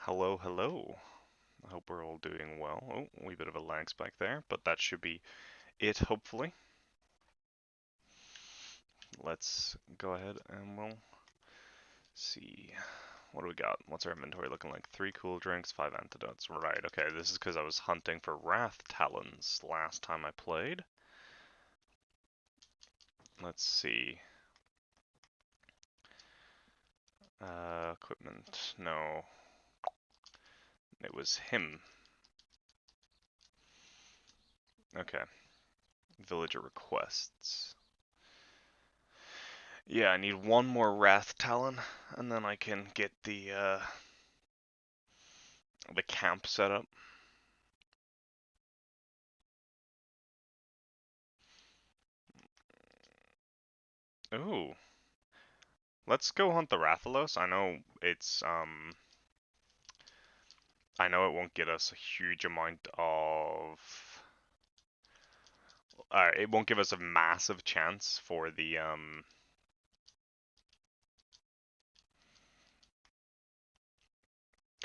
Hello, hello. I hope we're all doing well. Oh, a wee bit of a lag spike there, but that should be it, hopefully. Let's go ahead and we'll see. What do we got? What's our inventory looking like? 3 cool drinks, 5 antidotes. Right, okay, this is because I was hunting for Rath Talons last time I played. Let's see. Equipment. No. It was him. Okay. Villager requests. Yeah, I need one more Rath Talon, and then I can get the camp set up. Ooh. Let's go hunt the Rathalos. I know it won't get us a huge amount of it won't give us a massive chance for the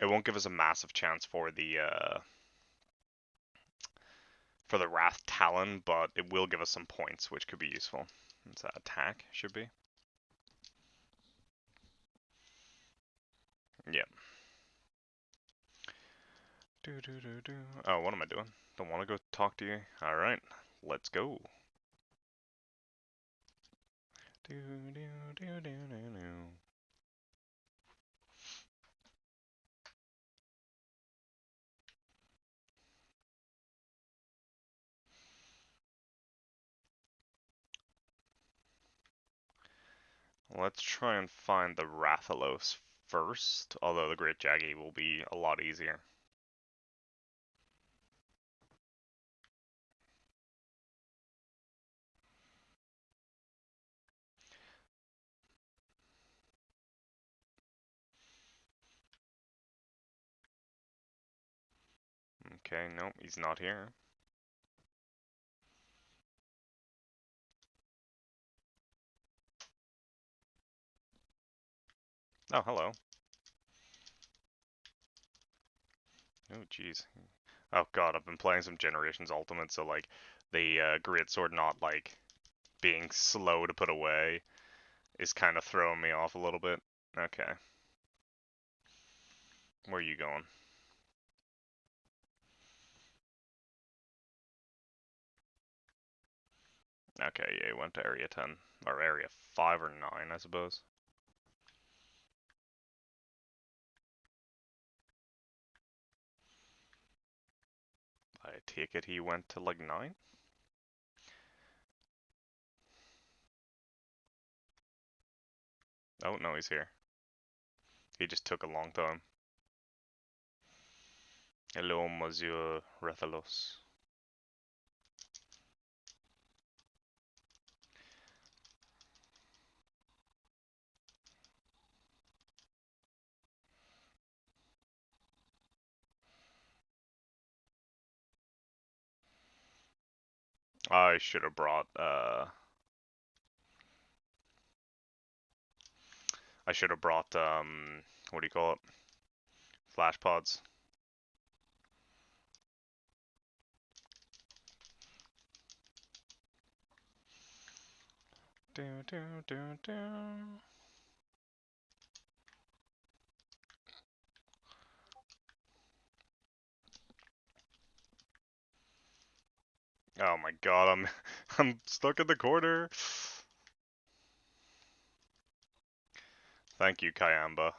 it won't give us a massive chance for the Rath Talon, but it will give us some points, which could be useful. It's that attack should be. Yeah. Oh, what am I doing? Don't want to go talk to you. All right, let's go. Do do do do do do. Let's try and find the Rathalos first, although the Great Jaggy will be a lot easier. Okay, nope, he's not here. Oh, hello. Oh, jeez. Oh god, I've been playing some Generations Ultimate, so like the Great Sword not like being slow to put away is kind of throwing me off a little bit. Okay. Where are you going? Okay, yeah, he went to Area 10. Or Area 5 or 9, I suppose. I take it he went to like 9? Oh, no, he's here. He just took a long time. Hello, Monsieur Rathalos. I should have brought, what do you call it? Flash pods. Do, do, do, do. Oh my god, I'm stuck in the corner. Thank you, Kayamba.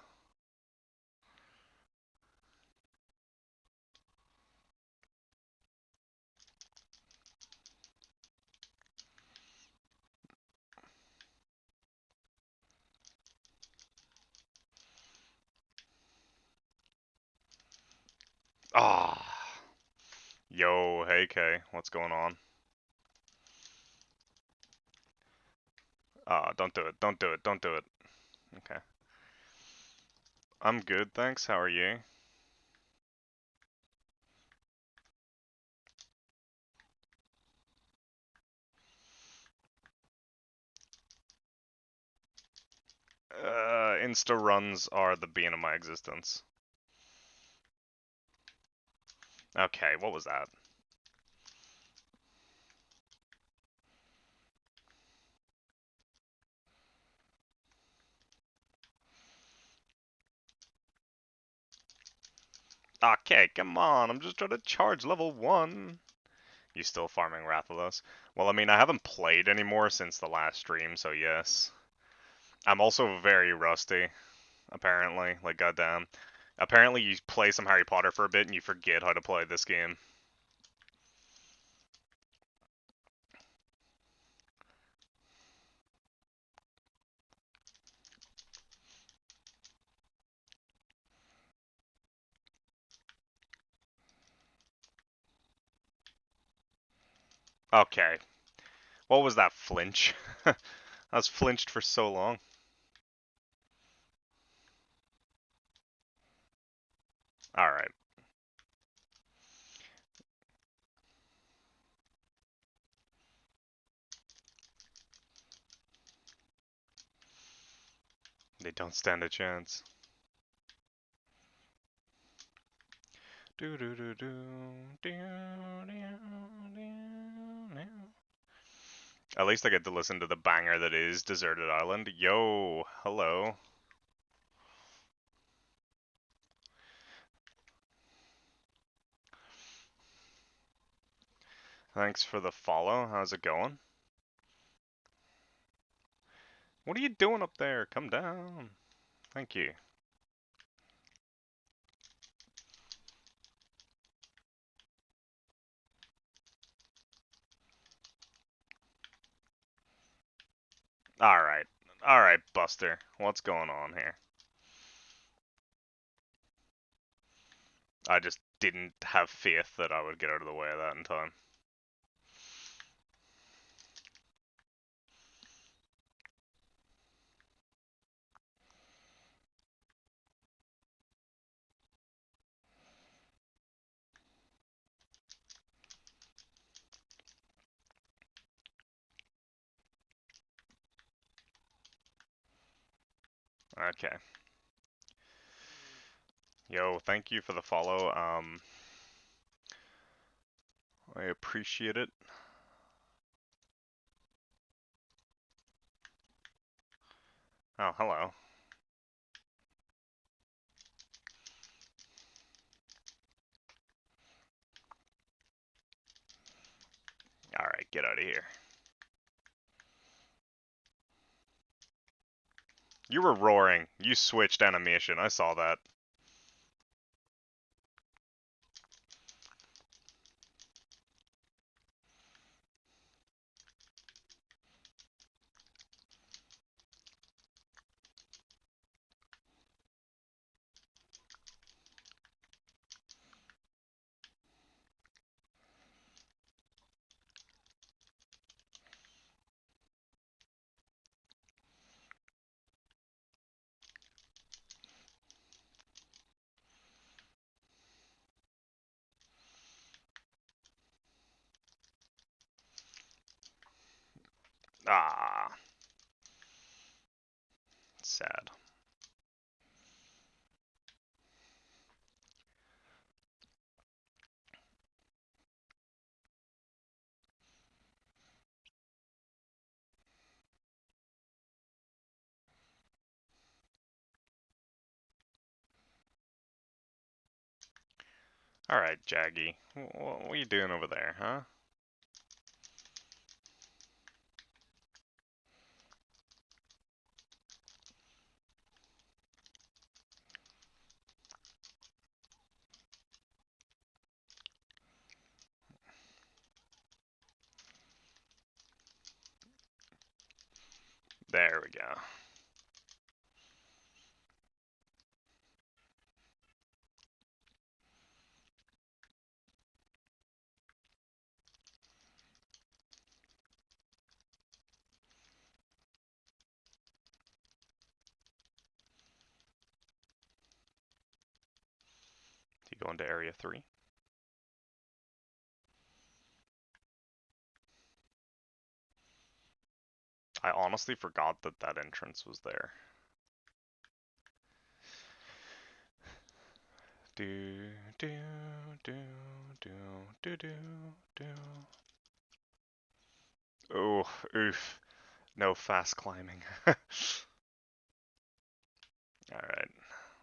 Ah. Yo, hey Kay, what's going on? Ah, don't do it, don't do it, don't do it. Okay. I'm good, thanks. How are you? Insta runs are the bane of my existence. Okay, what was that? Okay, come on, I'm just trying to charge level 1. You still farming Rathalos? Well, I mean, I haven't played anymore since the last stream, so yes. I'm also very rusty, apparently. Like, goddamn. Apparently you play some Harry Potter for a bit and you forget how to play this game. Okay. What was that flinch? I was flinched for so long. Alright. They don't stand a chance. Do do do do do do. At least I get to listen to the banger that is Deserted Island. Yo, hello. Thanks for the follow. How's it going? What are you doing up there? Come down. Thank you. Alright. Alright, Buster. What's going on here? I just didn't have faith that I would get out of the way of that in time. Okay. Yo, thank you for the follow. I appreciate it. Oh, hello. Alright, get out of here. You were roaring. You switched animation. I saw that. Ah. Sad. Alright, Jaggy. What are you doing over there, huh? There we go. You going to Area 3? I honestly forgot that that entrance was there. Do do do do do do do. Oh, oof. No fast climbing. Alright.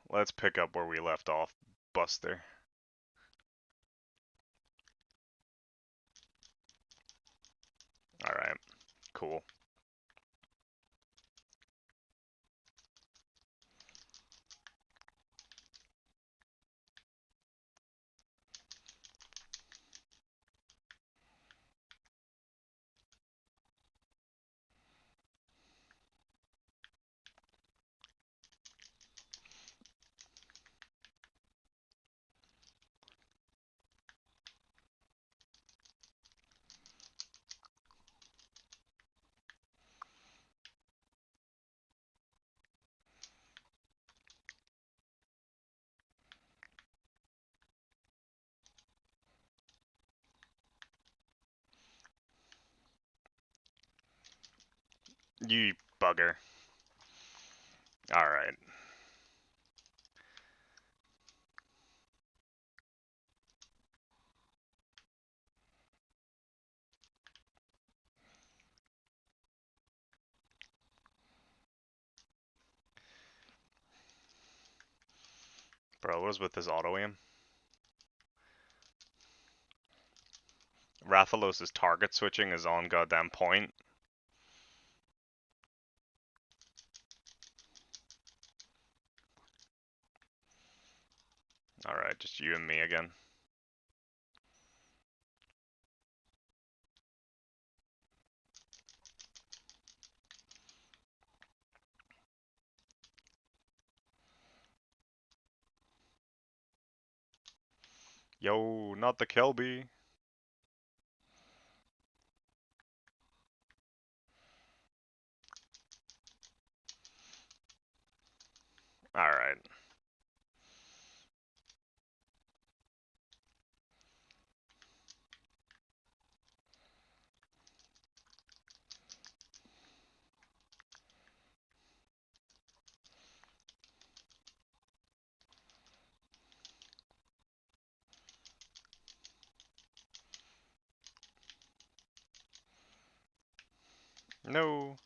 Let's pick up where we left off, Buster. Alright. Cool. You bugger. Alright. Bro, what is with this auto aim? Rathalos' target switching is on goddamn point. Alright, just you and me again. Yo, not the Kelby. Alright. No.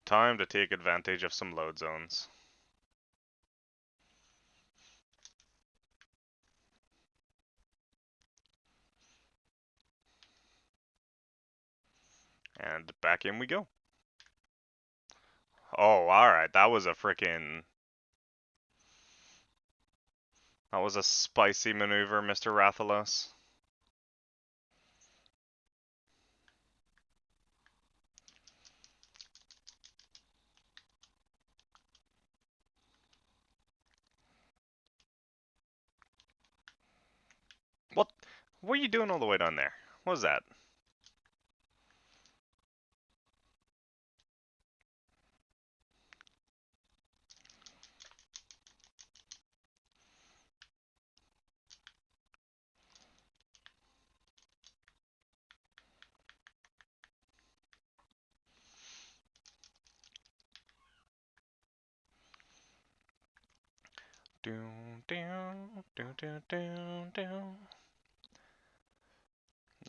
Time to take advantage of some load zones. And back in we go. Oh, alright, that was a frickin'... That was a spicy maneuver, Mr. Rathalos. What? What are you doing all the way down there? What was that?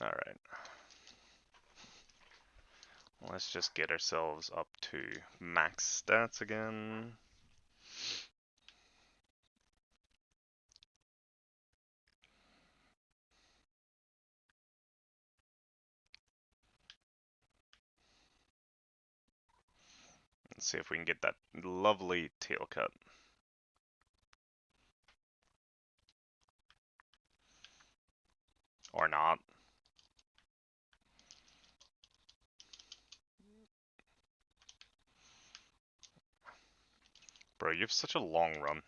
Alright. Let's just get ourselves up to max stats again. Let's see if we can get that lovely tail cut. Or not. Bro, you have such a long run.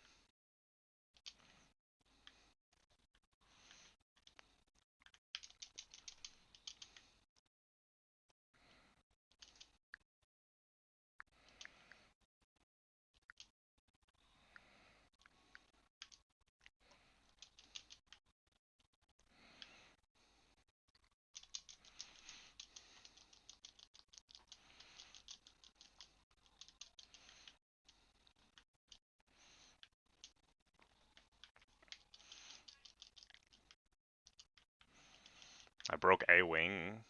broke a wing.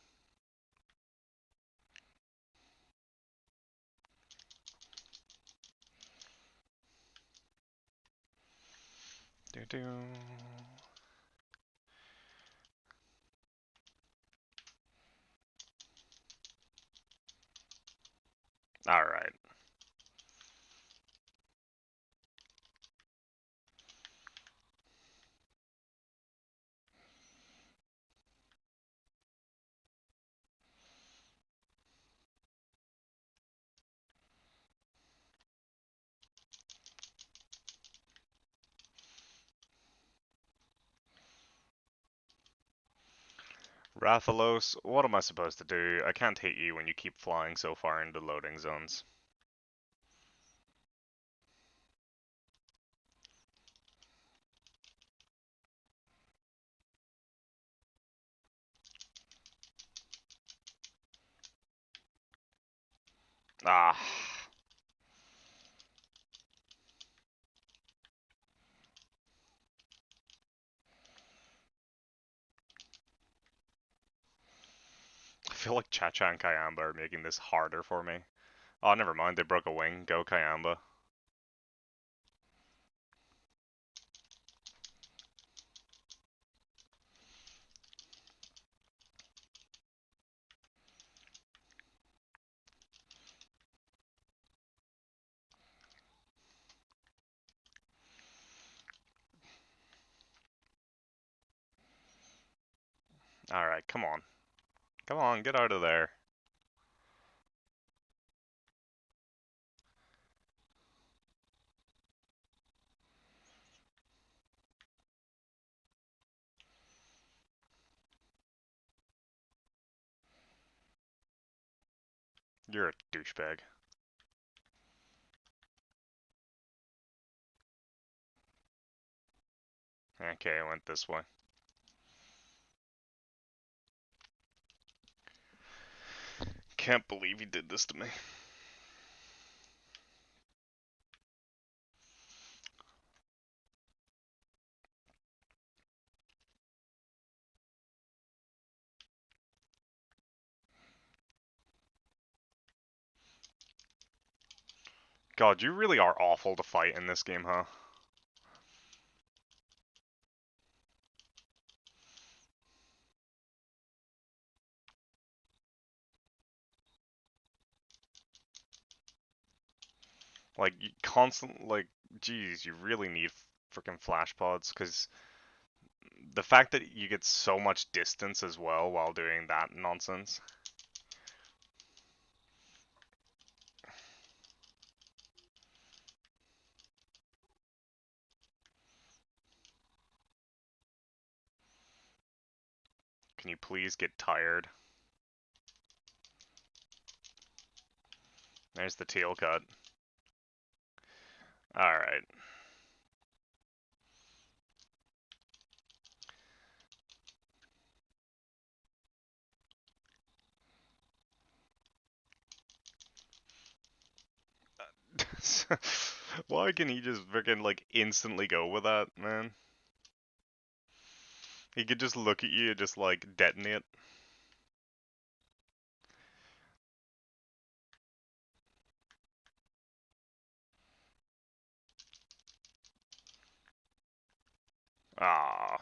Do-do. Alright. Rathalos, what am I supposed to do? I can't hit you when you keep flying so far into loading zones. Ah. I feel like Chacha and Kayamba are making this harder for me. Oh, never mind, they broke a wing. Go Kayamba. Alright, come on. Come on, get out of there. You're a douchebag. Okay, I went this way. Can't believe you did this to me. God, you really are awful to fight in this game, huh? Like, you geez, you really need freaking flash pods, because the fact that you get so much distance as well while doing that nonsense. Can you please get tired? There's the tail cut. Alright. Why can he just freaking, like, instantly go with that, man? He could just look at you and just, like, detonate. Ah.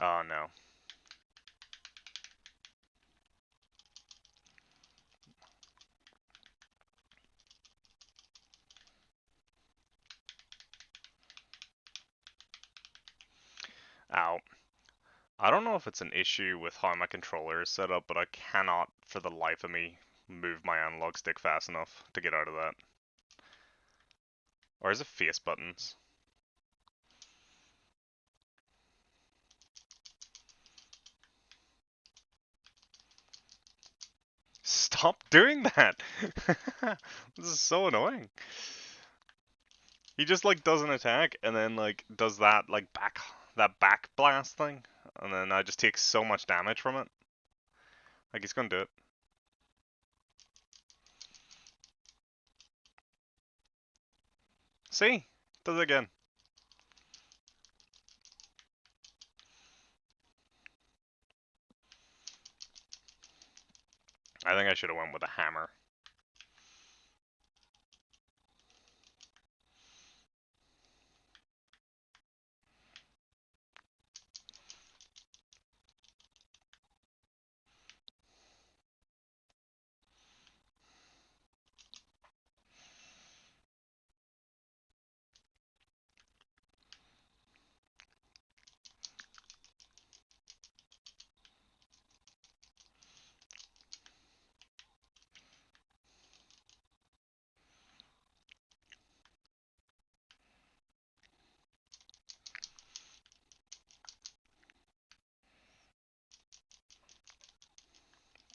Oh, no. Ow. I don't know if it's an issue with how my controller is set up, but I cannot, for the life of me, move my analog stick fast enough to get out of that. Or is it face buttons? Stop doing that! This is so annoying. He just like does an attack and then like does that like back blast thing, and then I just take so much damage from it. Like he's gonna do it. See, does it again. I think I should have went with a hammer.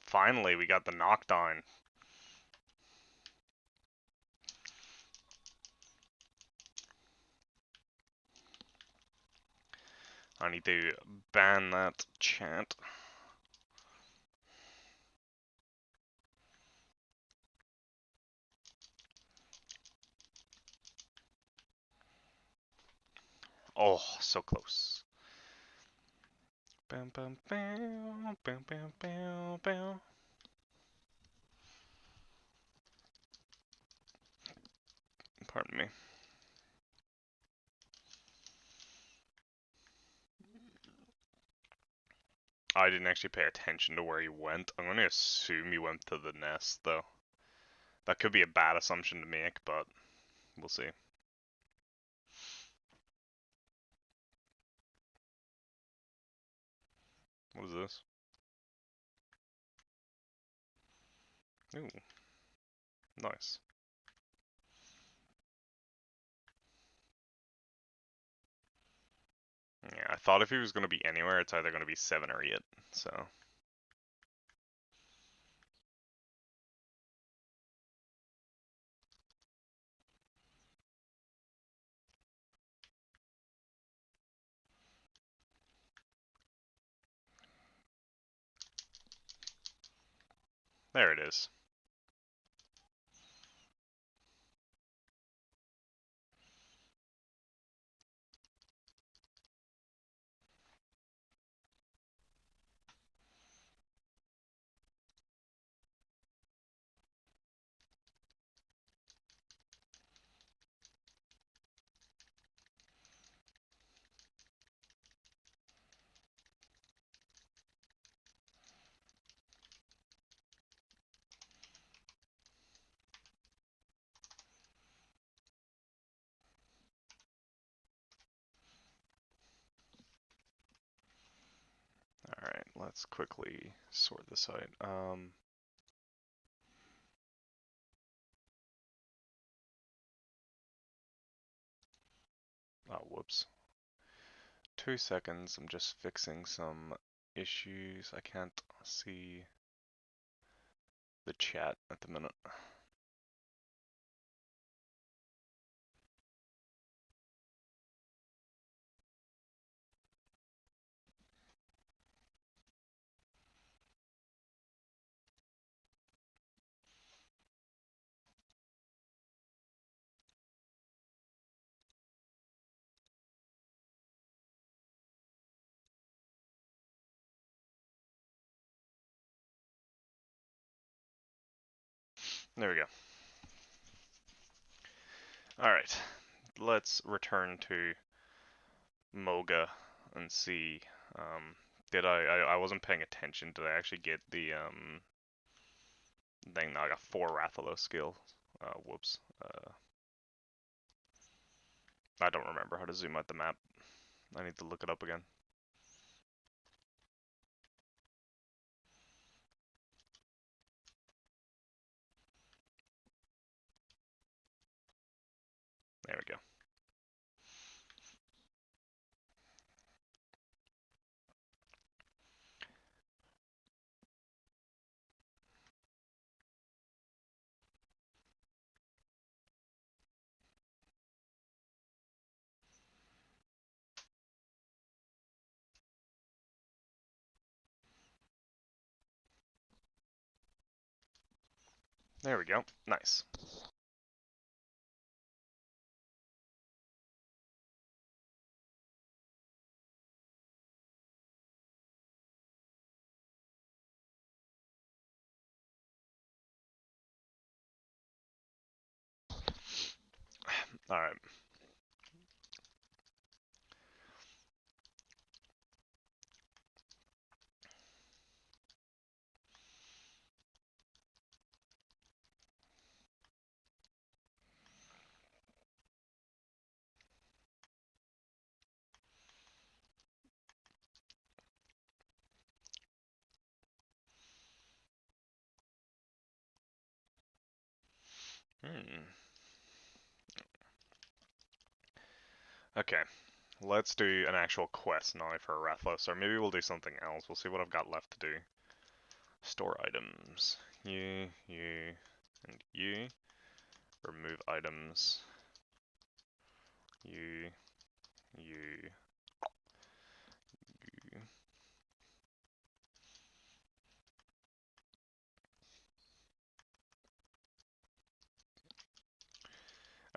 Finally, we got the knockdown. I need to ban that chant. Oh, so close. Bam, bam, bam, bam, bam, bam, bam. Pardon me. I didn't actually pay attention to where he went. I'm going to assume he went to the nest, though. That could be a bad assumption to make, but we'll see. What is this? Ooh, nice. Yeah, I thought if he was going to be anywhere, it's either going to be 7 or 8, so... There it is. Alright, let's quickly sort this out. Oh, whoops. 2 seconds, I'm just fixing some issues. I can't see the chat at the minute. There we go. Alright, let's return to Moga and see, did I wasn't paying attention, did I actually get the, thing? No, I got 4 Rathalos skills. Whoops. I don't remember how to zoom out the map. I need to look it up again. There we go. There we go. Nice. Alright. Okay. Let's do an actual quest now for Rathalos, or maybe we'll do something else. We'll see what I've got left to do. Store items. You, and you. Remove items. You, you.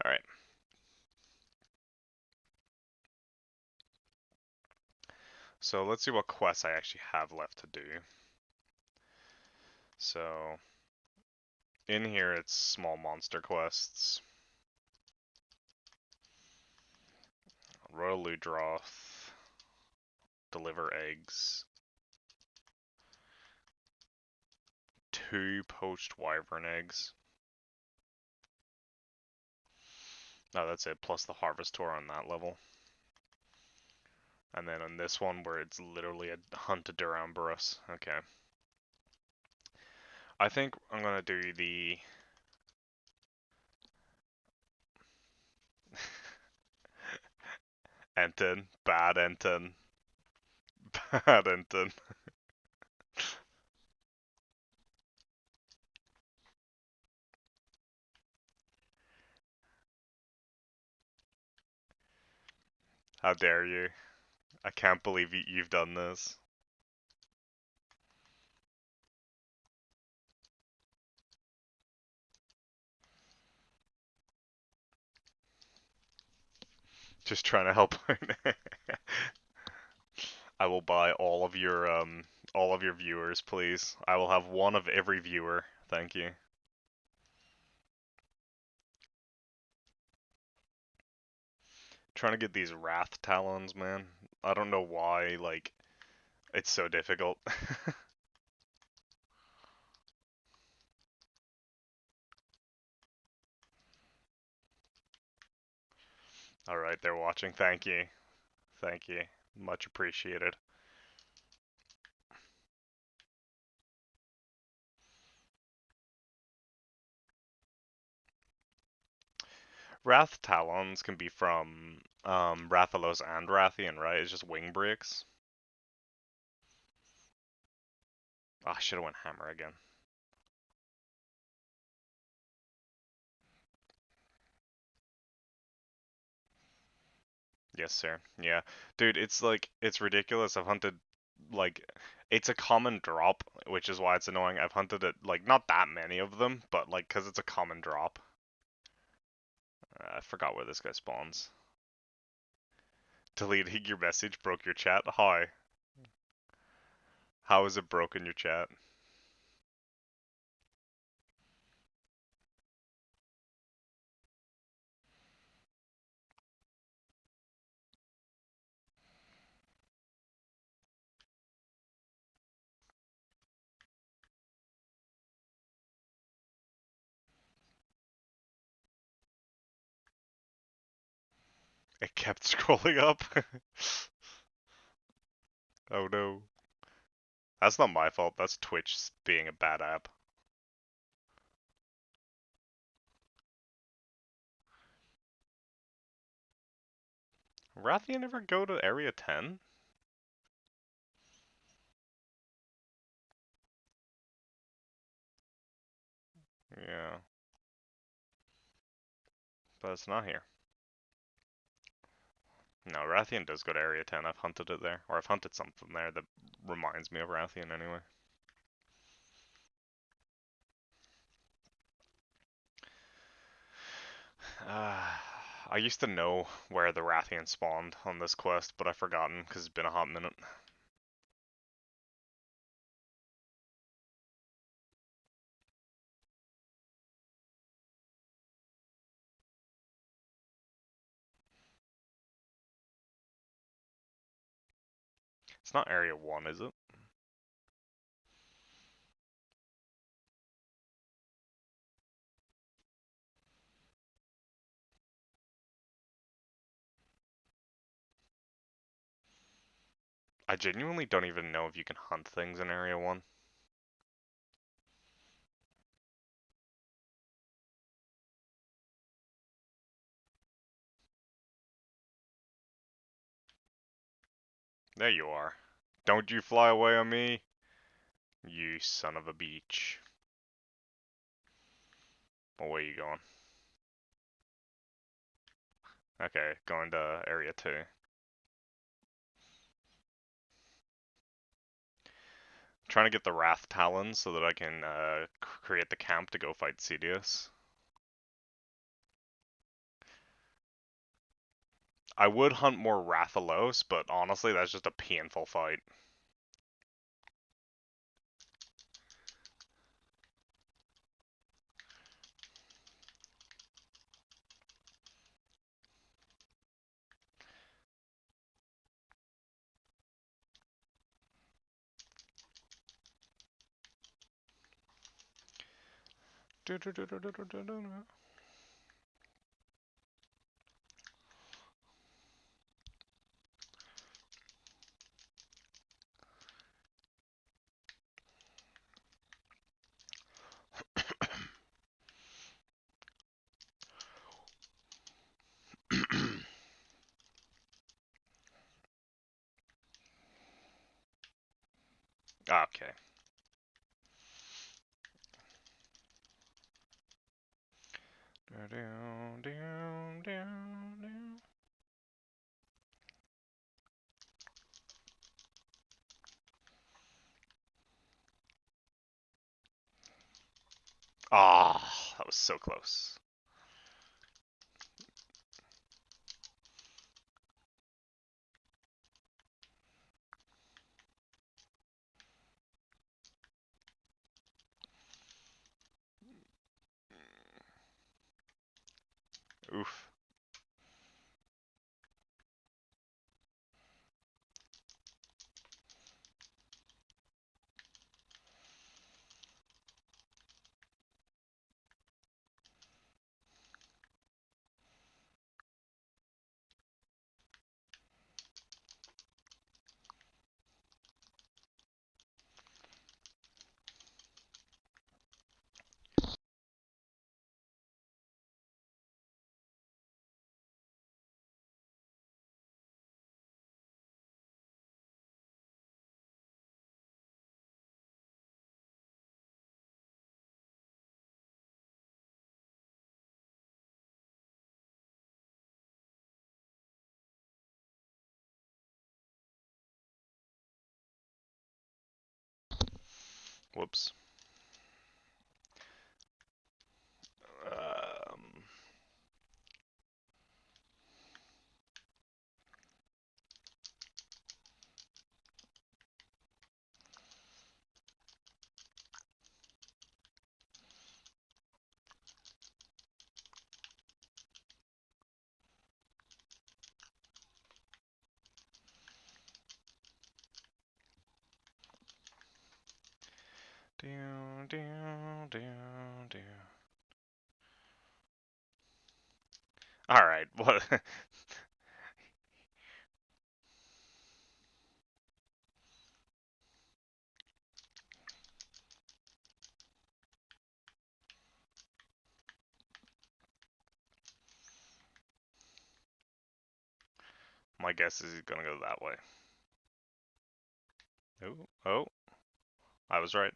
Alright. So let's see what quests I actually have left to do. So, in here it's small monster quests. Royal Ludroth. Deliver eggs. 2 poached wyvern eggs. Oh, that's it, plus the harvest tour on that level. And then on this one where it's literally a hunt to Durambarus. Okay. I think I'm gonna do the Enton. Bad Enton. Bad Enton. How dare you? I can't believe you've done this. Just trying to help. I will buy all of your viewers, please. I will have one of every viewer. Thank you. Trying to get these Rath Talons, man. I don't know why, like, it's so difficult. Alright, they're watching. Thank you. Thank you. Much appreciated. Rath Talons can be from Rathalos and Rathian, right? It's just wing breaks. Oh, I should have went hammer again. Yes, sir. Yeah. Dude, it's like, it's ridiculous. I've hunted, like, it's a common drop, which is why it's annoying. I've hunted it, like, not that many of them, but, like, because it's a common drop. I forgot where this guy spawns. Deleting your message broke your chat? Hi. How is it broken your chat? It kept scrolling up. Oh no. That's not my fault, that's Twitch being a bad app. Rathian ever go to Area 10? Yeah. But it's not here. No, Rathian does go to Area 10. I've hunted it there. Or I've hunted something there that reminds me of Rathian anyway. I used to know where the Rathian spawned on this quest, but I've forgotten because it's been a hot minute. It's not Area 1, is it? I genuinely don't even know if you can hunt things in Area 1. There you are. Don't you fly away on me, you son of a beach. Where you going? Okay, going to Area 2. Trying to get the Rath Talon so that I can create the camp to go fight Cedius. I would hunt more Rathalos, but honestly, that's just a painful fight. Okay. Ah, oh, that was so close. Oof. Whoops. Um, All right. What? My guess is he's gonna go that way. Oh, oh, I was right.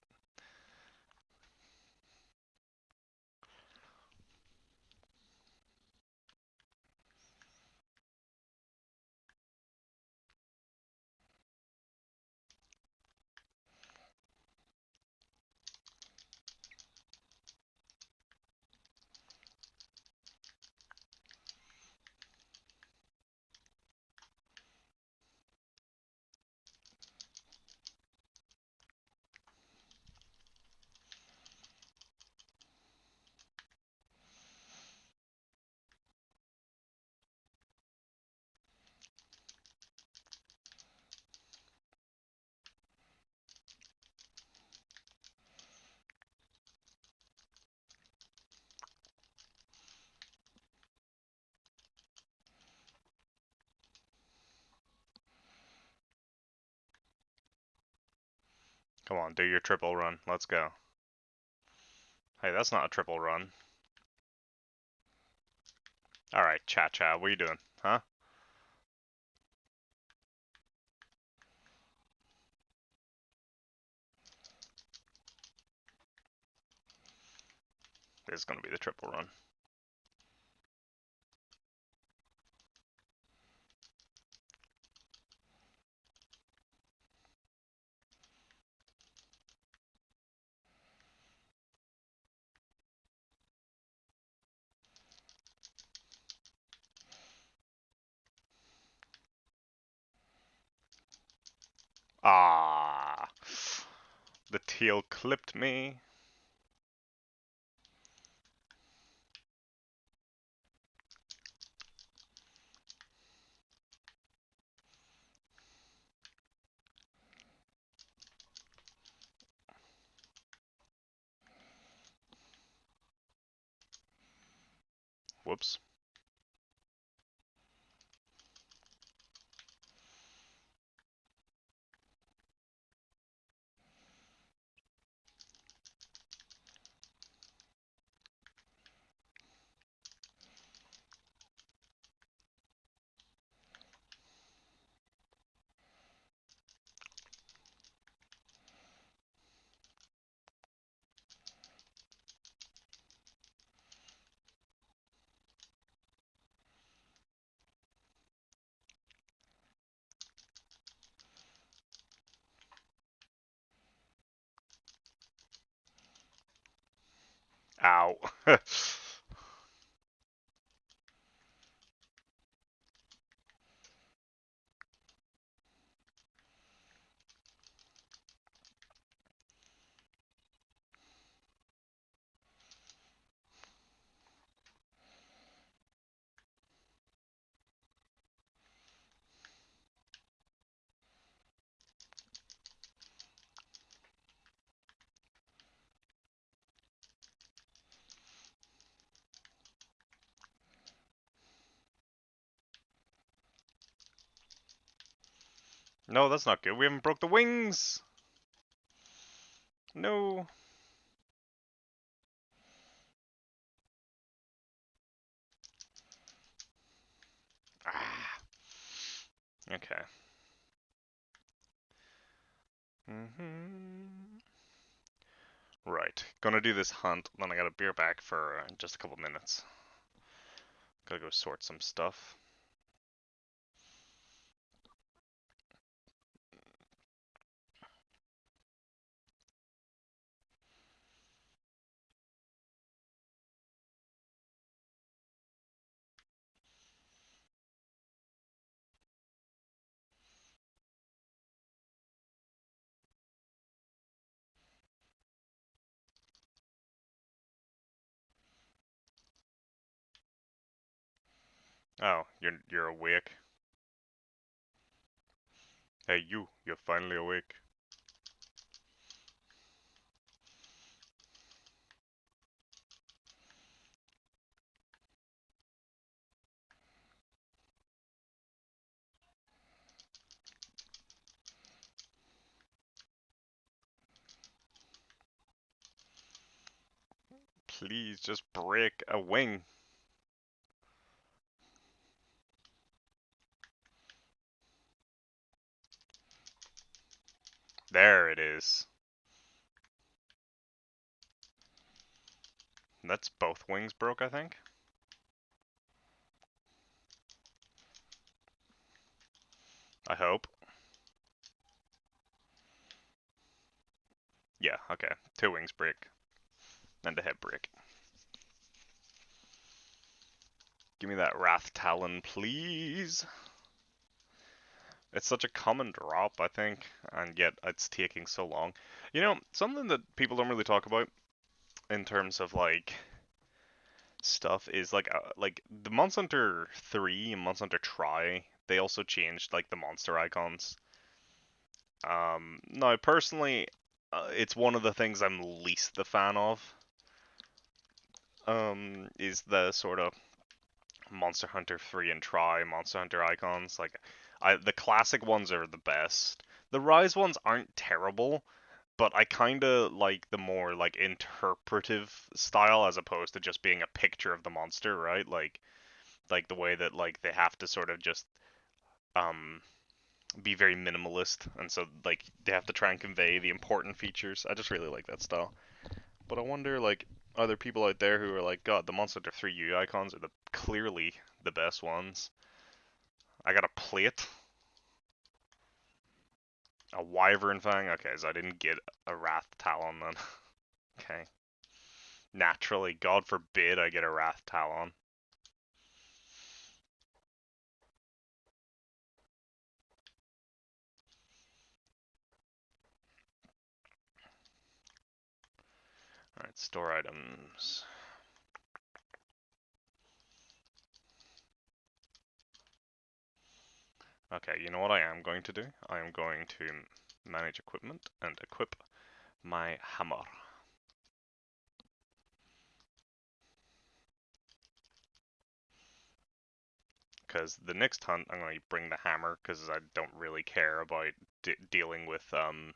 Come on, do your triple run. Let's go. Hey, that's not a triple run. Alright, Cha-Cha, what are you doing? Huh? This is gonna be the triple run. Ah, the teal clipped me. Whoops. Ow. No, that's not good. We haven't broke the wings. No. Ah. Okay. Right. Gonna do this hunt, then I gotta be back for just a couple minutes. Gotta go sort some stuff. Oh, you're awake. Hey, you're finally awake. Please just break a wing. There it is. That's both wings broke, I think. I hope. Yeah, okay. Two wings break. And a head break. Give me that Rath Talon, please. It's such a common drop, I think, and yet it's taking so long. You know, something that people don't really talk about in terms of like stuff is like the Monster Hunter 3 and Monster Hunter Tri, they also changed like the monster icons. Now personally, it's one of the things I'm least the fan of. Is the sort of Monster Hunter 3 and Tri Monster Hunter icons. Like, the classic ones are the best. The Rise ones aren't terrible, but I kind of like the more like interpretive style as opposed to just being a picture of the monster, right? Like the way that like they have to sort of just um be very minimalist, and so like they have to try and convey the important features. I just really like that style. But I wonder, like, are there people out there who are like, God, the Monster Hunter 3 UI icons are the clearly the best ones. I got a plate, a Wyvern Fang. Okay, so I didn't get a Rath Talon then. Okay. Naturally, God forbid I get a Rath Talon. Alright, store items. Okay, you know what I am going to do? I am going to manage equipment and equip my hammer. Because the next hunt, I'm going to bring the hammer because I don't really care about dealing with them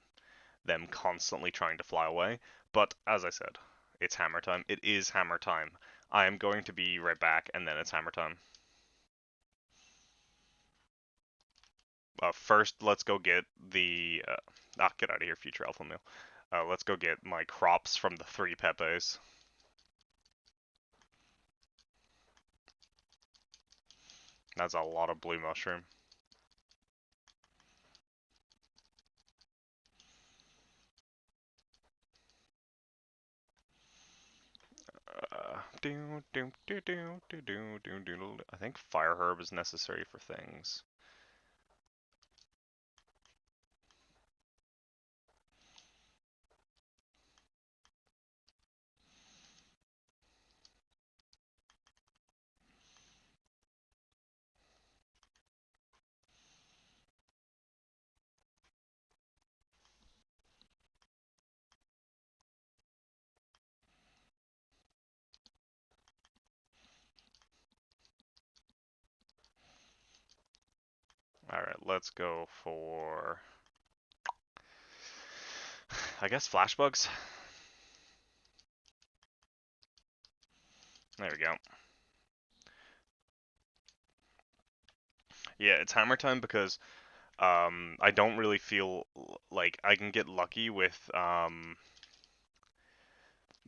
constantly trying to fly away. But as I said, it's hammer time. It is hammer time. I am going to be right back, and then it's hammer time. First, let's go get the. Get out of here, future alpha male. Let's go get my crops from the 3 Pepes. That's a lot of blue mushroom. I think fire herb is necessary for things. Alright, let's go for, I guess, flashbugs. There we go. Yeah, it's hammer time because I don't really feel like I can get lucky with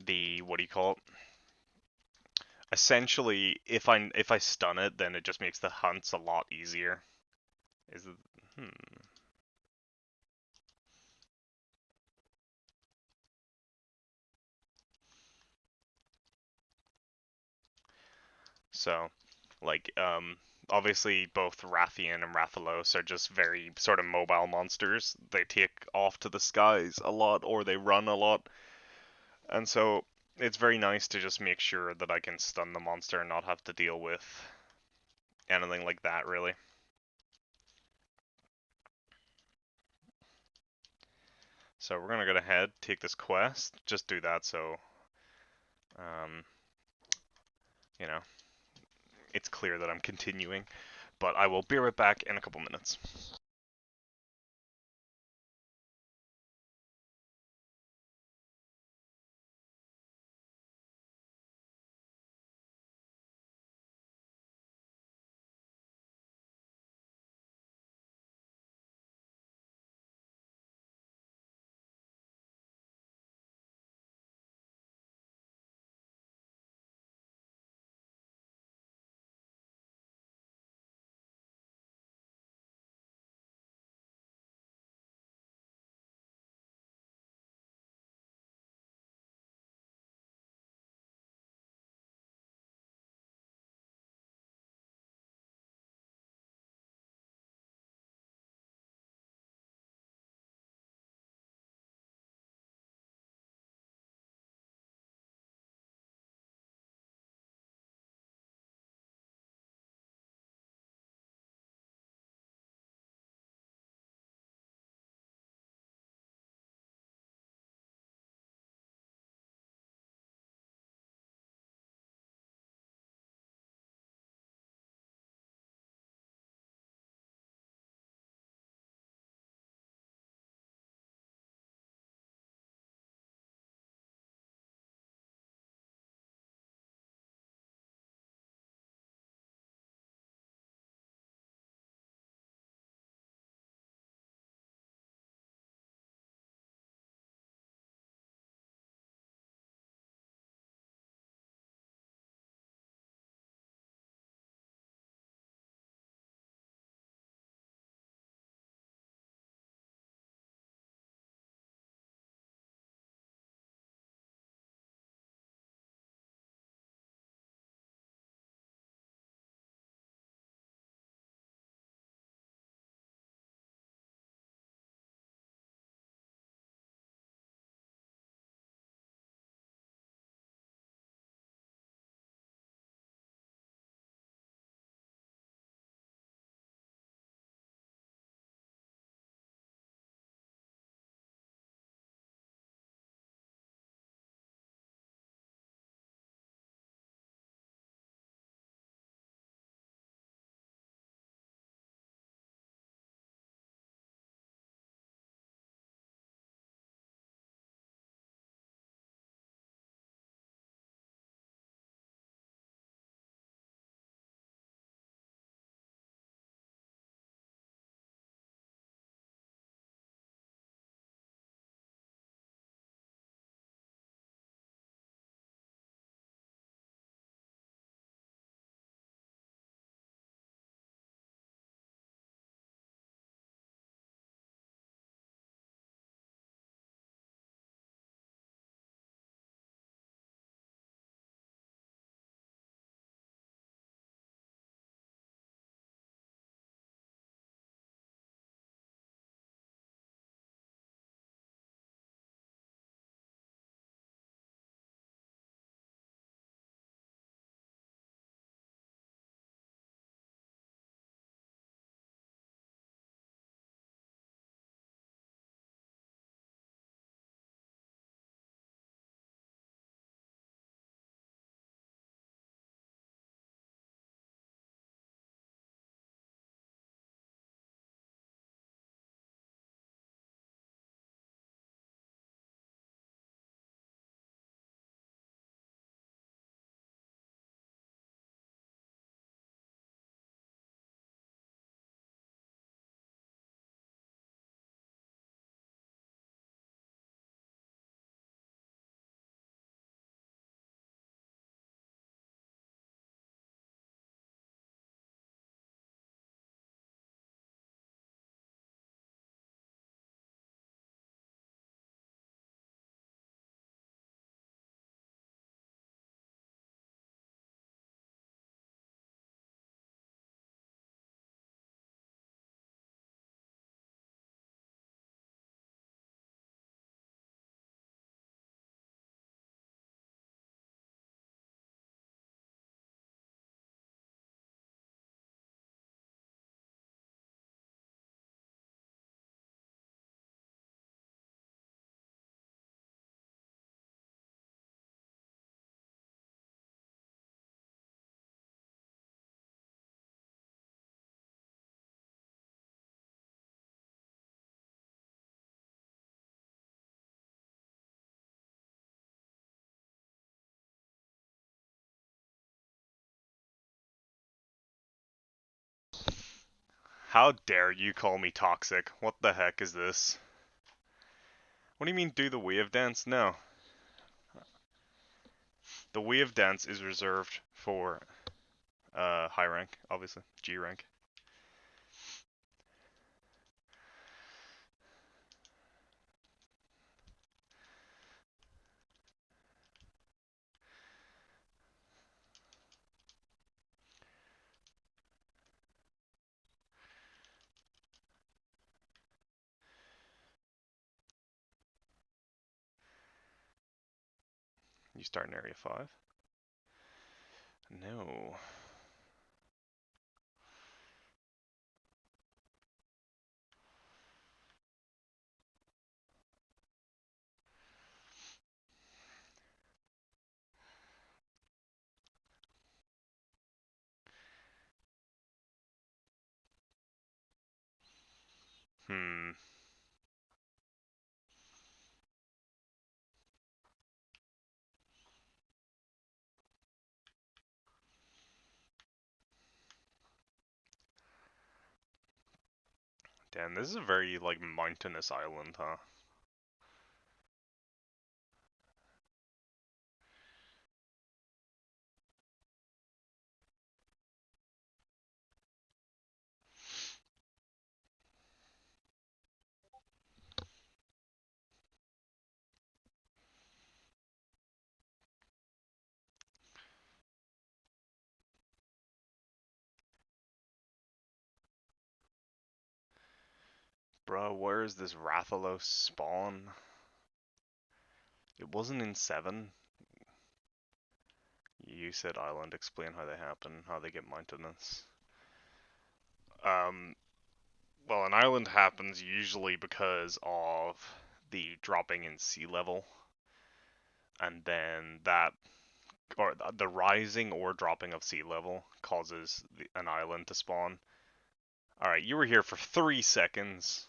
the, what do you call it? Essentially, if I stun it, then it just makes the hunts a lot easier. Is it? Hmm. So, like, obviously both Rathian and Rathalos are just very sort of mobile monsters. They take off to the skies a lot, or they run a lot, and so it's very nice to just make sure that I can stun the monster and not have to deal with anything like that, really. So we're gonna go ahead, take this quest, just do that so, um, you know, it's clear that I'm continuing. But I will be right back in a couple minutes. How dare you call me toxic? What the heck is this? What do you mean do the wave dance? No. The wave dance is reserved for high rank, obviously. G rank. You start in area 5? No. Hmm. Damn, this is a very, like, mountainous island, huh? Bro, where is this Rathalos spawn? It wasn't in 7. You said island, explain how they happen, how they get mountainous. Well, an island happens usually because of the dropping in sea level, and then that, or the rising or dropping of sea level causes an island to spawn. Alright, you were here for 3 seconds.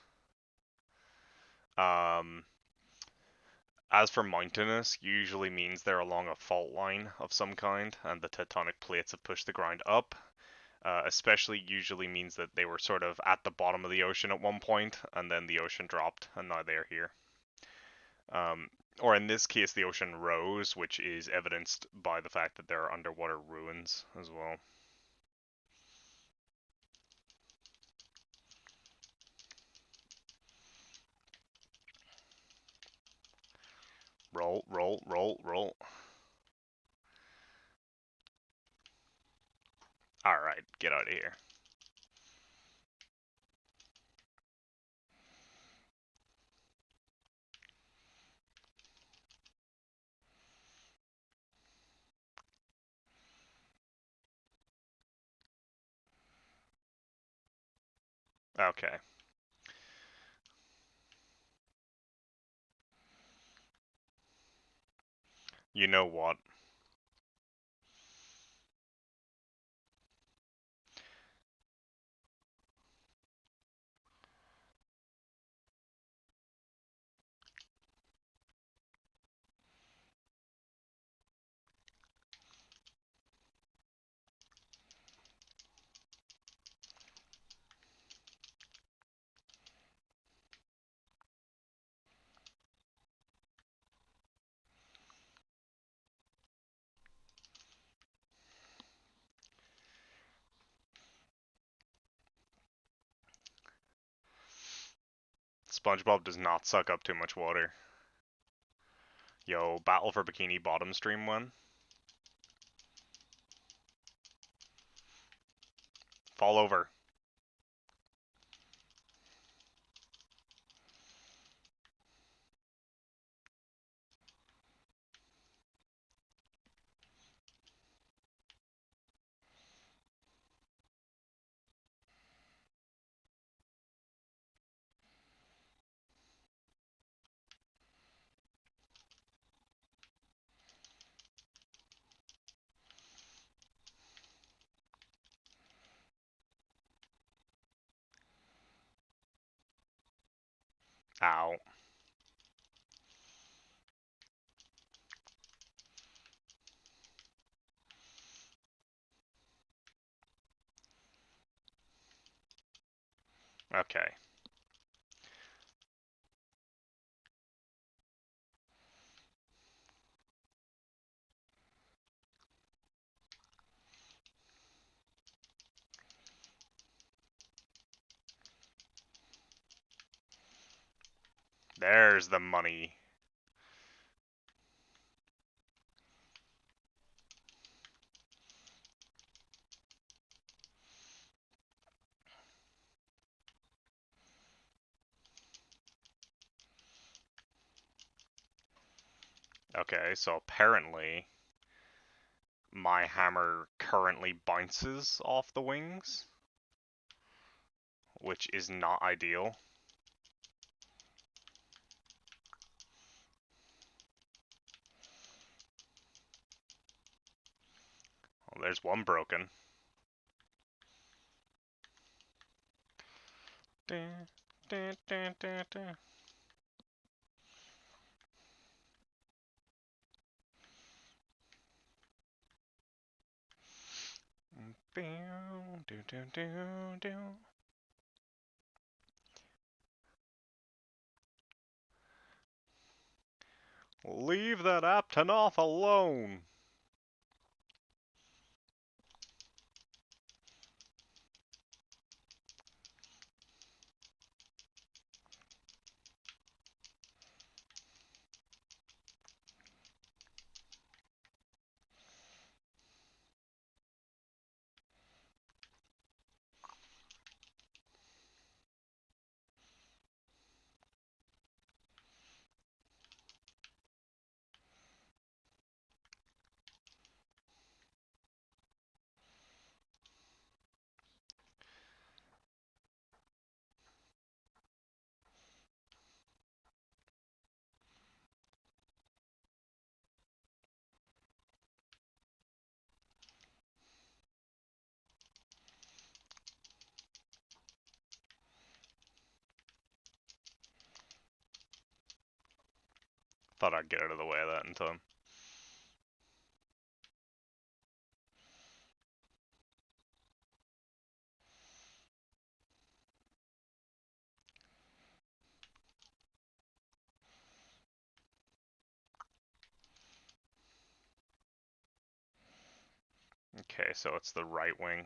As for mountainous, usually means they're along a fault line of some kind, and the tectonic plates have pushed the ground up. Especially usually means that they were sort of at the bottom of the ocean at one point, and then the ocean dropped, and now they're here. Or in this case, the ocean rose, which is evidenced by the fact that there are underwater ruins as well. Roll, roll, roll, roll. Alright, get out of here. Okay. You know what? SpongeBob does not suck up too much water. Yo, Battle for Bikini Bottom stream one. Fall over. Ow. Okay. There's the money. Okay, so apparently my hammer currently bounces off the wings, which is not ideal. Well, there's one broken. Dun, dun, dun, dun, dun. Leave that Aptonoth alone! Thought I'd get out of the way of that in time. Okay, so it's the right wing.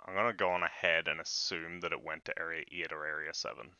I'm gonna go on ahead and assume that it went to Area 8 or Area 7.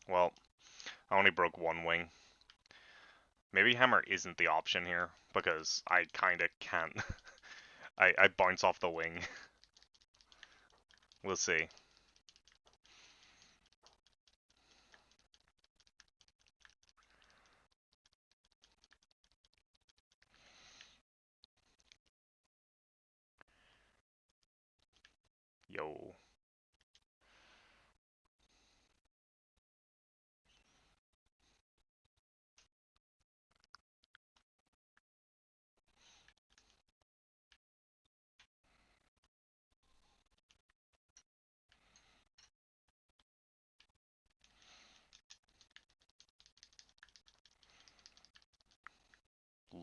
Well, I only broke one wing. Maybe hammer isn't the option here, because I kinda can't. I bounce off the wing. We'll see. Yo.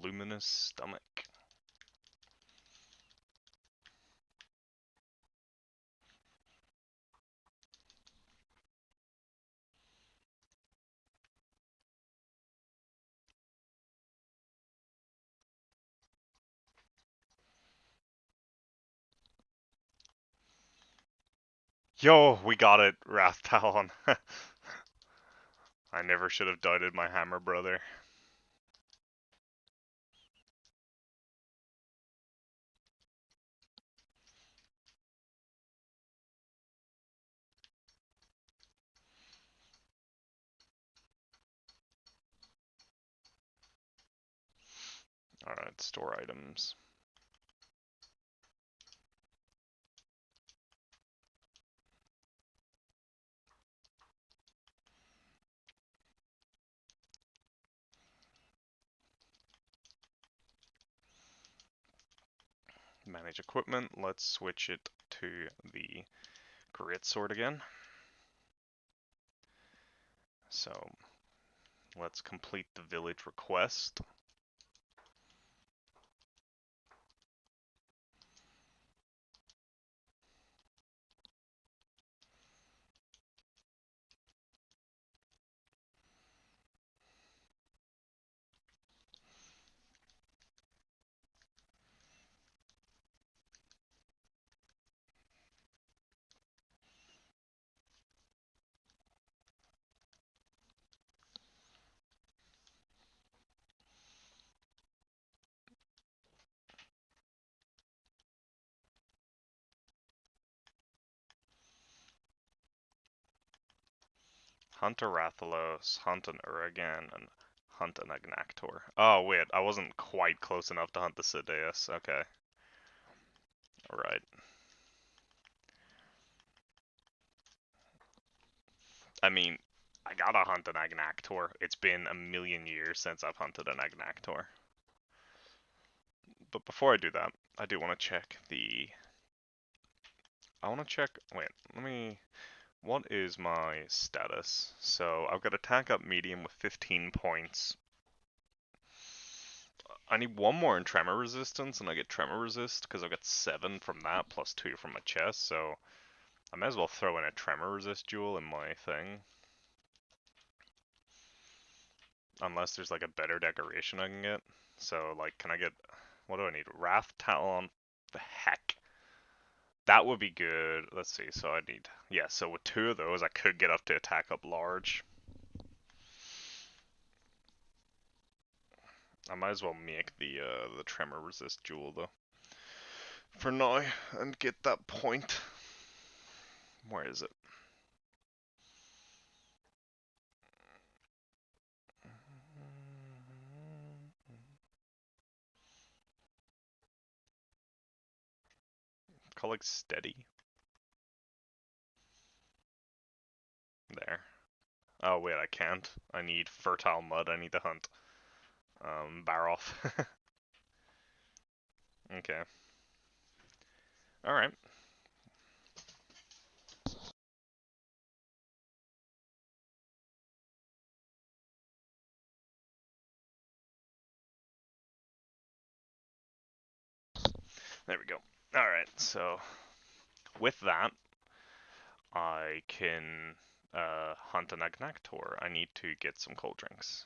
Luminous stomach. Yo, we got it, Rath Talon. I never should have doubted my hammer brother. Alright, store items. Manage equipment. Let's switch it to the greatsword again. So, let's complete the village request. Hunt a Rathalos, hunt an Uragaan, and hunt an Agnaktor. Oh wait, I wasn't quite close enough to hunt the Sideus. Okay. Alright. I mean, I gotta hunt an Agnaktor. It's been a million years since I've hunted an Agnaktor. But before I do that, I do want to check the... Wait, let me... What is my status? So, I've got attack up medium with 15 points. I need one more in tremor resistance, and I get tremor resist, because I've got 7 from that, plus 2 from my chest, so... I might as well throw in a tremor resist jewel in my thing. Unless there's like a better decoration I can get. So like, can I get, what do I need? Rath Talon, the heck. That would be good. Let's see, so I need, yeah, so with 2 of those I could get up to attack up large. I might as well make the tremor resist jewel though. For now, and get that point. Where is it? Call it steady. There. Oh wait, I can't. I need fertile mud. I need to hunt Baroth. Okay. Alright. There we go. Alright, so with that, I can hunt an Agnaktor. I need to get some cold drinks.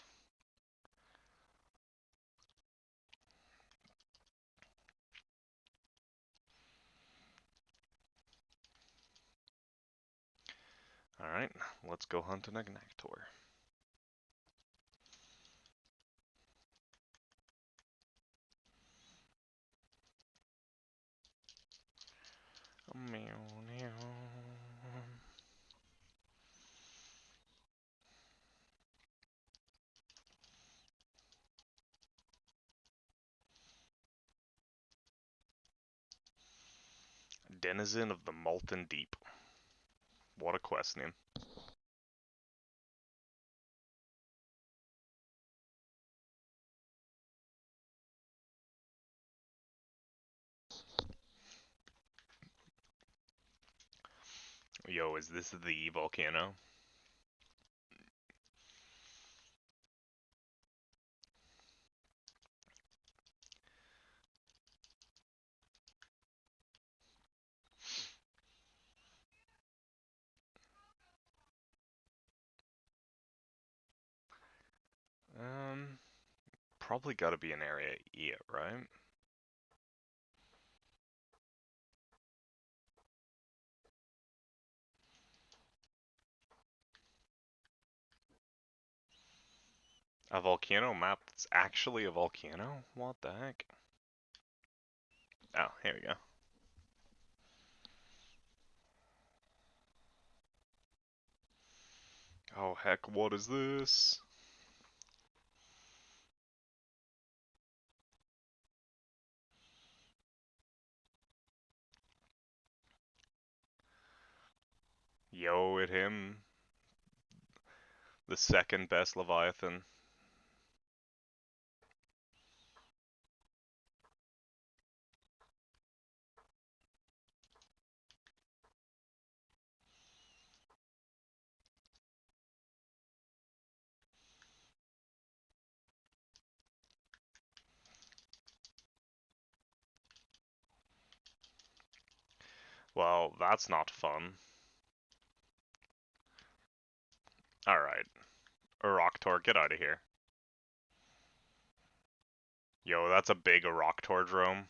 Alright, let's go hunt an Agnaktor. Denizen of the Molten Deep. What a quest name. Yo, is this the volcano? Probably gotta be an area E, right? A volcano map that's actually a volcano? What the heck? Oh, here we go. Oh heck, what is this? Yo, at him. The second best Leviathan. Well, that's not fun. Alright. Agnaktor, get out of here. Yo, that's a big Agnaktor drome.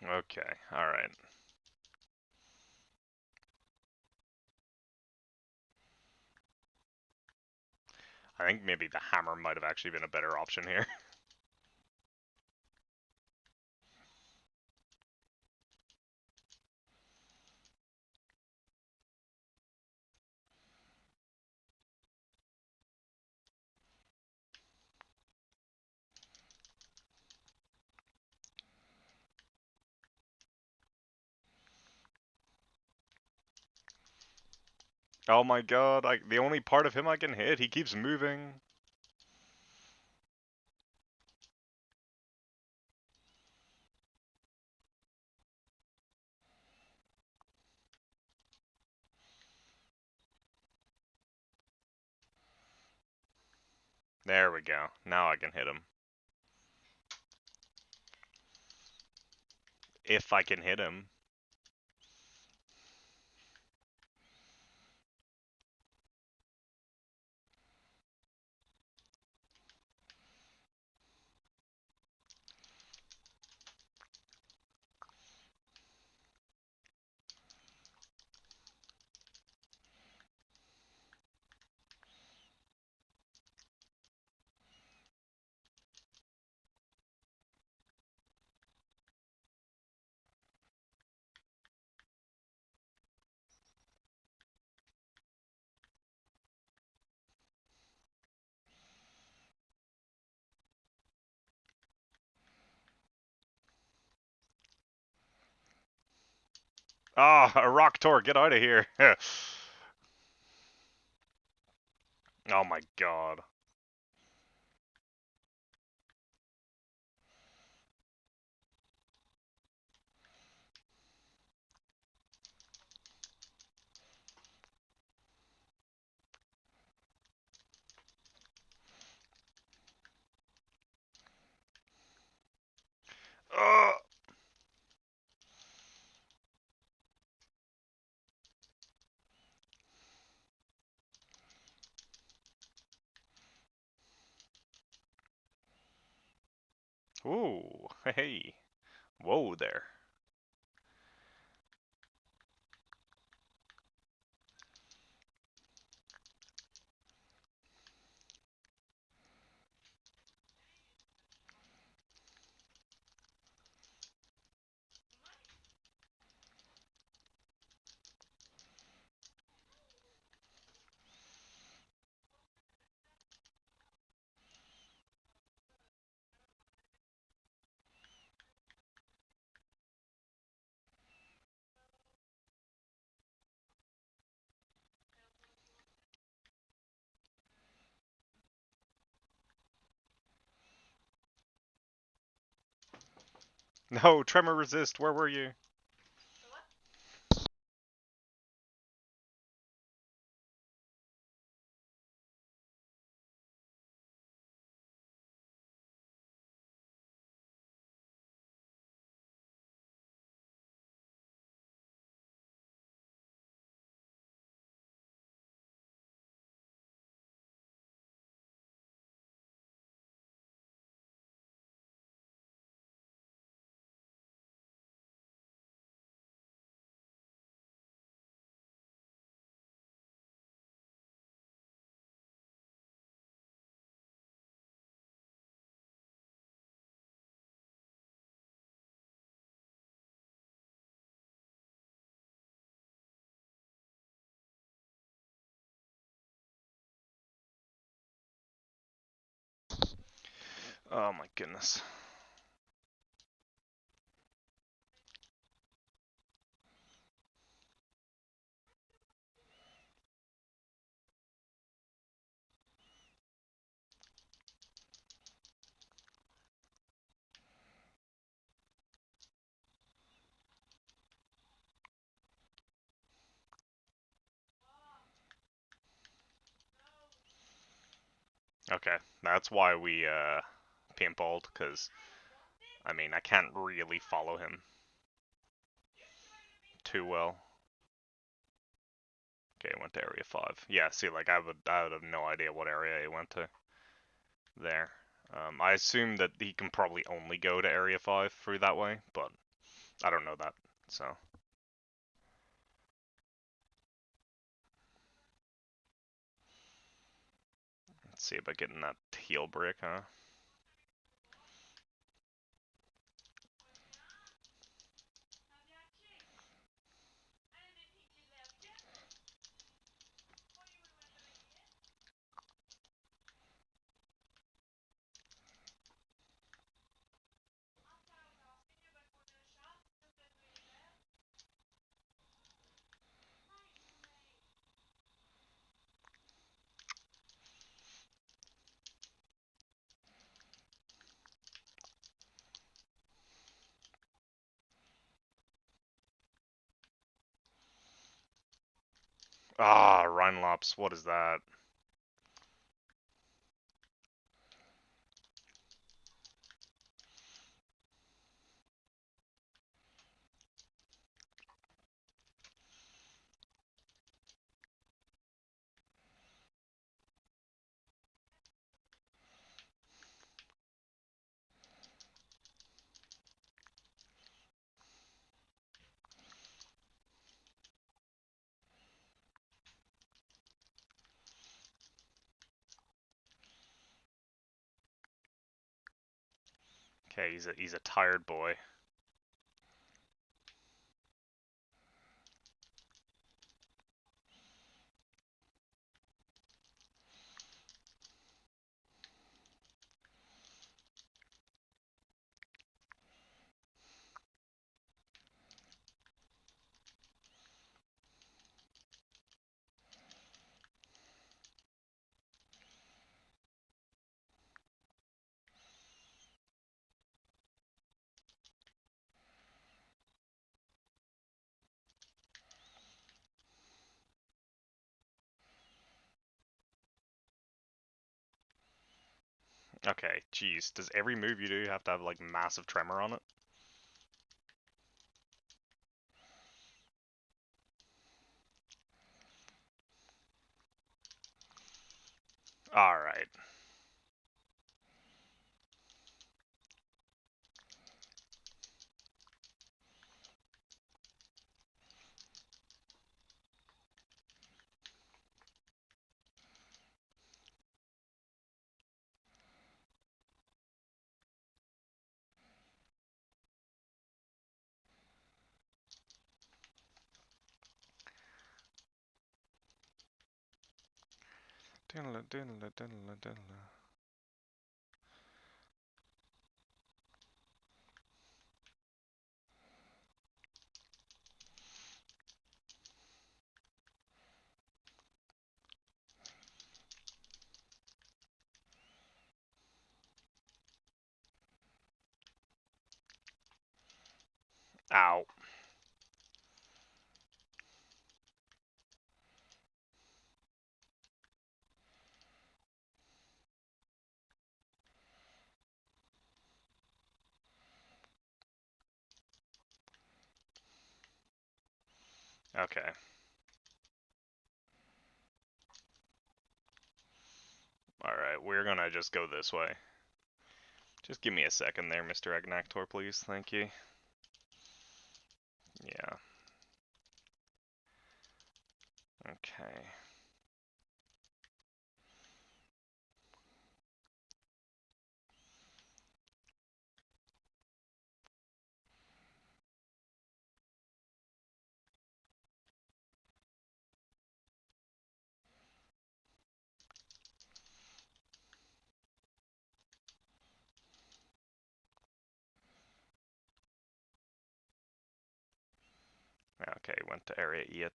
Okay, alright. I think maybe the hammer might have actually been a better option here. Oh my god, the only part of him I can hit, he keeps moving. There we go. Now I can hit him. If I can hit him. Ah, a Agnaktor, get out of here. Oh my god. Ugh. Ooh, hey. Whoa there. No, tremor resist, where were you? Oh my goodness. Okay, that's why we paintballed, because I mean I can't really follow him too well. Okay, he went to area 5. Yeah, see, like I would have no idea what area he went to there. I assume that he can probably only go to area 5 through that way, but I don't know that, so. Let's see about getting that heal brick, huh? Ah, Rhenolops, what is that? Okay, he's a tired boy. Okay, jeez, does every move you do have to have like massive tremor on it? Alright. Diddle, diddle, diddle, diddle. Ow. Okay. Alright, we're gonna just go this way. Just give me a second there, Mr. Agnaktor, please. Thank you. Yeah. Okay. Okay, went to area 8.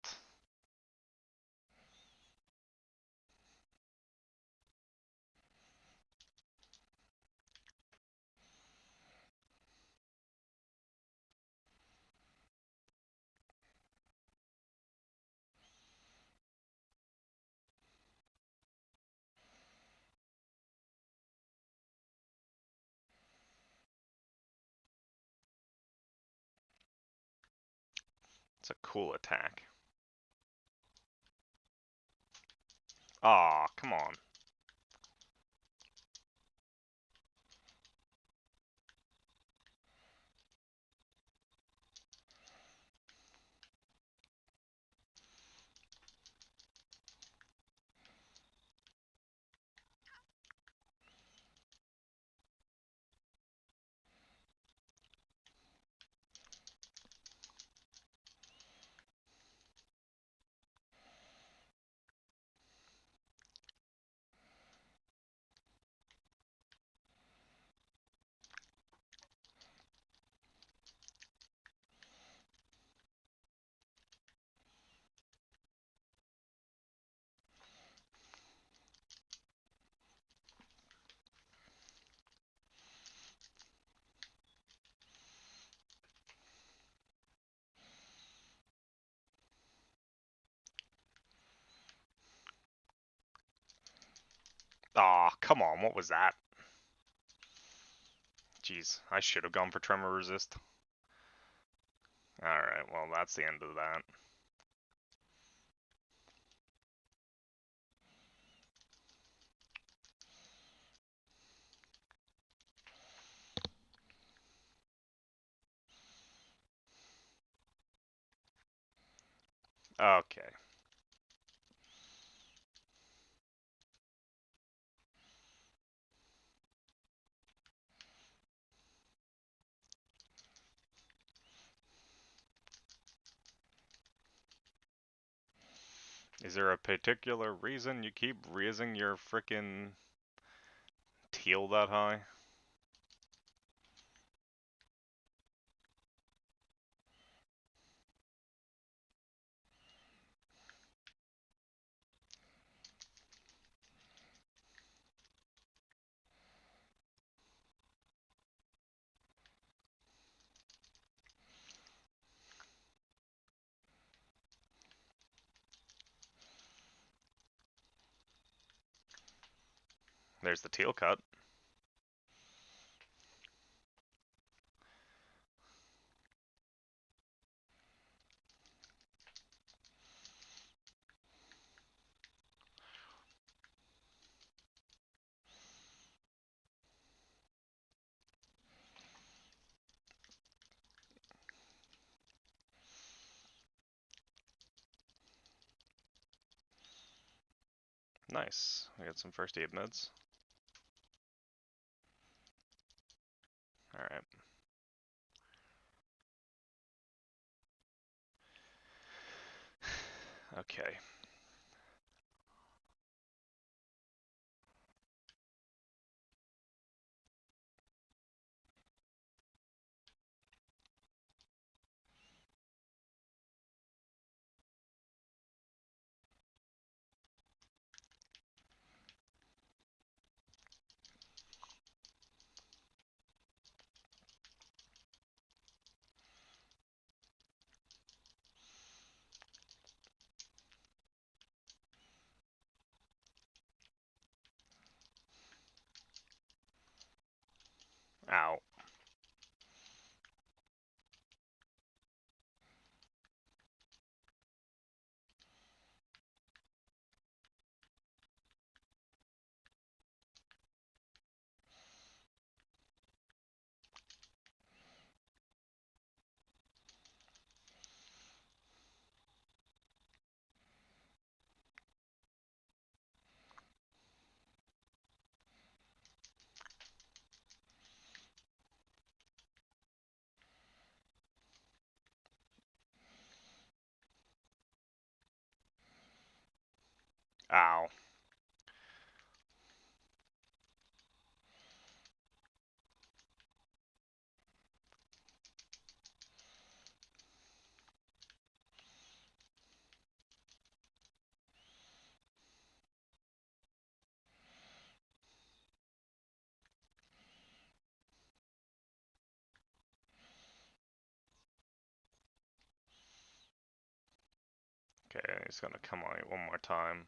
It's a cool attack. Aw, come on. Aw, come on, what was that? Jeez, I should have gone for Tremor Resist. Alright, well, that's the end of that. Okay. Is there a particular reason you keep raising your frickin' teal that high? There's the teal cut. Nice. We got some first aid meds. Alright. Okay. Ow. Ow. Okay, he's gonna come out one more time.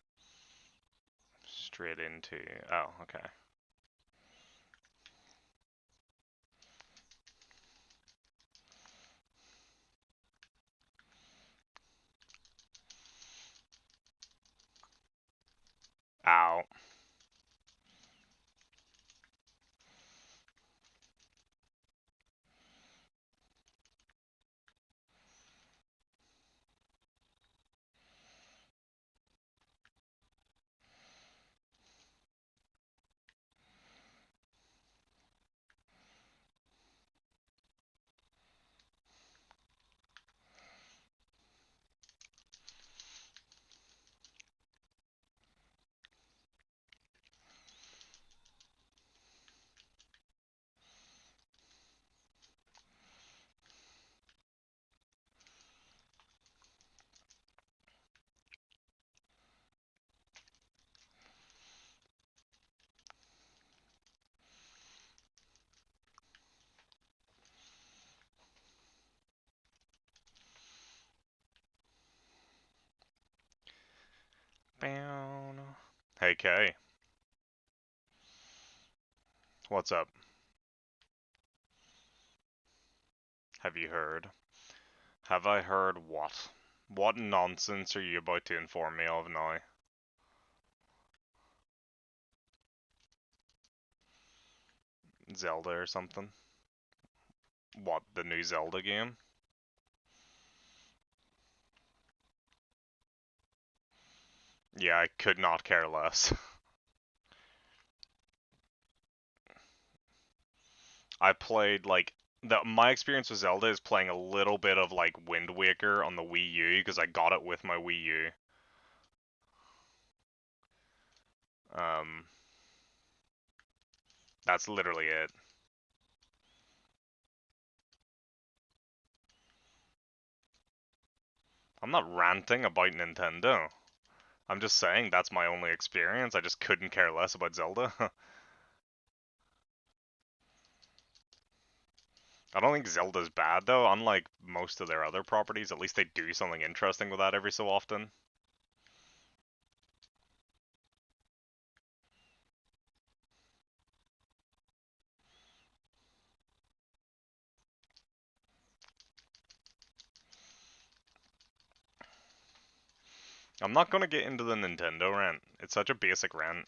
Straight into... Oh, okay. Ow. Down. Hey, Kay. What's up? Have you heard? Have I heard what? What nonsense are you about to inform me of now? Zelda or something? What, the new Zelda game? Yeah, I could not care less. I played like my experience with Zelda is playing a little bit of like Wind Waker on the Wii U because I got it with my Wii U. Um, that's literally it. I'm not ranting about Nintendo. I'm just saying that's my only experience. I just couldn't care less about Zelda. I don't think Zelda's bad though. Unlike most of their other properties, at least they do something interesting with that every so often. I'm not gonna get into the Nintendo rant. It's such a basic rant.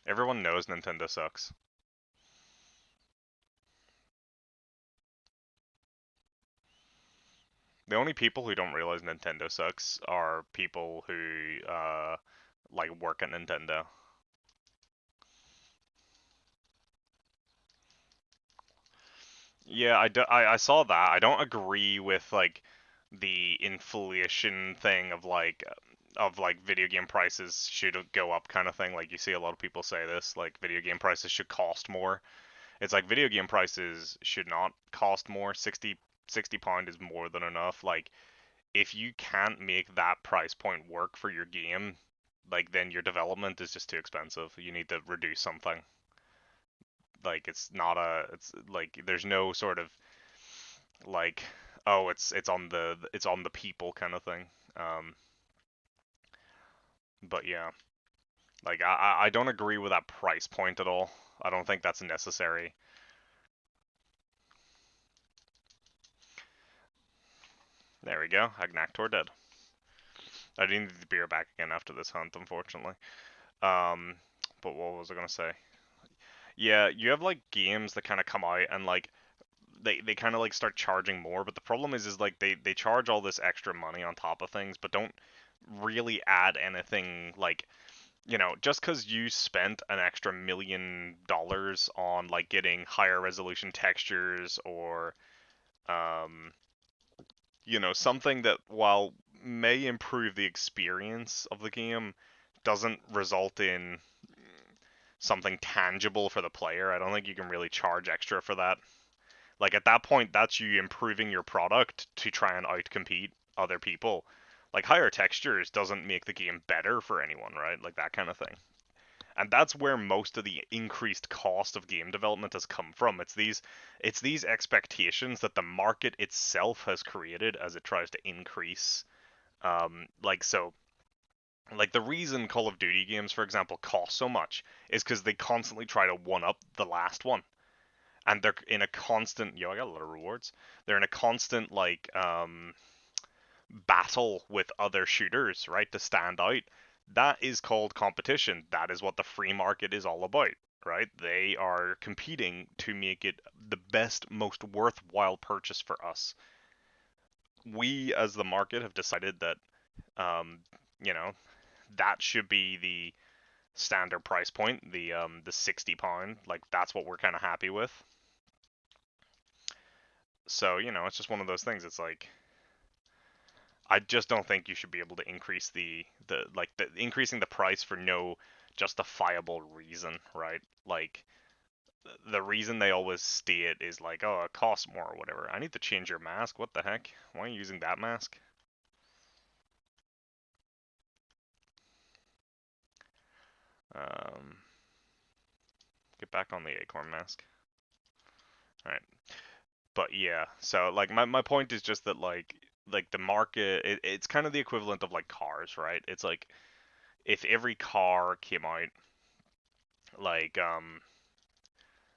Everyone knows Nintendo sucks. The only people who don't realize Nintendo sucks are people who like work at Nintendo. Yeah, I saw that. I don't agree with like the inflation thing of like video game prices should go up kind of thing. Like you see a lot of people say this, like video game prices should cost more. It's like video game prices should not cost more. 60 pound is more than enough. Like if you can't make that price point work for your game, like then your development is just too expensive. You need to reduce something. Like it's like there's no sort of like oh it's on the people kind of thing. Um, but yeah, like I don't agree with that price point at all. I don't think that's necessary. There we go. Agnaktor dead. I didn't need the beer back again after this hunt, unfortunately. Um, but what was I gonna say? Yeah, you have like games that kind of come out and like they kind of like start charging more, but the problem is like they charge all this extra money on top of things, but don't really add anything like just because you spent an extra $1 million on like getting higher resolution textures or um something that while may improve the experience of the game doesn't result in something tangible for the player. I don't think you can really charge extra for that. Like at that point, that's you improving your product to try and outcompete other people. Like higher textures doesn't make the game better for anyone, right? Like that kind of thing. And that's where most of the increased cost of game development has come from. It's these expectations that the market itself has created as it tries to increase like the reason Call of Duty games, for example, cost so much is because they constantly try to one up the last one, and they're in a constant. Yo, I got a lot of rewards. They're in a constant battle with other shooters, right, to stand out. That is called competition. That is what the free market is all about, right? They are competing to make it the best, most worthwhile purchase for us. We, as the market, have decided that, um, you know, that should be the standard price point, the £60. Like that's what we're kind of happy with. So it's just one of those things. It's like I just don't think you should be able to increase the increasing the price for no justifiable reason, right? Like the reason they always state is like, oh, it costs more or whatever. I need to change your mask. What the heck? Why are you using that mask? Um, get back on the acorn mask. All right. But yeah, so like my point is just that like the market it's kind of the equivalent of like cars, right? It's like if every car came out like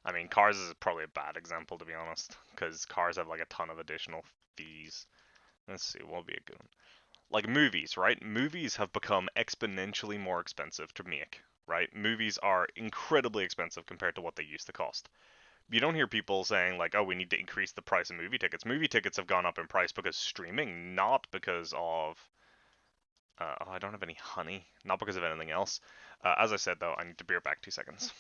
I mean cars is probably a bad example to be honest because cars have like a ton of additional fees. Let's see, what would be a good one? Like movies, right? Movies have become exponentially more expensive to make, right? Movies are incredibly expensive compared to what they used to cost. You don't hear people saying like, "Oh, we need to increase the price of movie tickets." Movie tickets have gone up in price because streaming, not because of. Oh, I don't have any honey. Not because of anything else. As I said though, I need to be right back. 2 seconds.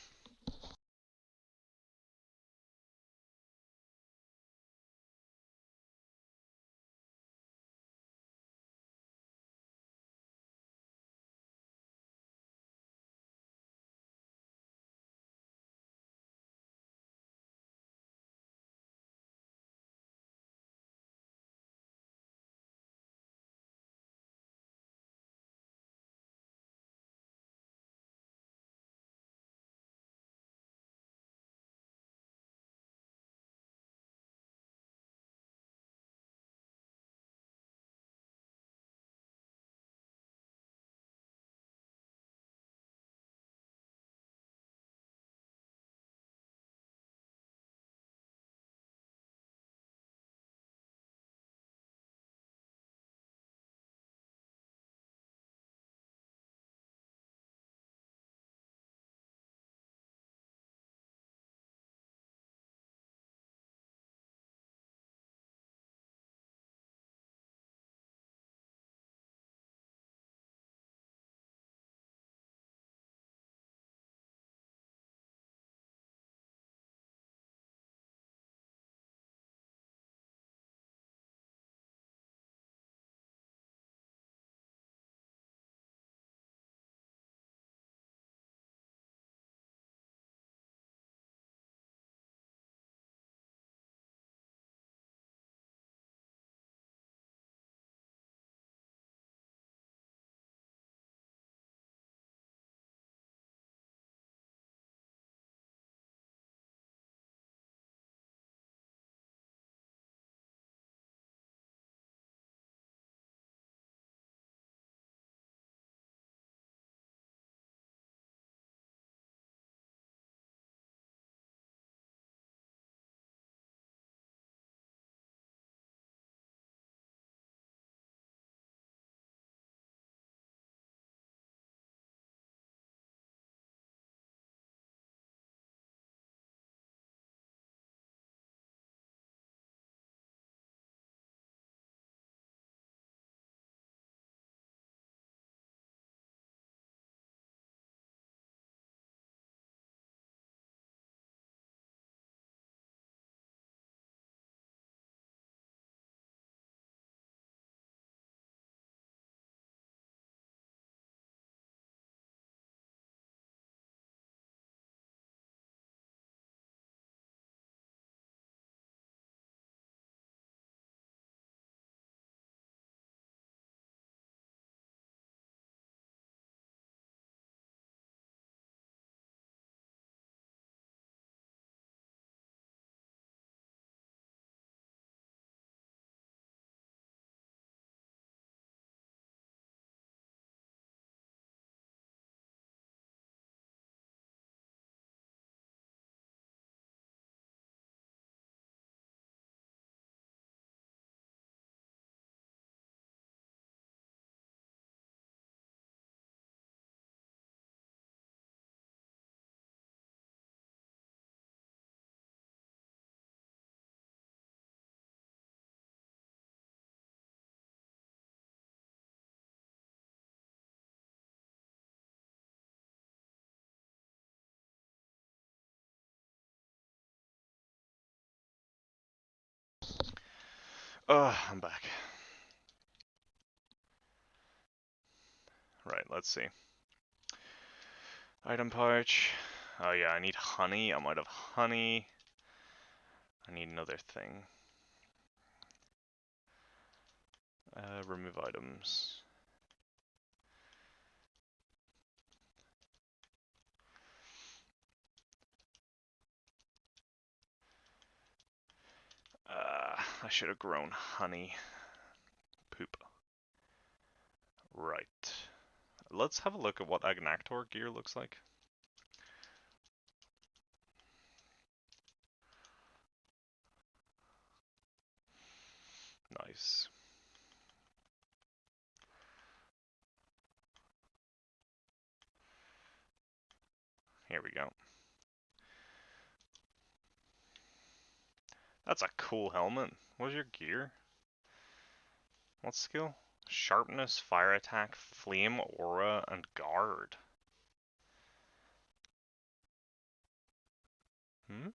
I'm back. Right, let's see. Item pouch. Oh yeah, I need honey. I'm out of honey. I need another thing. Remove items. I should have grown honey. Poop. Right. Let's have a look at what Agnaktor gear looks like. Nice. Here we go. That's a cool helmet. What's your gear? What skill? Sharpness, fire attack, flame, aura, and guard. Hmm.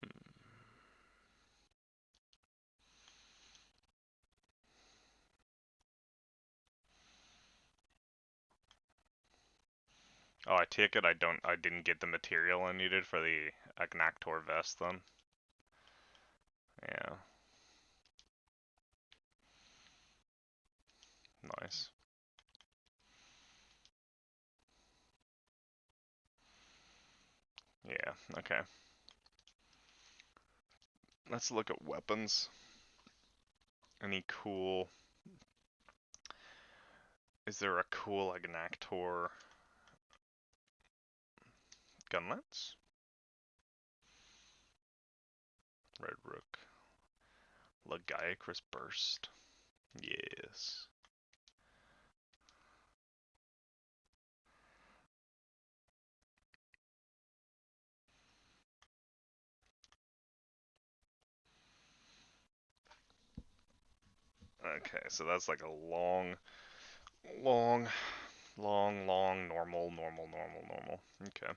Oh, I take it I didn't get the material I needed for the Agnaktor vest then. Yeah. Nice. Yeah, okay. Let's look at weapons. Any cool... Is there a cool Agnaktor gunlets? Red Rook. Lagiacrus Burst. Yes. Okay, so that's like a long, normal. Okay.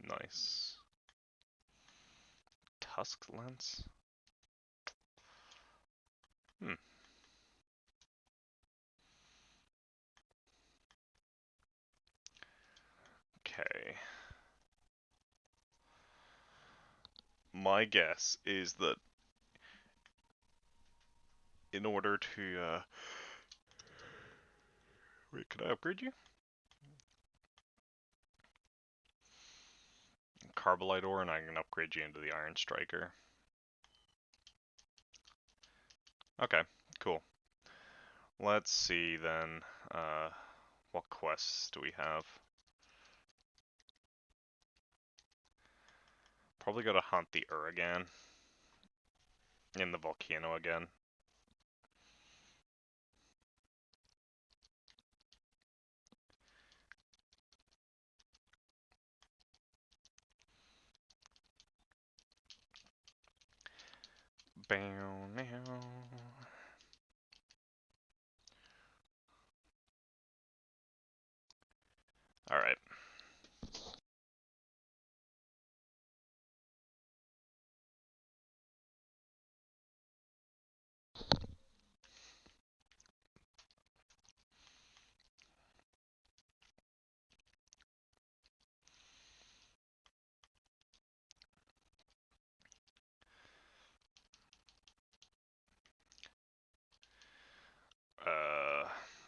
Nice. Tusk lance? Hmm. Okay. My guess is that in order to, wait, could I upgrade you? Carbolite ore, and I can upgrade you into the Iron Striker. Okay, cool. Let's see then, what quests do we have? Probably gotta hunt the Uragaan in the volcano again. Bow now. Alright.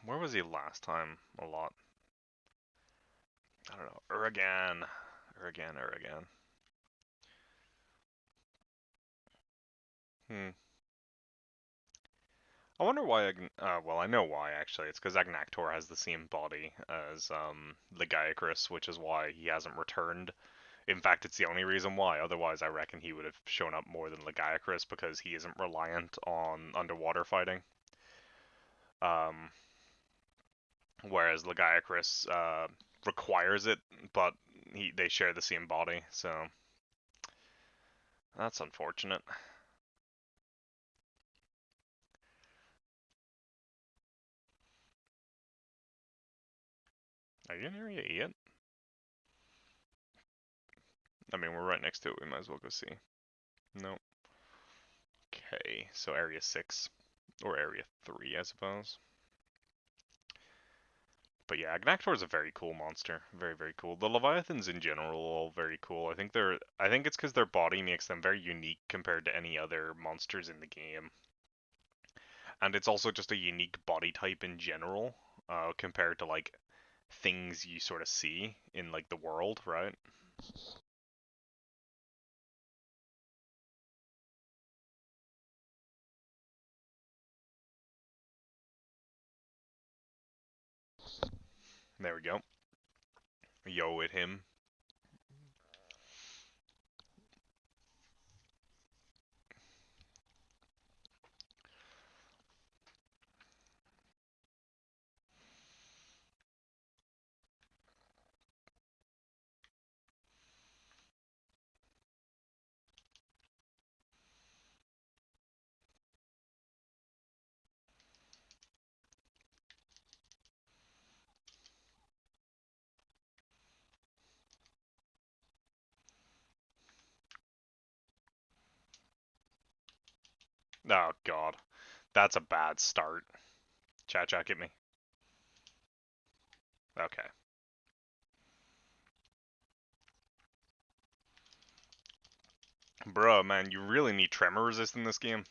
Where was he last time? A lot. I don't know. Uragaan. Hmm. I wonder why, well, I know why, actually. It's because Agnaktor has the same body as, Lagiacrus, which is why he hasn't returned. In fact, it's the only reason why. Otherwise, I reckon he would have shown up more than Lagiacrus because he isn't reliant on underwater fighting. Whereas Lagiacrus, requires it, but they share the same body, so that's unfortunate. Are you in area 8? I mean, we're right next to it. We might as well go see. No. Okay, so Area 6. Or Area 3, I suppose. But yeah, Agnaktor is a very cool monster. Very, very cool. The Leviathans in general are all very cool. I think it's because their body makes them very unique compared to any other monsters in the game. And it's also just a unique body type in general, compared to like things you sort of see in like the world, right? There we go. Yo at him. Oh god. That's a bad start. Chat, get me. Okay. Bruh, man, you really need tremor resist in this game.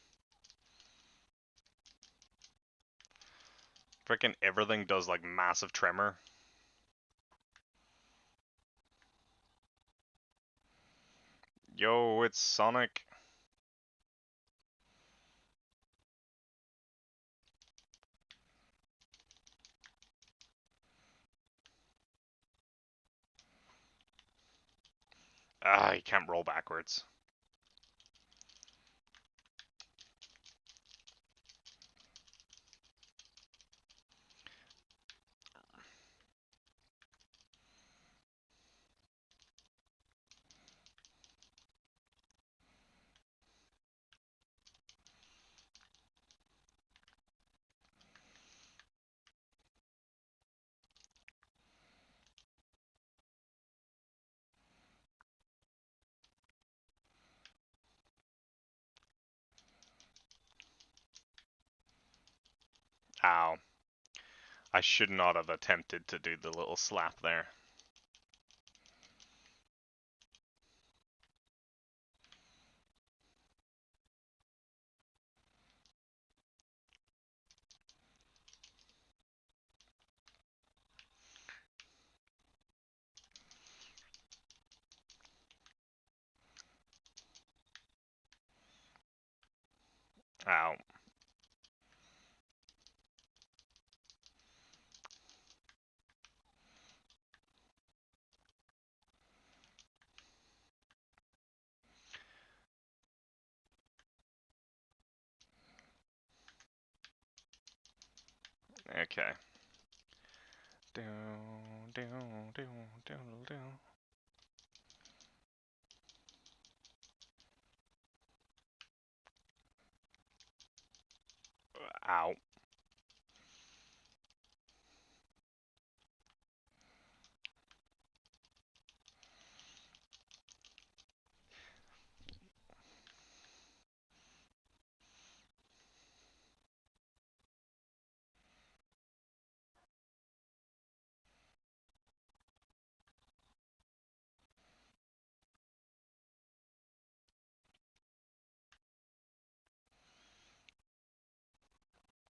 Freaking everything does like massive tremor. Yo, it's Sonic. Ah, you can't roll backwards. Ow. I should not have attempted to do the little slap there. Ow. Okay. Down, down, down, down, down. Ow.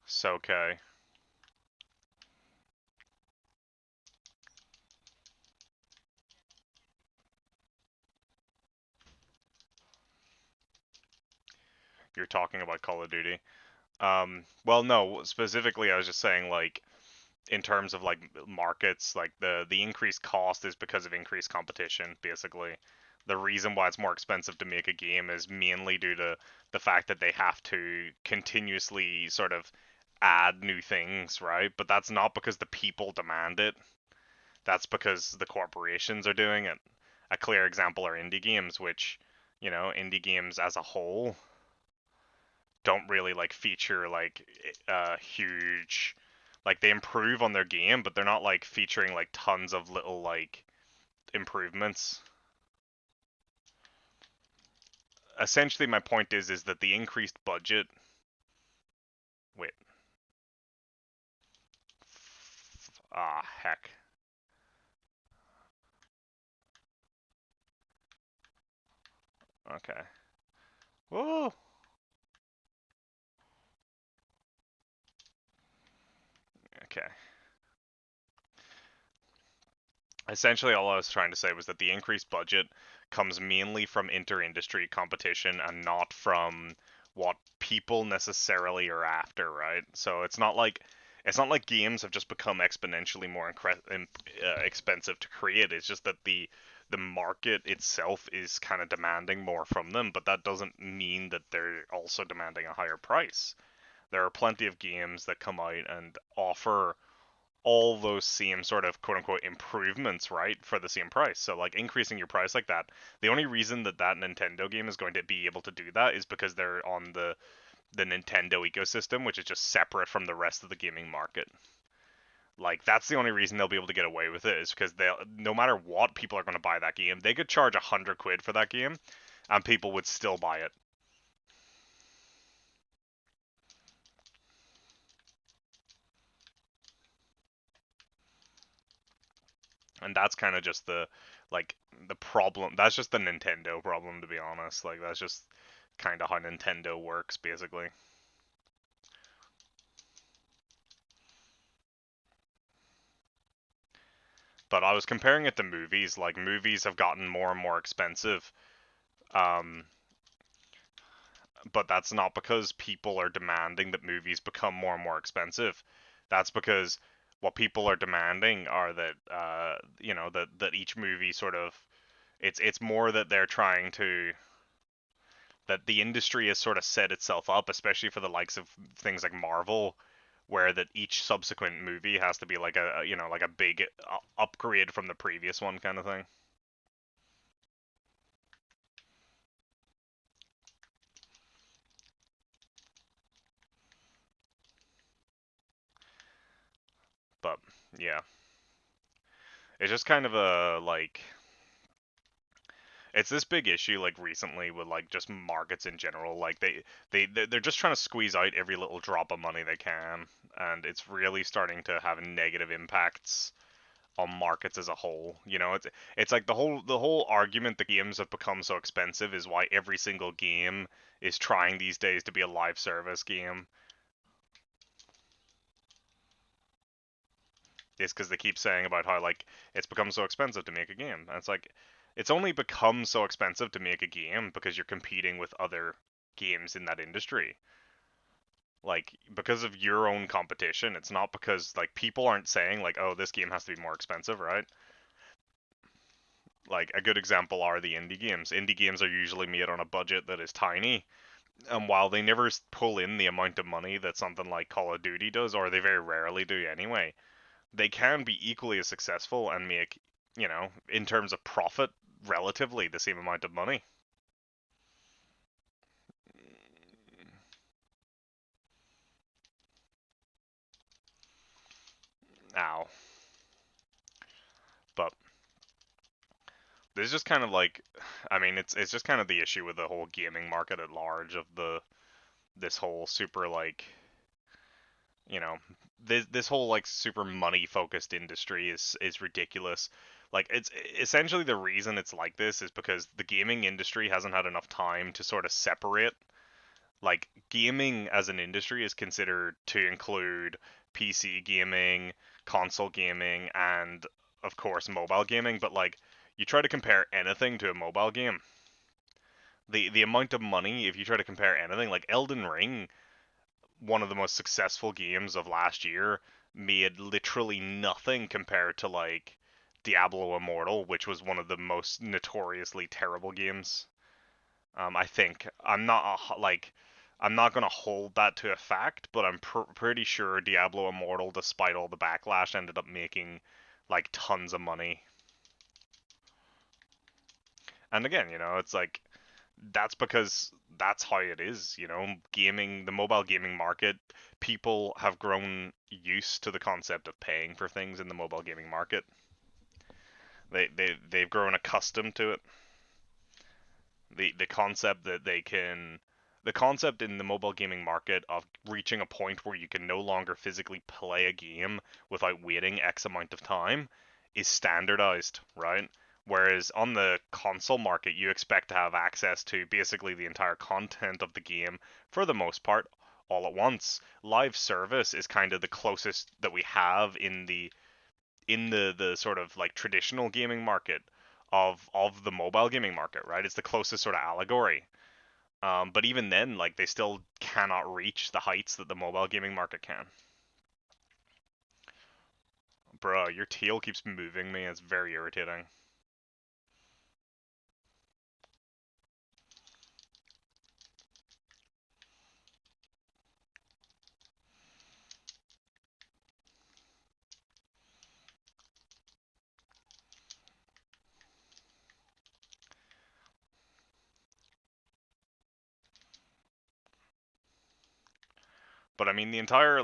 So okay. You're talking about Call of Duty. Well, no, specifically, I was just saying, like, in terms of like markets, like the increased cost is because of increased competition. Basically, the reason why it's more expensive to make a game is mainly due to the fact that they have to continuously sort of add new things, right? But that's not because the people demand it. That's because the corporations are doing it. A clear example are indie games, which, indie games as a whole don't really like feature like huge, like they improve on their game, but they're not like featuring like tons of little like improvements. essentially my point is that the increased budget. Wait. Ah, heck. Okay. Whoa. Okay. Essentially, all I was trying to say was that the increased budget comes mainly from inter-industry competition and not from what people necessarily are after, right? So it's not like games have just become exponentially more expensive to create. It's just that the market itself is kind of demanding more from them, but that doesn't mean that they're also demanding a higher price. There are plenty of games that come out and offer all those same sort of quote unquote improvements, right, for the same price. So like increasing your price like that, the only reason that Nintendo game is going to be able to do that is because they're on the Nintendo ecosystem, which is just separate from the rest of the gaming market. Like that's the only reason they'll be able to get away with it is because they, no matter what, people are going to buy that game. They could charge 100 quid for that game, and people would still buy it. And that's kind of just like the problem. That's just the Nintendo problem, to be honest. Like that's just kind of how Nintendo works, basically. But I was comparing it to movies. Like movies have gotten more and more expensive, um, but that's not because people are demanding that movies become more and more expensive. That's because what people are demanding are that that each movie sort of it's more that they're trying to that the industry has sort of set itself up, especially for the likes of things like Marvel, where that each subsequent movie has to be like like a big upgrade from the previous one kind of thing. But yeah, it's just kind of a like it's this big issue like recently with like just markets in general. Like they're just trying to squeeze out every little drop of money they can, and it's really starting to have negative impacts on markets as a whole. It's like the whole argument that games have become so expensive is why every single game is trying these days to be a live service game. It's because they keep saying about how like it's become so expensive to make a game. And it's like it's only become so expensive to make a game because you're competing with other games in that industry. Like because of your own competition, it's not because like people aren't saying like, oh, this game has to be more expensive, right? Like a good example are the indie games. Indie games are usually made on a budget that is tiny, and while they never pull in the amount of money that something like Call of Duty does, or they very rarely do anyway, they can be equally as successful and make, in terms of profit, relatively the same amount of money. Now, but there's just kind of like, I mean, it's just kind of the issue with the whole gaming market at large of this whole super like, you know, this whole like super money focused industry is ridiculous. Like it's essentially the reason it's like this is because the gaming industry hasn't had enough time to sort of separate. Like gaming as an industry is considered to include PC gaming, console gaming, and of course mobile gaming, but like you try to compare anything to a mobile game, the amount of money, if you try to compare anything, like Elden Ring, one of the most successful games of last year, made literally nothing compared to like Diablo Immortal, which was one of the most notoriously terrible games. I think I'm not gonna hold that to a fact, but I'm pretty sure Diablo Immortal, despite all the backlash, ended up making like tons of money. And again, it's like that's because that's how it is. Gaming, the mobile gaming market, people have grown used to the concept of paying for things in the mobile gaming market. They've grown accustomed to it. The concept that they can, the concept in the mobile gaming market of reaching a point where you can no longer physically play a game without waiting X amount of time is standardized, right? Whereas on the console market, you expect to have access to basically the entire content of the game for the most part all at once. Live service is kind of the closest that we have in the sort of like traditional gaming market of the mobile gaming market, right? It's the closest sort of allegory. But even then, like they still cannot reach the heights that the mobile gaming market can. Bro, your tail keeps moving me. It's very irritating. But I mean, the entire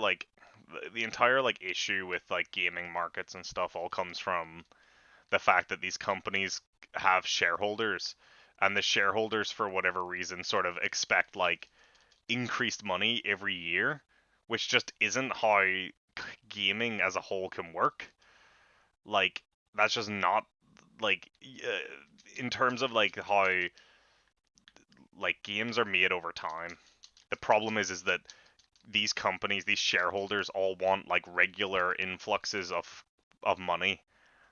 issue with like gaming markets and stuff all comes from the fact that these companies have shareholders, and the shareholders for whatever reason sort of expect like increased money every year, which just isn't how gaming as a whole can work. Like that's just not like in terms of like how like games are made over time. The problem is that these companies, these shareholders all want like regular influxes of money.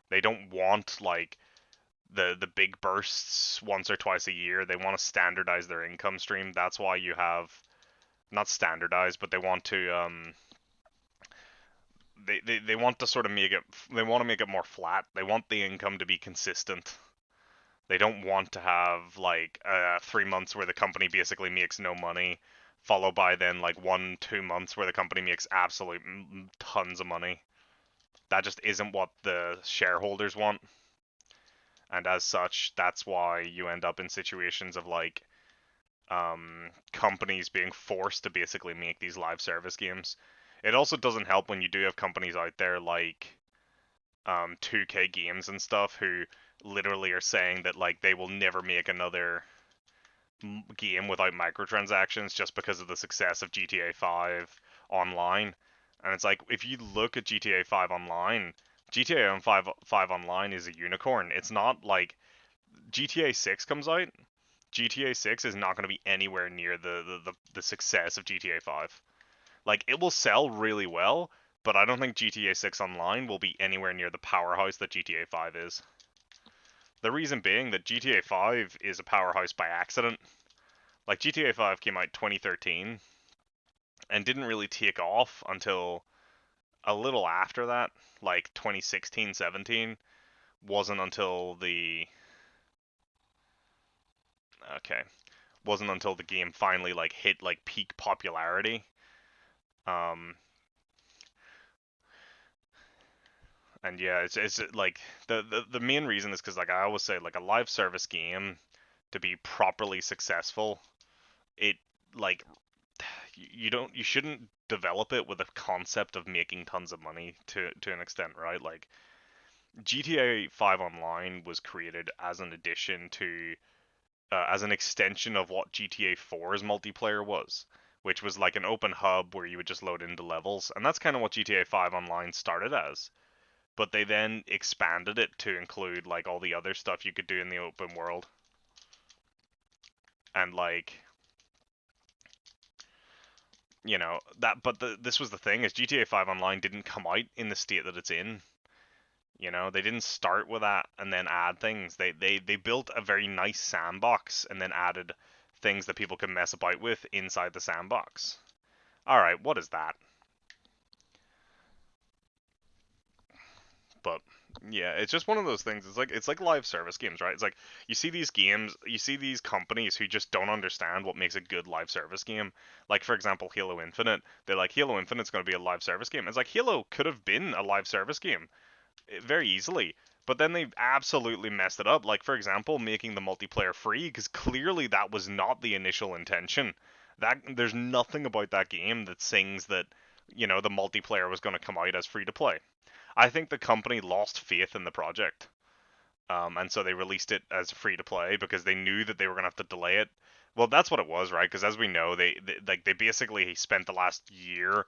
They don't want like the big bursts once or twice a year. They want to standardize their income stream. That's why you have not standardized, but they want to they want to sort of make it, they want to make it more flat. They want the income to be consistent. They don't want to have like 3 months where the company basically makes no money, followed by then like 1-2 months where the company makes absolute tons of money. That just isn't what the shareholders want. And as such, that's why you end up in situations of like companies being forced to basically make these live service games. It also doesn't help when you do have companies out there like 2K Games and stuff who literally are saying that like they will never make another game without microtransactions just because of the success of GTA 5 online. And it's like if you look at GTA 5 online, GTA 5 online is a unicorn. It's not like GTA 6 comes out. GTA 6 is not going to be anywhere near the success of GTA 5. Like it will sell really well, but I don't think GTA 6 online will be anywhere near the powerhouse that GTA 5 is. The reason being that GTA 5 is a powerhouse by accident. Like GTA 5 came out 2013 and didn't really take off until a little after that, like 2016, 17. Wasn't until the okay, wasn't until the game finally like hit like peak popularity. Um, and yeah, it's like the main reason is because like I always say, like a live service game to be properly successful, it like you shouldn't develop it with a concept of making tons of money to an extent, right? Like GTA 5 Online was created as an addition to as an extension of what GTA 4's multiplayer was, which was like an open hub where you would just load into levels, and that's kind of what GTA 5 Online started as. But they then expanded it to include like all the other stuff you could do in the open world, and like that. But this was the thing: is GTA 5 Online didn't come out in the state that it's in. They didn't start with that and then add things. They built a very nice sandbox and then added things that people can mess about with inside the sandbox. All right, what is that? But yeah, it's just one of those things. It's like live service games, right? It's like you see these games, you see these companies who just don't understand what makes a good live service game. Like for example, Halo Infinite. They're like Halo Infinite's going to be a live service game. It's like Halo could have been a live service game very easily. But then they absolutely messed it up. Like for example, making the multiplayer free because clearly that was not the initial intention. That there's nothing about that game that sings that the multiplayer was going to come out as free to play. I think the company lost faith in the project. And so they released it as free to play because they knew that they were gonna have to delay it. Well, that's what it was, right? Because as we know, they basically spent the last year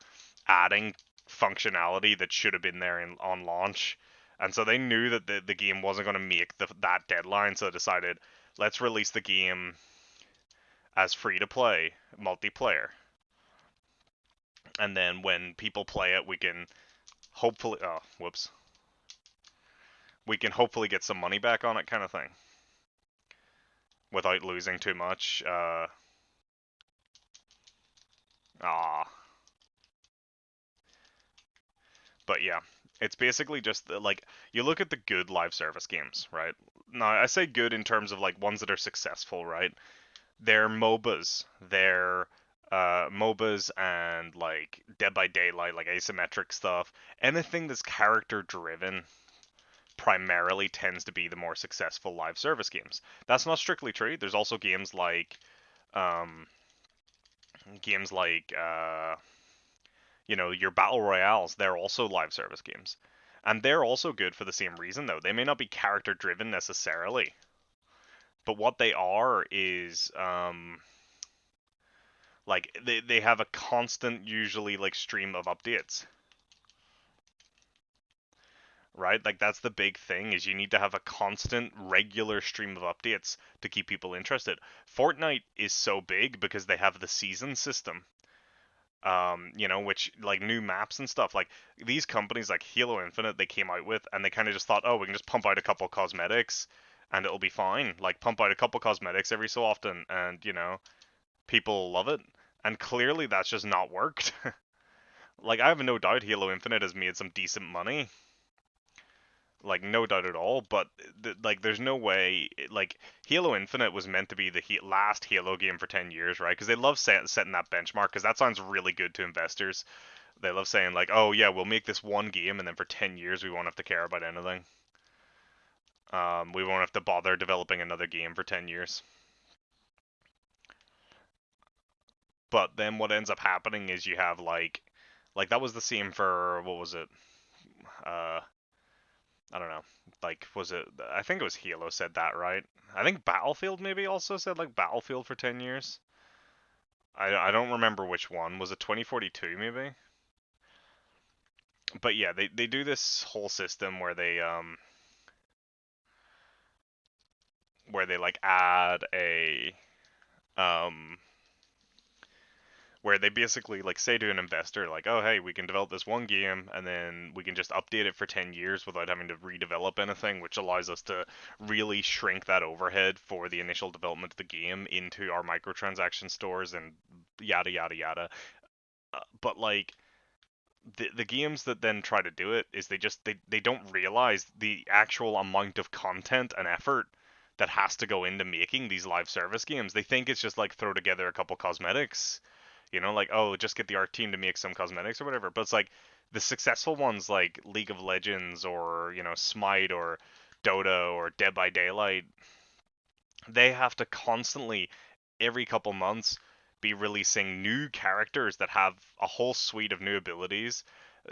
adding functionality that should have been there on launch, and so they knew that the game wasn't going to make that deadline, so they decided, let's release the game as free to play multiplayer, and then when people play it, we can hopefully, oh, whoops, we can hopefully get some money back on it, kind of thing, without losing too much. Ah, but yeah, it's basically just like, you look at the good live service games, right? Now I say good in terms of like ones that are successful, right? They're MOBAs. They're MOBAs and like Dead by Daylight, like asymmetric stuff. Anything that's character driven primarily tends to be the more successful live service games. That's not strictly true. There's also um, games like your battle royales. They're also live service games, and they're also good for the same reason though. They may not be character driven necessarily, but what they are is like they have a constant, usually like stream of updates, right? Like that's the big thing, is you need to have a constant regular stream of updates to keep people interested. Fortnite is so big because they have the season system, which like new maps and stuff. Like these companies like Halo Infinite, they came out with, and they kind of just thought, oh, we can just pump out a couple cosmetics and it'll be fine. Like pump out a couple cosmetics every so often, and people love it. And clearly that's just not worked. Like I have no doubt Halo Infinite has made some decent money, like no doubt at all. But like, there's no way. Like Halo Infinite was meant to be the last Halo game for 10 years, right? Because they love setting that benchmark. Because that sounds really good to investors. They love saying like, oh yeah, we'll make this one game, and then for 10 years we won't have to care about anything. We won't have to bother developing another game for 10 years. But then what ends up happening is you have like that was the same for, what was it? Uh, I don't know. Like, was it? I think it was Halo said that, right? I think Battlefield maybe also said like Battlefield for 10 years. I don't remember which one. Was it 2042 maybe? But yeah, they do this whole system where they like add a um where they basically like say to an investor like, oh hey, we can develop this one game and then we can just update it for 10 years without having to redevelop anything, which allows us to really shrink that overhead for the initial development of the game into our microtransaction stores and yada yada yada. But like, the games that then try to do it is they don't realize the actual amount of content and effort that has to go into making these live service games. They think it's just like throw together a couple cosmetics, like, oh, just get the art team to make some cosmetics or whatever. But it's like the successful ones like League of Legends or, Smite or Dota or Dead by Daylight, they have to constantly, every couple months, be releasing new characters that have a whole suite of new abilities,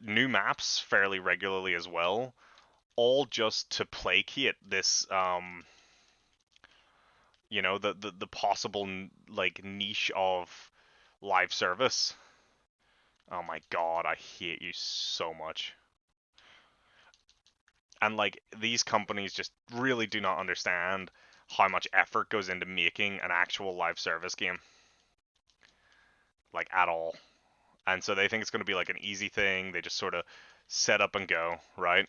new maps fairly regularly as well, all just to placate this the possible like niche of live service. Oh my god, I hate you so much. And like, these companies just really do not understand how much effort goes into making an actual live service game, like at all. And so they think it's going to be like an easy thing. They just sort of set up and go, right?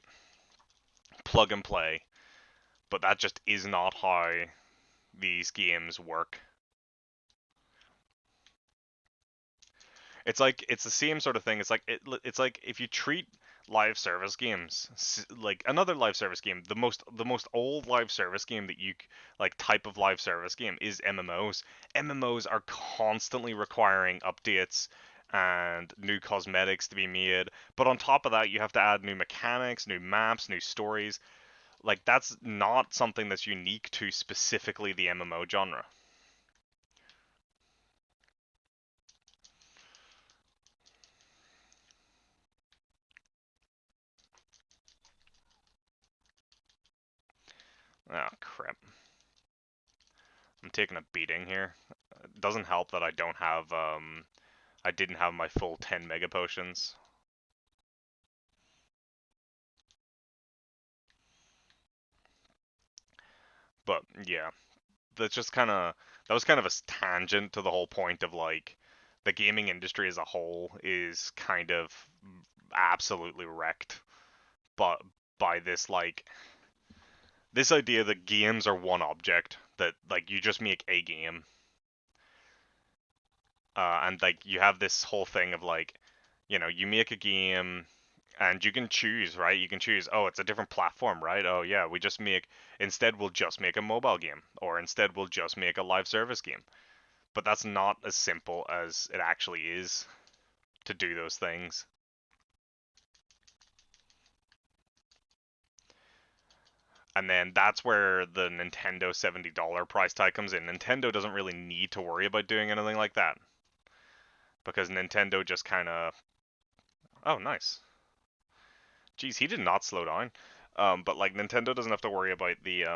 Plug and play. But that just is not how these games work. It's the same sort of thing. It's like if you treat live service games like another live service game. The most old live service game that like type of live service game is MMOs. MMOs are constantly requiring updates and new cosmetics to be made. But on top of that, you have to add new mechanics, new maps, new stories. Like, that's not something that's unique to specifically the MMO genre. Oh, crap. I'm taking a beating here. It doesn't help that I don't have, I didn't have my full 10 mega potions. But, yeah. That's just kind of, that was kind of a tangent to the whole point of, like, the gaming industry as a whole is kind of absolutely wrecked but by this, like, this idea that games are one object, that, like, you just make a game, and, like, you have this whole thing of, like, you make a game and you can choose, right? You can choose, oh, it's a different platform, right? Oh, yeah, instead we'll just make a mobile game, or instead we'll just make a live service game. But that's not as simple as it actually is to do those things. And then that's where the Nintendo $70 price tag comes in. Nintendo doesn't really need to worry about doing anything like that, because Nintendo just kind of, oh, nice. Geez, he did not slow down. But, like, Nintendo doesn't have to worry about the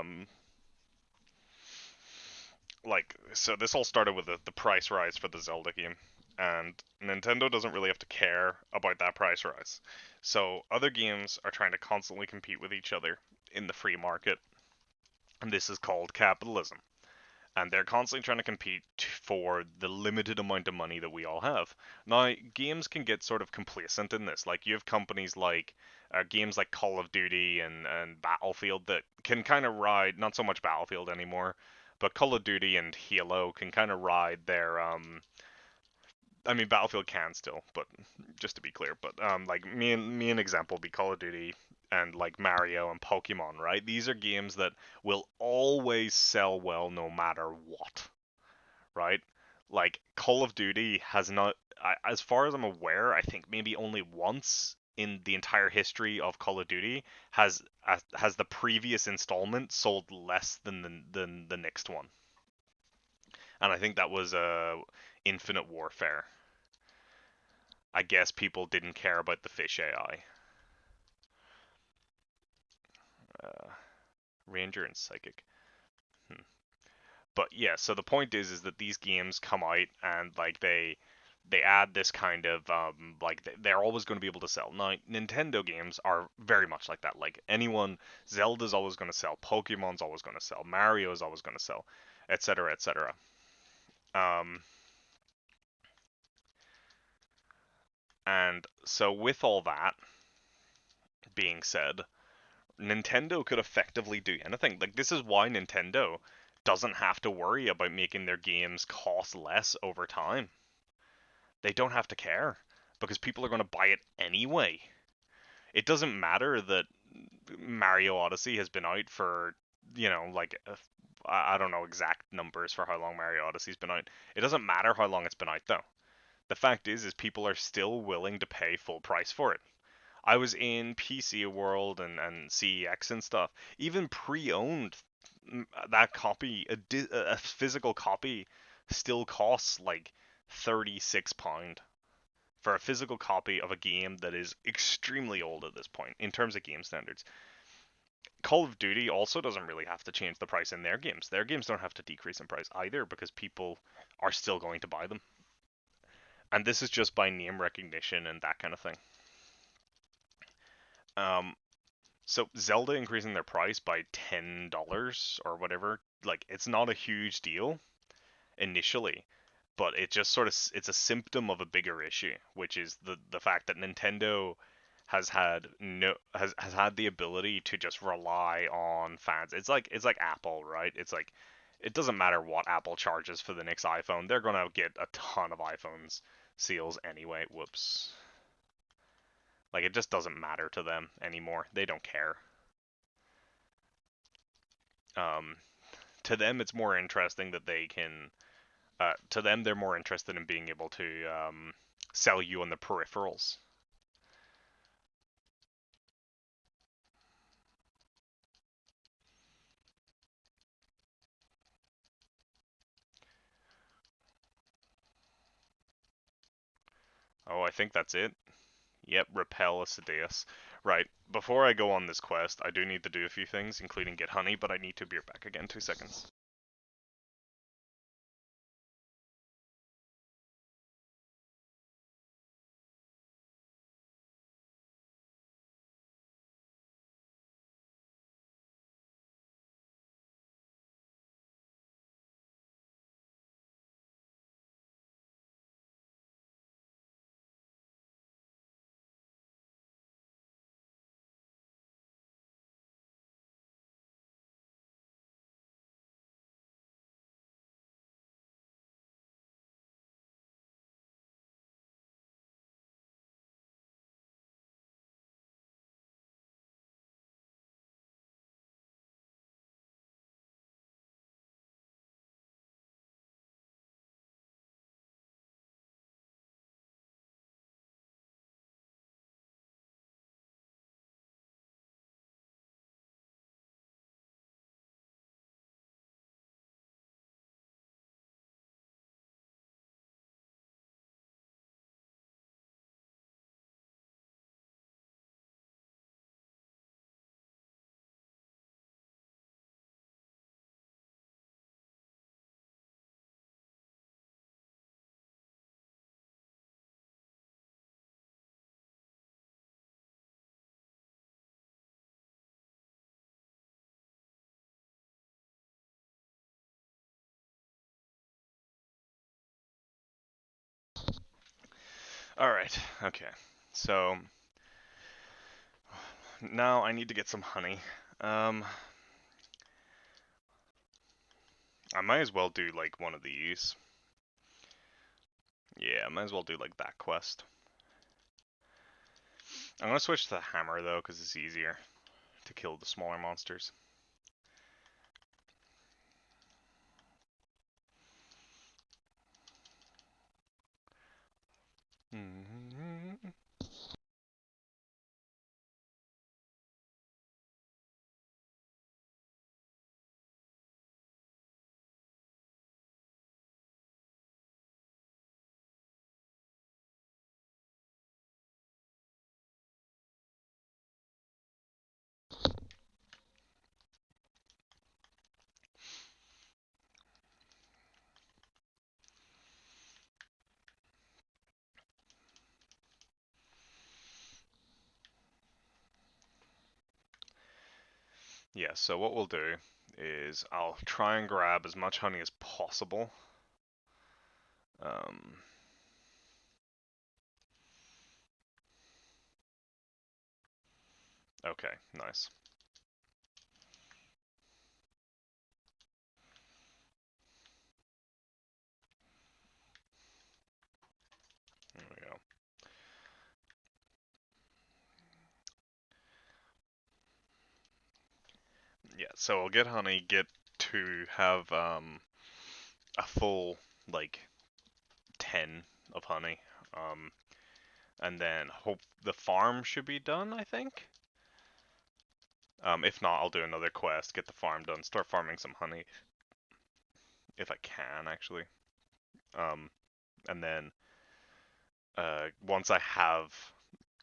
like, so this all started with the price rise for the Zelda game, and Nintendo doesn't really have to care about that price rise. So other games are trying to constantly compete with each other in the free market, and this is called capitalism. And they're constantly trying to compete for the limited amount of money that we all have. Now, games can get sort of complacent in this. Like, you have companies like games like Call of Duty and Battlefield that can kind of ride, not so much Battlefield anymore, but Call of Duty and Halo can kind of ride their I mean, Battlefield can still, but just to be clear, but like me an example would be Call of Duty and, like, Mario and Pokemon, right? These are games that will always sell well no matter what, right? Like, Call of Duty has not, as far as I'm aware, I think maybe only once in the entire history of Call of Duty has the previous installment sold less than the next one, and I think that was Infinite Warfare. I guess people didn't care about the fish AI. Uh, Ranger and Psychic. Hmm. But yeah, so the point is that these games come out and, like, they add this kind of like, they're always going to be able to sell. Now, Nintendo games are very much like that. Like, anyone, Zelda's always going to sell, Pokemon's always going to sell, Mario's always going to sell, etc., etc. Um, and so with all that being said, Nintendo could effectively do anything. Like, this is why Nintendo doesn't have to worry about making their games cost less over time. They don't have to care because people are going to buy it anyway. It doesn't matter that Mario Odyssey has been out for, like, I don't know exact numbers for how long Mario Odyssey's been out. It doesn't matter how long it's been out, though. The fact is people are still willing to pay full price for it. I was in PC World and CEX and stuff. Even pre-owned, that copy, a physical copy, still costs like £36 for a physical copy of a game that is extremely old at this point in terms of game standards. Call of Duty also doesn't really have to change the price in their games. Their games don't have to decrease in price either because people are still going to buy them. And this is just by name recognition and that kind of thing. Um, So Zelda increasing their price by $10 or whatever, like, it's not a huge deal initially, but it just sort of, it's a symptom of a bigger issue, which is the fact that Nintendo has had the ability to just rely on fans. It's like Apple, right? It's like, it doesn't matter what Apple charges for the next iPhone, they're gonna get a ton of iPhones sales anyway. Whoops. Like, it just doesn't matter to them anymore. They don't care. Um, to them it's more interesting that they can to them they're more interested in being able to sell you on the peripherals. Oh, I think that's it. Yep, repel Acidius. Right, before I go on this quest, I do need to do a few things, including get honey, but I need to be back again. 2 seconds. Alright, okay. So, now I need to get some honey. I might as well do, like, one of these. Yeah, I might as well do, like, that quest. I'm gonna switch to the hammer, though, because it's easier to kill the smaller monsters. Yeah, so what we'll do is I'll try and grab as much honey as possible. Okay, nice. There we go. Yeah, so I'll get honey, get to have a full, like, 10 of honey. And then hope the farm should be done, I think. If not, I'll do another quest, get the farm done, start farming some honey. If I can, actually. And then once I have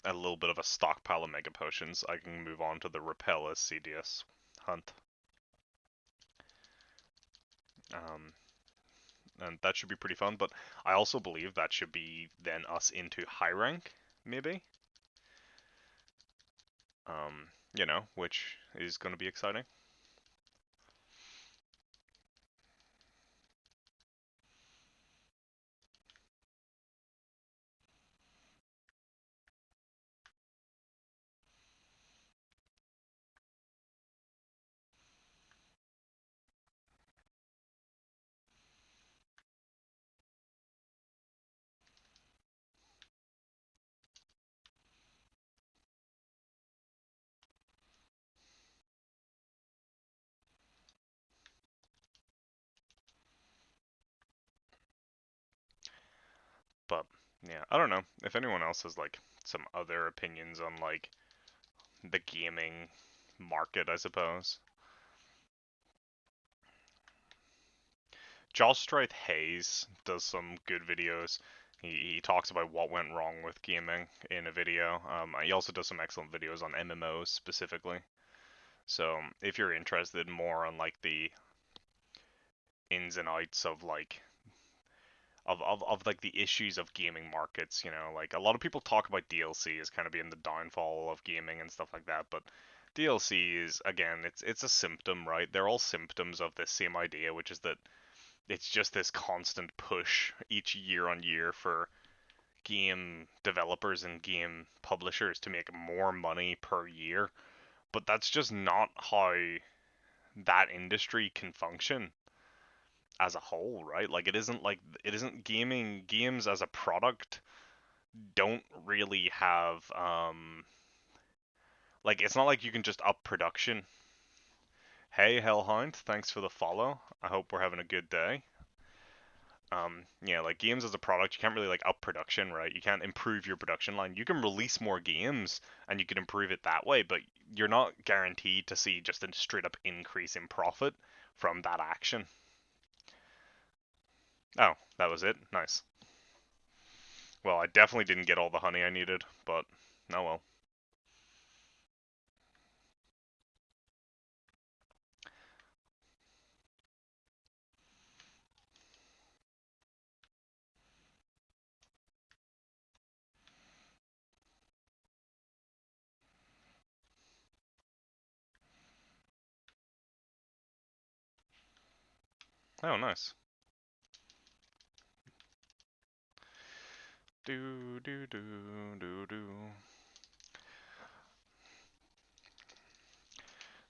a little bit of a stockpile of mega potions, I can move on to the Rathalos CDS hunt. And that should be pretty fun, but I also believe that should be then us into high rank, maybe. You know, which is going to be exciting. But yeah, I don't know if anyone else has like some other opinions on like the gaming market, I suppose. Josh Straith Hayes does some good videos. He talks about what went wrong with gaming in a video. He also does some excellent videos on MMOs specifically. So if you're interested more on like the ins and outs of like of like the issues of gaming markets, you know, like a lot of people talk about DLC as kind of being the downfall of gaming and stuff like that, but DLC is again, it's a symptom, right? They're all symptoms of this same idea, which is that it's just this constant push each year on year for game developers and game publishers to make more money per year. But that's just not how that industry can function as a whole, right? Like it isn't gaming games as a product don't really have like it's not like you can just up production. Hey Hellhound, thanks for the follow. I hope we're having a good day. Yeah, like games as a product, you can't really like up production, right? You can't improve your production line. You can release more games and you can improve it that way, but you're not guaranteed to see just a straight up increase in profit from that action. Oh, that was it? Nice. Well, I definitely didn't get all the honey I needed, but oh well. Oh, nice. Do do do do do.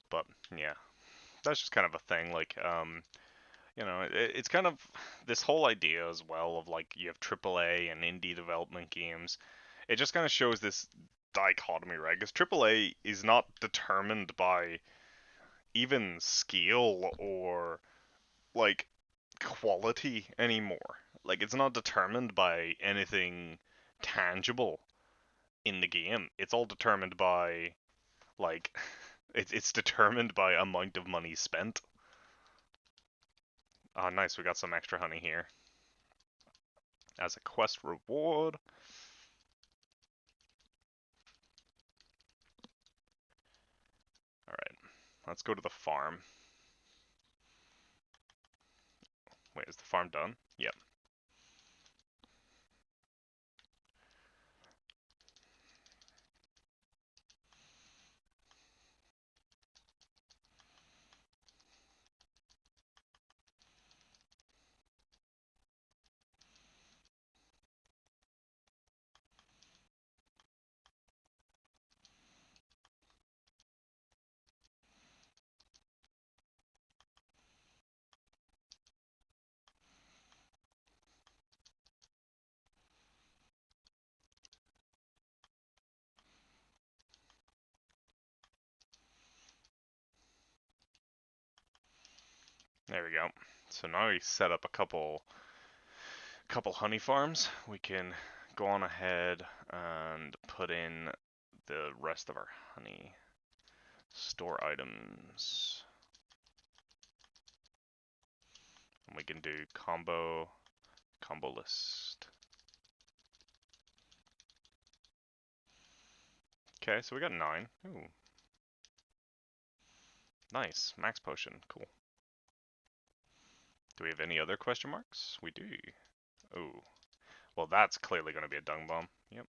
But yeah, that's just kind of a thing. Like, you know, it's kind of this whole idea as well of like you have AAA and indie development games. It just kind of shows this dichotomy, right? Because AAA is not determined by even skill or like quality anymore. Like, it's not determined by anything tangible in the game. It's all determined by like it's determined by amount of money spent. Oh, nice. We got some extra honey here as a quest reward. All right, let's go to the farm. Wait, is the farm done? Yep. There we go. So now we set up a couple honey farms. We can go on ahead and put in the rest of our honey. Store items. And we can do combo list. Okay, so we got 9. Ooh. Nice. Max potion. Cool. Do we have any other question marks? We do. Ooh. Well, that's clearly going to be a dung bomb. Yep.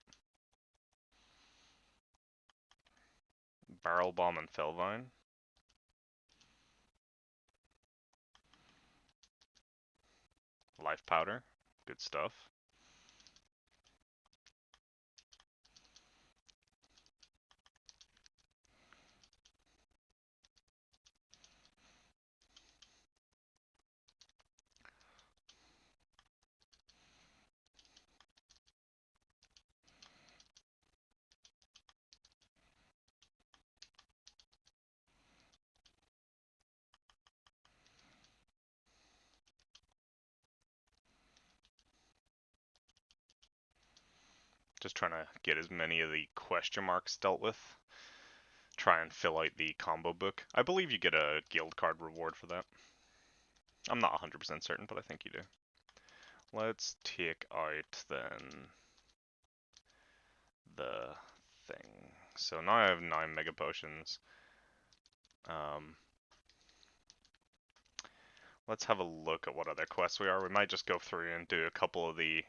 Barrel bomb and felvine. Life powder. Good stuff. Just trying to get as many of the question marks dealt with. Try and fill out the combo book. I believe you get a guild card reward for that. I'm not 100% certain, but I think you do. Let's take out then the thing. So now I have 9 mega potions. Let's have a look at what other quests we are. We might just go through and do a couple of the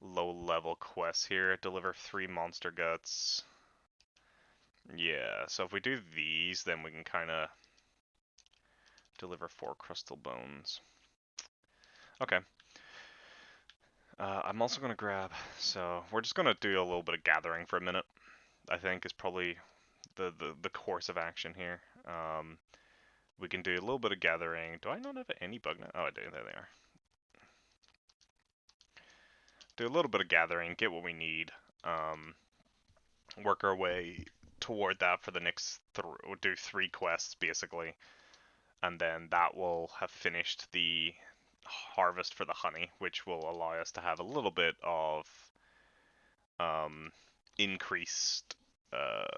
low-level quests here. Deliver 3 monster guts. Yeah, so if we do these, then we can kind of deliver 4 crystal bones. Okay. I'm also going to grab, so we're just going to do a little bit of gathering for a minute, I think is probably the course of action here. We can do a little bit of gathering. Do I not have any bug net? Oh, I do. There they are. Do a little bit of gathering, get what we need, work our way toward that for the next we'll do 3 quests basically, and then that will have finished the harvest for the honey, which will allow us to have a little bit of increased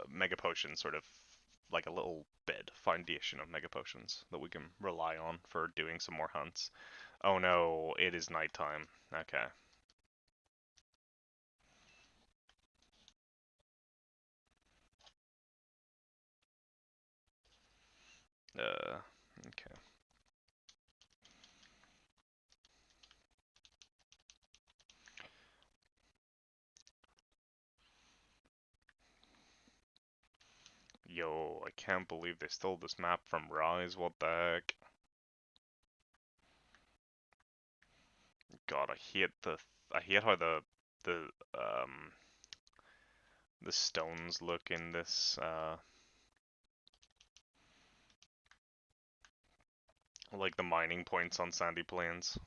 mega potion, sort of like a little bed foundation of mega potions that we can rely on for doing some more hunts. Oh no, it is nighttime. Okay. Okay. Yo, I can't believe they stole this map from Rise, what the heck? God, I hate how the um the stones look in this like the mining points on Sandy Plains.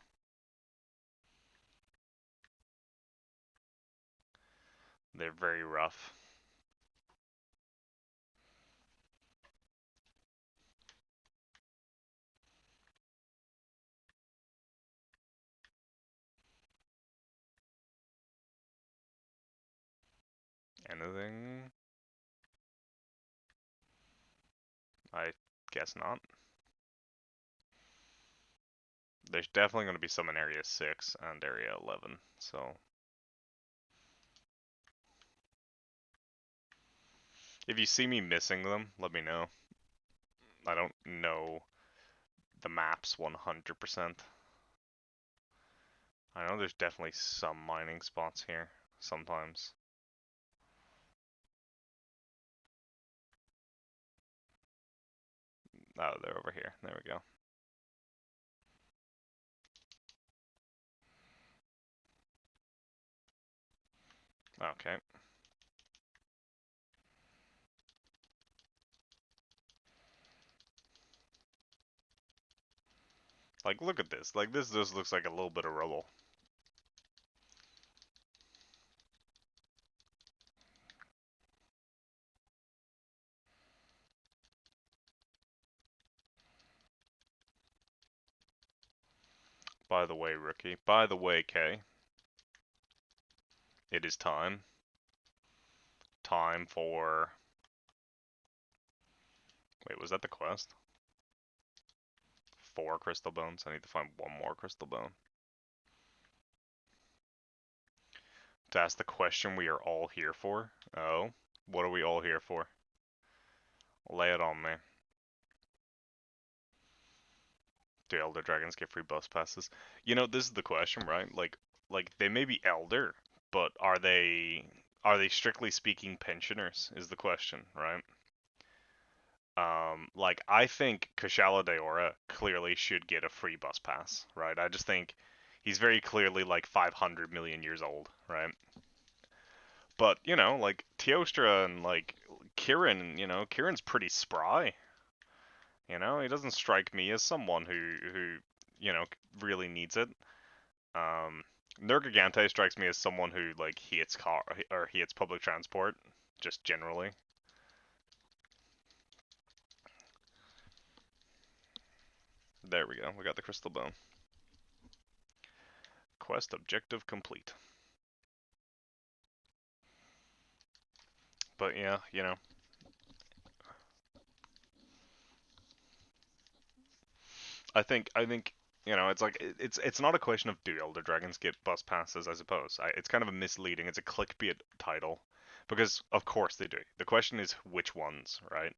They're very rough. Anything? I guess not. There's definitely going to be some in Area 6 and Area 11, so... If you see me missing them, let me know. I don't know the maps 100%. I know there's definitely some mining spots here, sometimes. Oh, they're over here. There we go. Okay. Like, look at this. Like, this just looks like a little bit of rubble. By the way, rookie. By the way, Kay. It is time. Time for... Wait, was that the quest? 4 crystal bones. I need to find 1 more crystal bone. To ask the question we are all here for. Oh, what are we all here for? Lay it on me. Do Elder Dragons get free bus passes? You know, this is the question, right? Like they may be elder, but are they strictly speaking pensioners? Is the question, right? Like I think Kushala Daora clearly should get a free bus pass, right? I just think he's very clearly like 500 million years old, right? But you know, like Teostra and like Kieran, you know, Kieran's pretty spry. You know, he doesn't strike me as someone who you know really needs it. Nergigante strikes me as someone who like hates car or hates public transport, just generally. There we go. We got the crystal bone. Quest objective complete. But yeah, you know, I think You know, it's like it's not a question of do elder dragons get bus passes, I suppose. It's kind of a misleading. It's a clickbait title because of course they do. The question is which ones, right?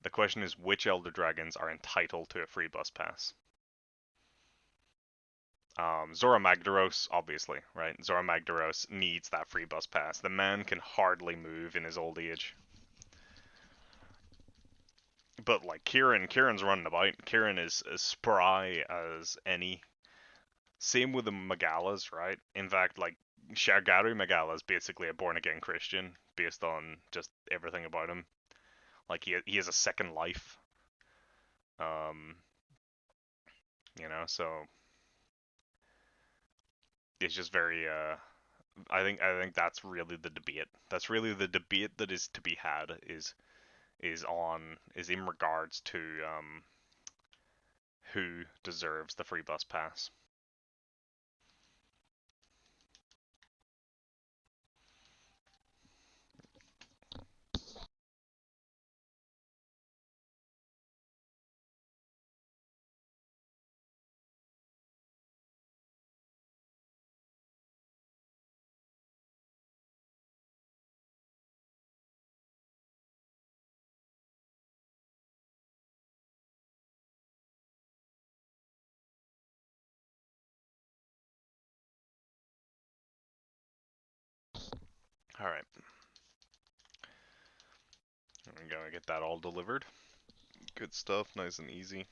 The question is which elder dragons are entitled to a free bus pass. Zora Magdaros, obviously, right? Zora Magdaros needs that free bus pass. The man can hardly move in his old age. But like Kieran's running about. Kieran is as spry as any. Same with the Magalas, right? In fact, like Shargaru Magala is basically a born again Christian based on just everything about him. Like he has a second life. Um, so it's just very I think that's really the debate. That's really the debate that is to be had is in regards to who deserves the free bus pass. All right, we're gonna get that all delivered. Good stuff, nice and easy.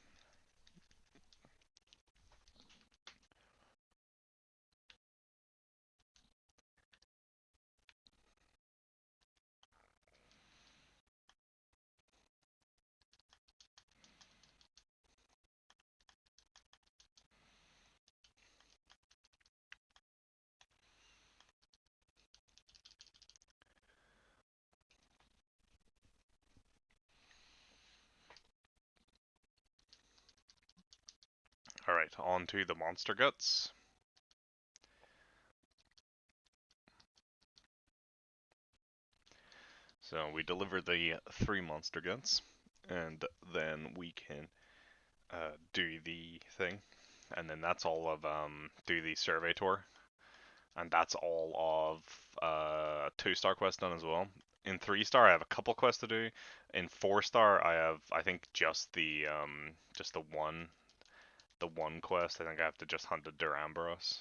All right, on to the monster guts. So we deliver the 3 monster guts, and then we can do the thing, and then that's all of do the survey tour, and that's all of 2-star quest done as well. In 3-star, I have a couple quests to do. In 4-star, I have I think just the one quest. I think I have to just hunt the Duramboros.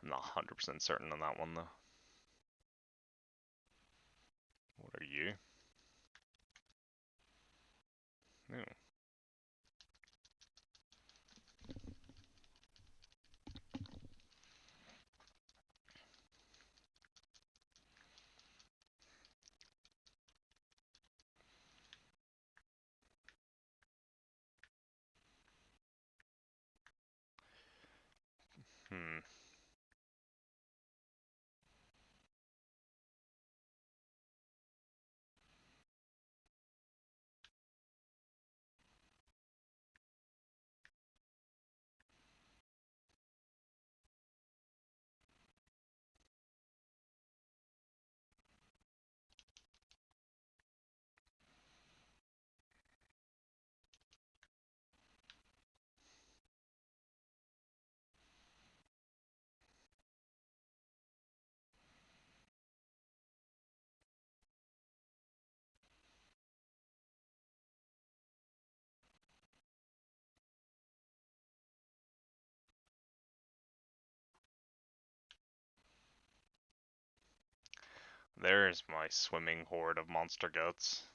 I'm not 100% certain on that one though. What are you? Ooh. Hmm. There's my swimming horde of monster goats.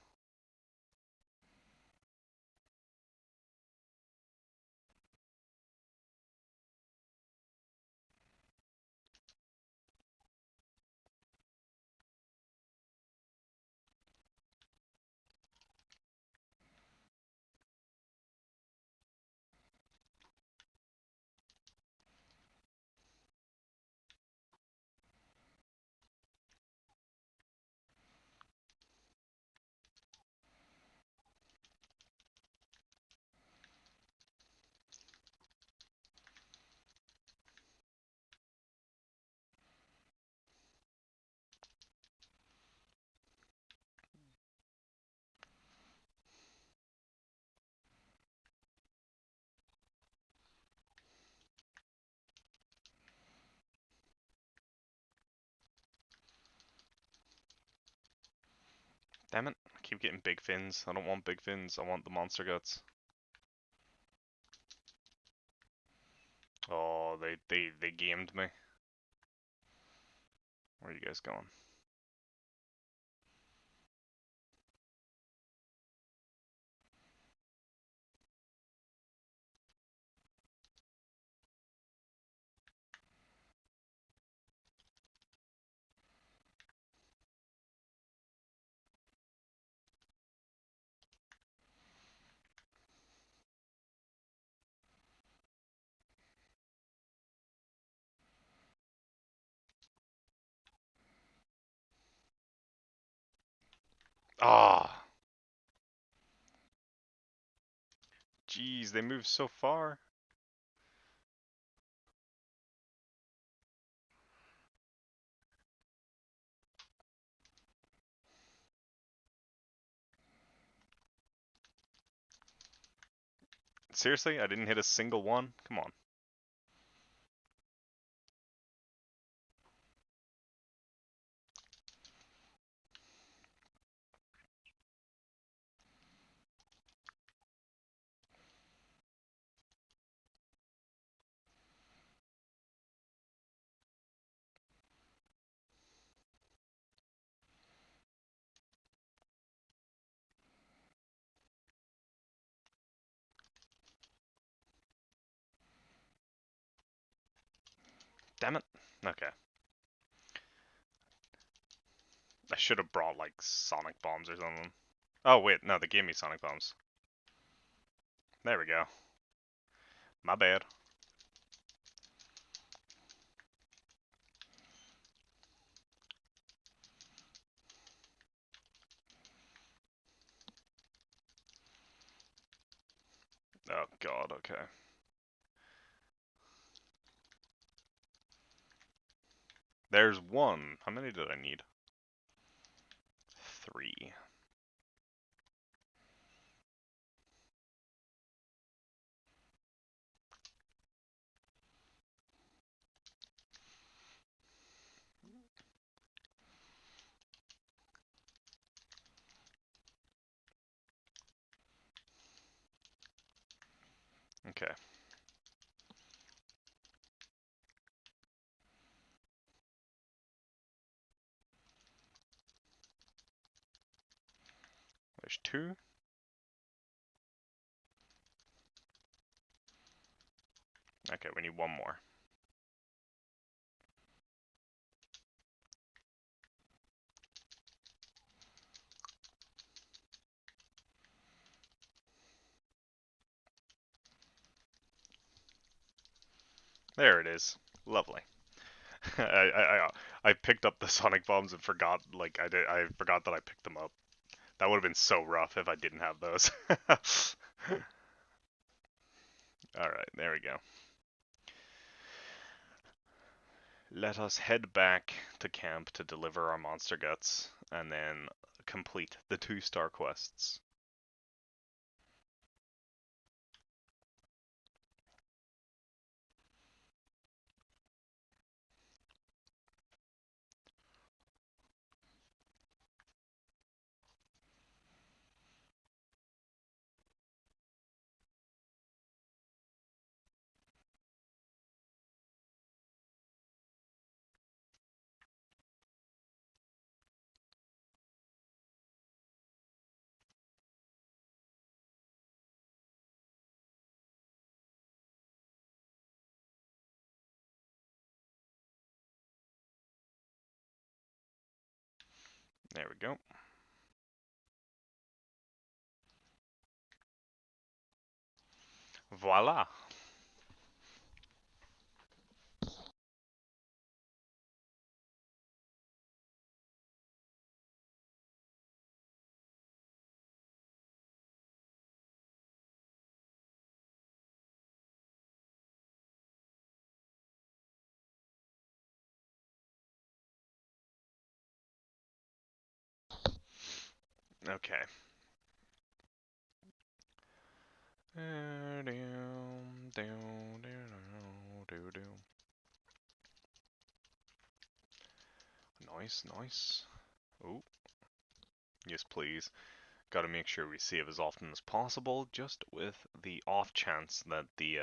Damn it. I keep getting big fins. I don't want big fins. I want the monster guts. Oh, they gamed me. Where are you guys going? Ah, oh, jeez, they move so far. Seriously, I didn't hit a single one? Come on. Damn it. Okay. I should have brought like sonic bombs or something. Oh wait, no, they gave me sonic bombs. There we go. My bad. Oh god, okay. There's one. How many did I need? 3. Okay. There's 2. Okay, we need 1 more. There it is. Lovely. I picked up the sonic bombs and forgot I forgot that I picked them up. That would have been so rough if I didn't have those. Alright, there we go. Let us head back to camp to deliver our monster guts and then complete the 2-star quests. There we go. Voila. Okay. Nice, nice. Ooh. Yes, please. Gotta make sure we save as often as possible, just with the off chance that the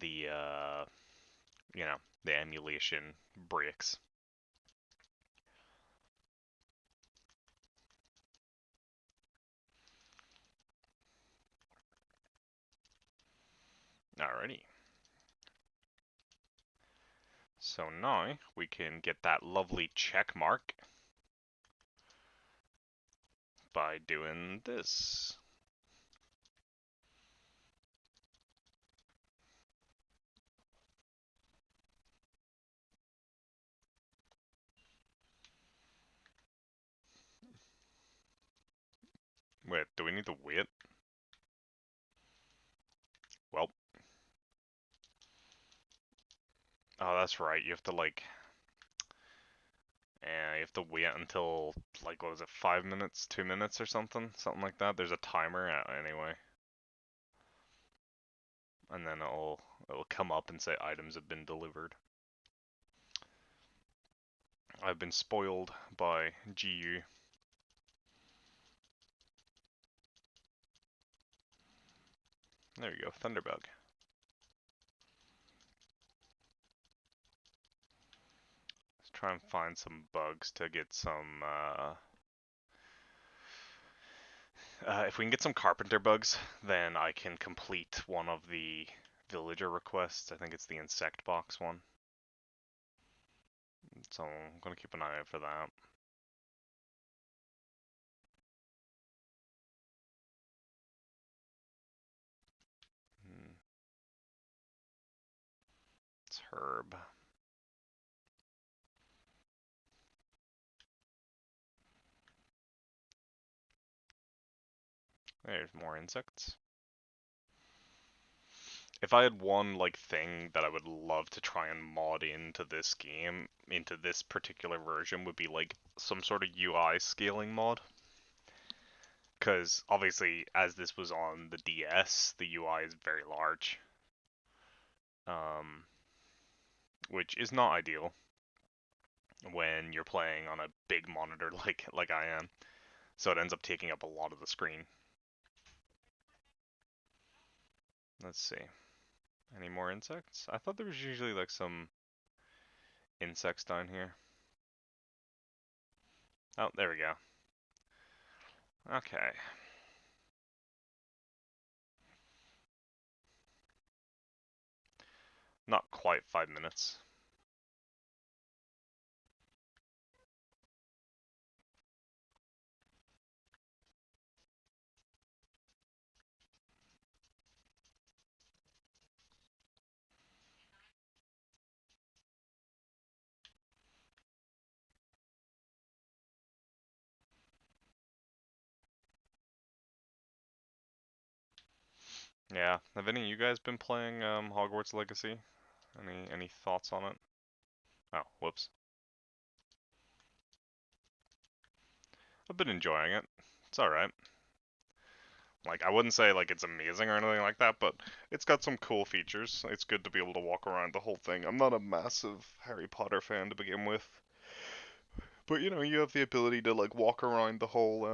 you know, the emulation breaks. Alrighty. So now we can get that lovely check mark by doing this. Wait, do we need to wait? Well. Oh, that's right. You have to like... you have to wait until, like, what was it, 5 minutes, 2 minutes or something? Something like that. There's a timer anyway. And then it'll come up and say items have been delivered. I've been spoiled by GU. There you go, Thunderbug. Let's try and find some bugs to get some, if we can get some carpenter bugs, then I can complete one of the villager requests. I think it's the insect box one. So I'm gonna keep an eye out for that. It's herb. There's more insects. If I had one like thing that I would love to try and mod into this game, into this particular version, would be like some sort of UI scaling mod. Because obviously, as this was on the DS, the UI is very large, which is not ideal when you're playing on a big monitor like I am. So it ends up taking up a lot of the screen. Let's see. Any more insects? I thought there was usually like some insects down here. Oh, there we go. Okay. Not quite 5 minutes. Yeah. Have any of you guys been playing Hogwarts Legacy? Any thoughts on it? Oh, whoops. I've been enjoying it. It's alright. Like, I wouldn't say like it's amazing or anything like that, but it's got some cool features. It's good to be able to walk around the whole thing. I'm not a massive Harry Potter fan to begin with. But you know, you have the ability to like walk around the whole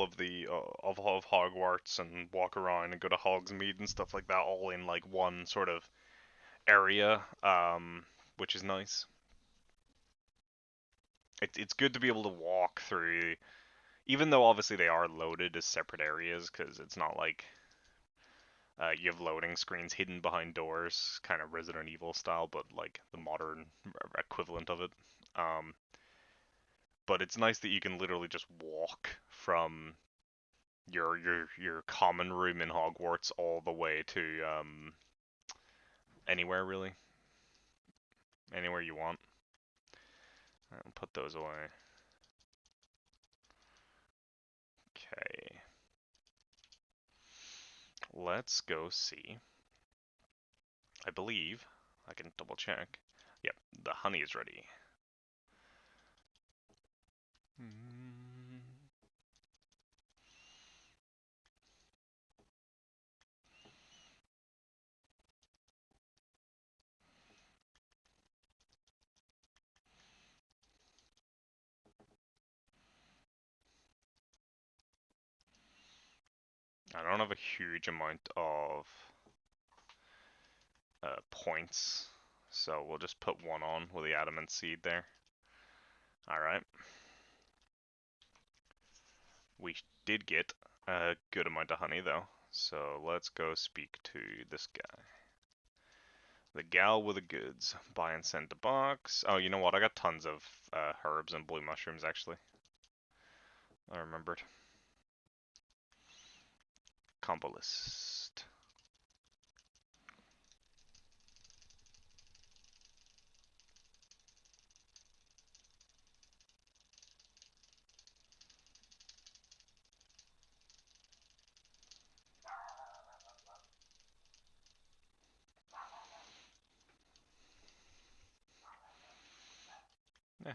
of the of Hogwarts and walk around and go to Hogsmeade and stuff like that, all in like one sort of area, which is nice. It's good to be able to walk through, even though obviously they are loaded as separate areas, because it's not like you have loading screens hidden behind doors, kind of Resident Evil style, but like the modern equivalent of it. Um, but it's nice that you can literally just walk from your common room in Hogwarts all the way to anywhere really, anywhere you want. I'll put those away. Okay. Let's go see. I believe I can double check. Yep, the honey is ready. I don't have a huge amount of points, so we'll just put one on with the adamant seed there. Alright. We did get a good amount of honey though, so let's go speak to this guy. The gal with the goods. Buy and send a box. Oh, you know what? I got tons of herbs and blue mushrooms actually. I remembered. Combo list. Yeah.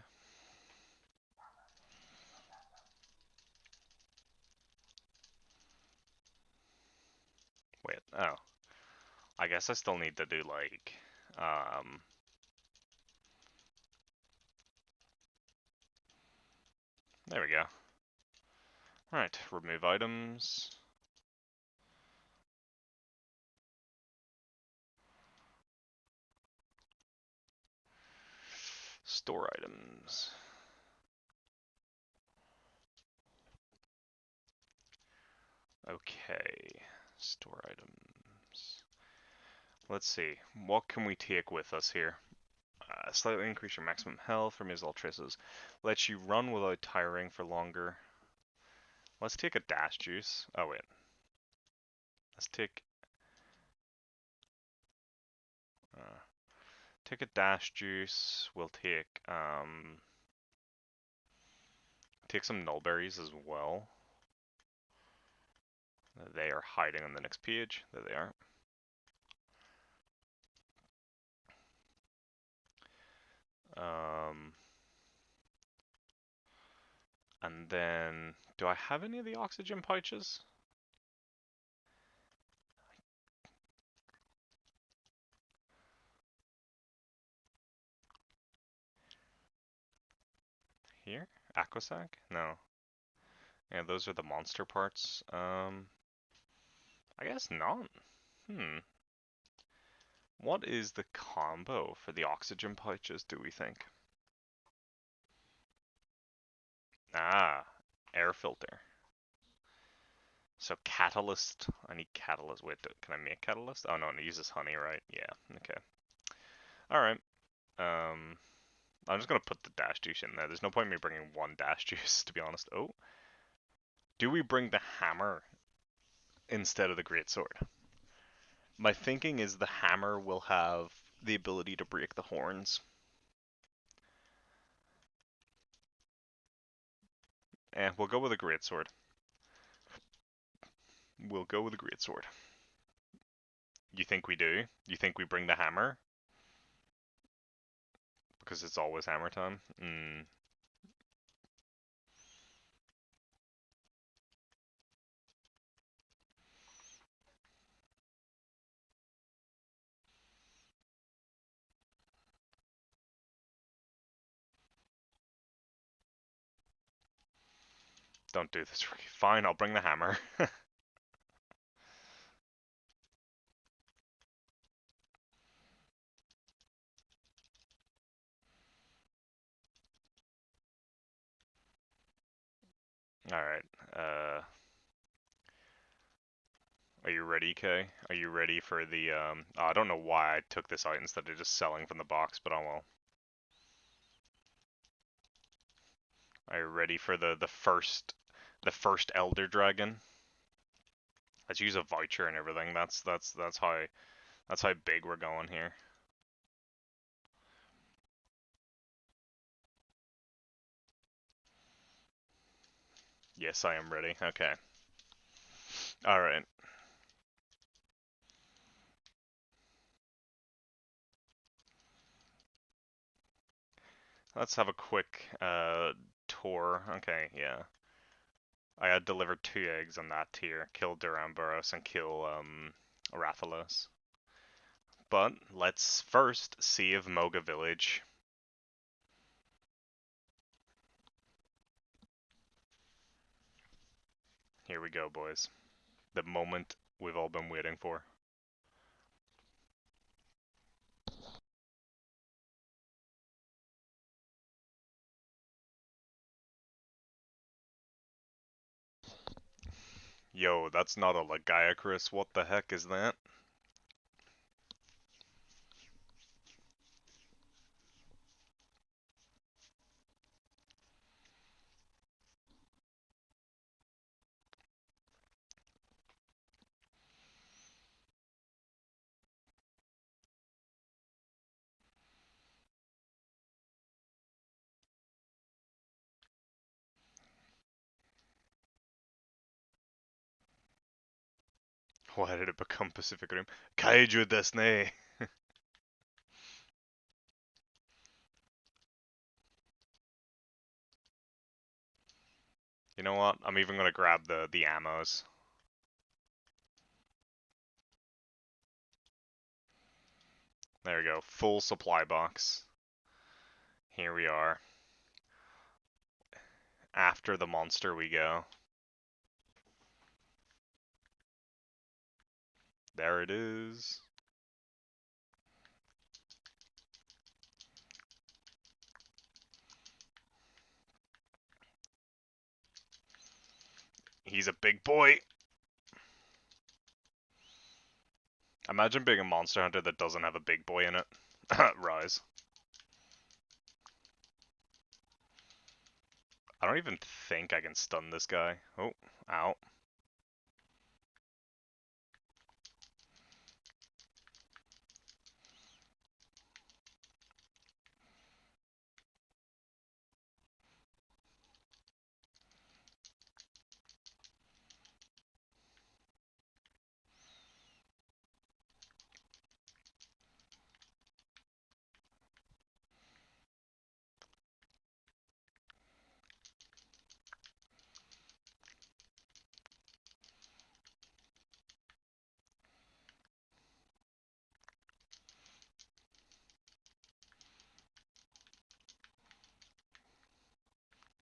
Wait. Oh. I guess I still need to do like there we go. Alright, remove items. Store items. Okay, store items. Let's see, what can we take with us here? Slightly increase your maximum health from his ultraces. Lets you run without tiring for longer. Let's take a dash juice. Oh wait. Let's take take a dash juice. We'll take some nullberries as well. They are hiding on the next page. There they are. And then, do I have any of the oxygen pouches? Here? Aquasac? No. Yeah, those are the monster parts. I guess not. What is the combo for the oxygen pouches, do we think? Ah, air filter. So catalyst, I need catalyst. Wait, can I make catalyst? Oh no, it uses honey, right? Yeah, okay. Alright. I'm just gonna put the dash juice in there. There's no point in me bringing one dash juice, to be honest. Oh. Do we bring the hammer instead of the greatsword? My thinking is the hammer will have the ability to break the horns. We'll go with a greatsword. We'll go with a greatsword. You think we do? You think we bring the hammer? Because it's always hammer time? Don't do this. Fine, I'll bring the hammer. Alright, are you ready, Kay? Are you ready for the, I don't know why I took this out instead of just selling from the box, but oh well. Are you ready for the first Elder Dragon? Let's use a voucher and everything. That's how big we're going here. Yes, I am ready. Okay. Alright. Let's have a quick tour. Okay, yeah. I had delivered 2 eggs on that tier. Kill Duramboros and kill Rathalos. But let's first see if Moga Village. Here we go, boys. The moment we've all been waiting for. Yo, that's not a Lagiacris. What the heck is that? Why did it become Pacific Rim? Kaiju desu. You know what? I'm even gonna grab the ammos. There we go. Full supply box. Here we are. After the monster we go. There it is. He's a big boy. Imagine being a monster hunter that doesn't have a big boy in it. Rise. I don't even think I can stun this guy. Oh, ow.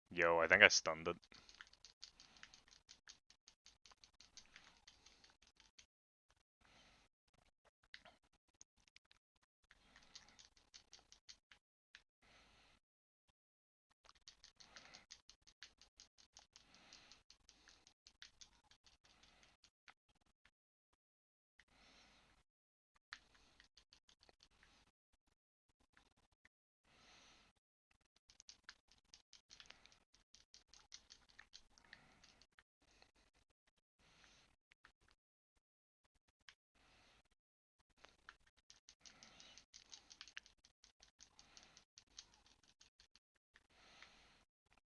Yo, I think I stunned it.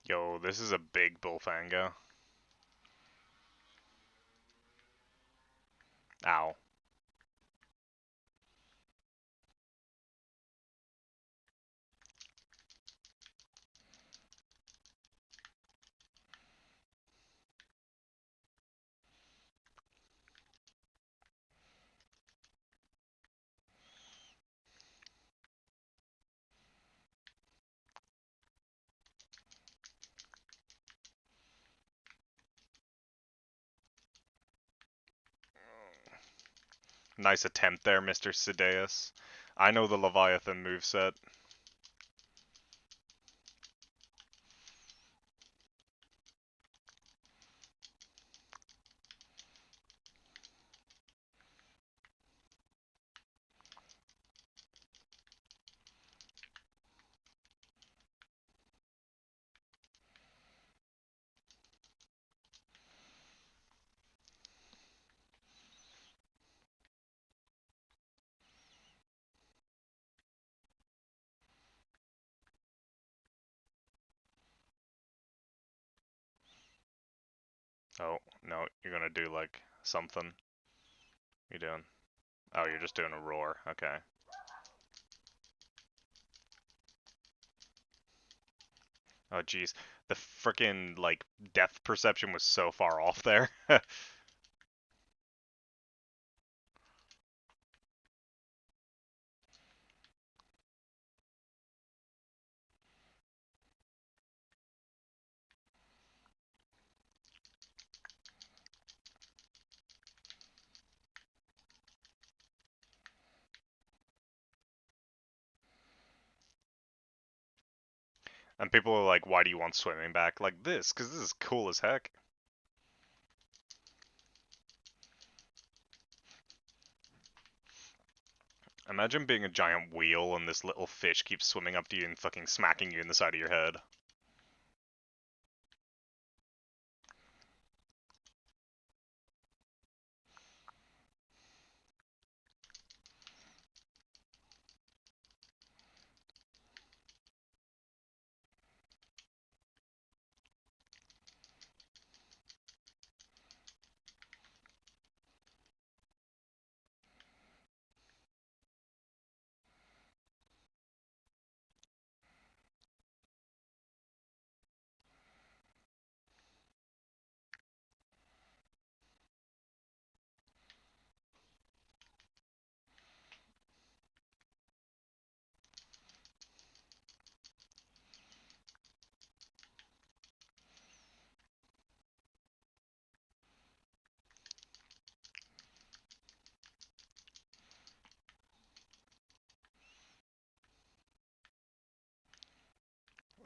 Yo, this is a big bullfango. Ow. Nice attempt there, Mr. Sideus. I know the Leviathan moveset. Oh, no, you're gonna do like something. You doing? Oh, you're just doing a roar. Okay. Oh, jeez. The frickin' like depth perception was so far off there. And people are like, why do you want swimming back? Like this, because this is cool as heck. Imagine being a giant wheel and this little fish keeps swimming up to you and fucking smacking you in the side of your head.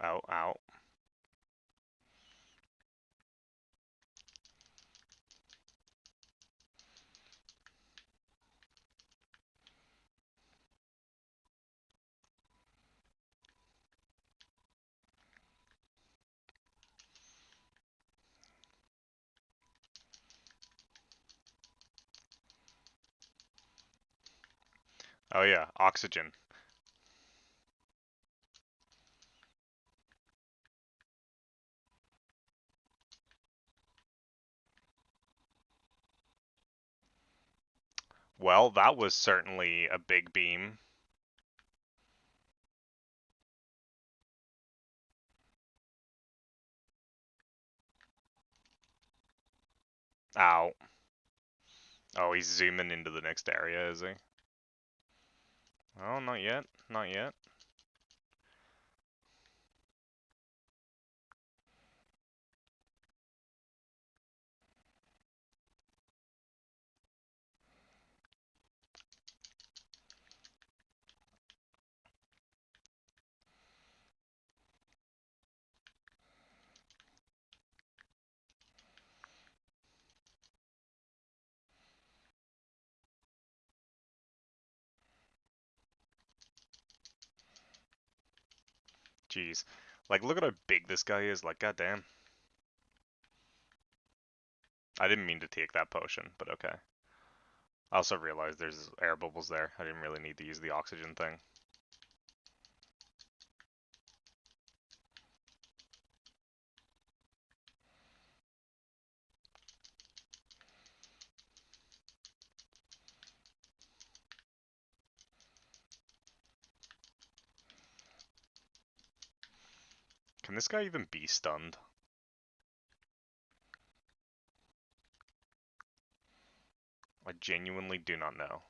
Ow, ow. Oh yeah, oxygen. Well, that was certainly a big beam. Ow. Oh, he's zooming into the next area, is he? Oh, not yet. Not yet. Jeez. Like, look at how big this guy is. Like, goddamn. I didn't mean to take that potion, but okay. I also realized there's air bubbles there. I didn't really need to use the oxygen thing. Can this guy even be stunned? I genuinely do not know.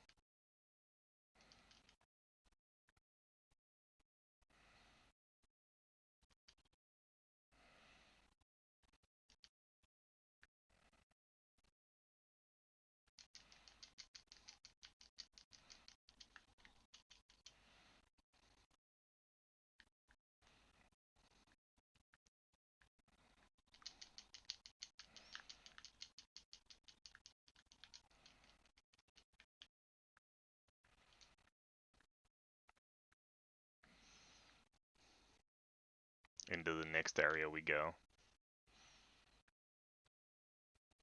Into the next area we go.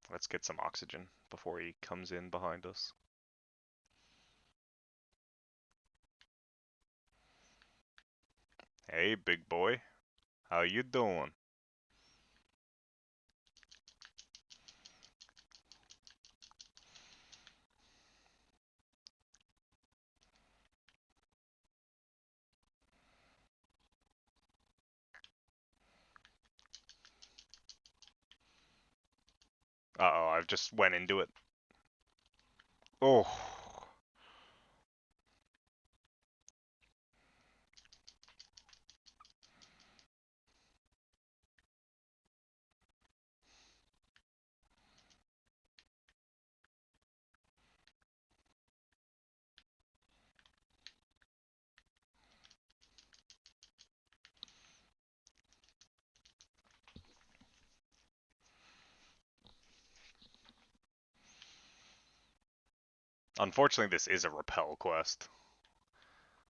Let's get some oxygen before he comes in behind us. Hey, big boy. How you doing? Uh-oh, I've just went into it. Oh. Unfortunately, this is a repel quest,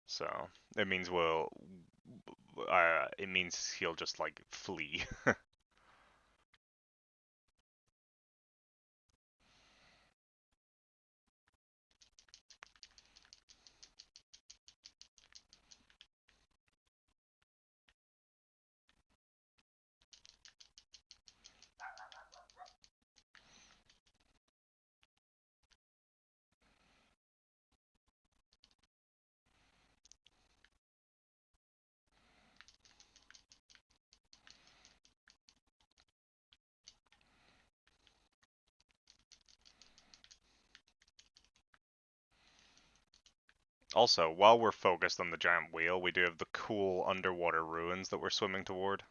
so it means it means he'll just like flee. Also, while we're focused on the giant whale, we do have the cool underwater ruins that we're swimming toward.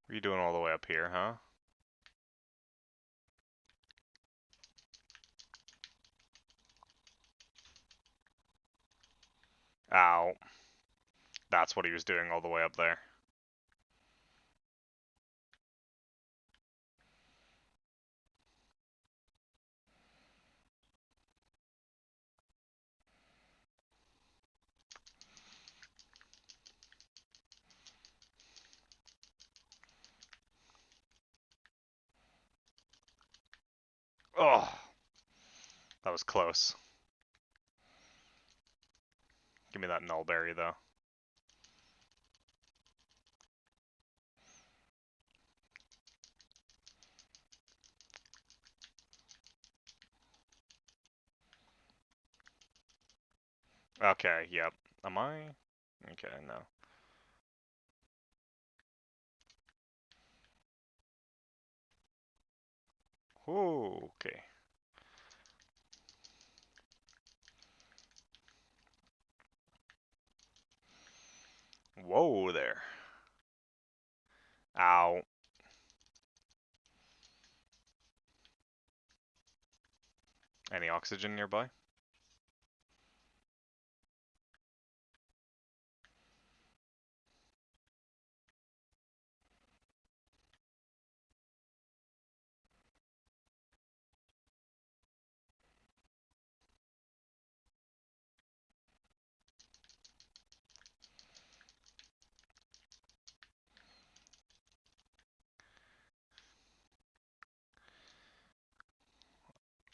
What are you doing all the way up here, huh? Ow. That's what he was doing all the way up there. Oh, that was close. Give me that nullberry, though. Okay, yep. Am I? Okay, no. Ooh, okay. Whoa there. Ow. Any oxygen nearby?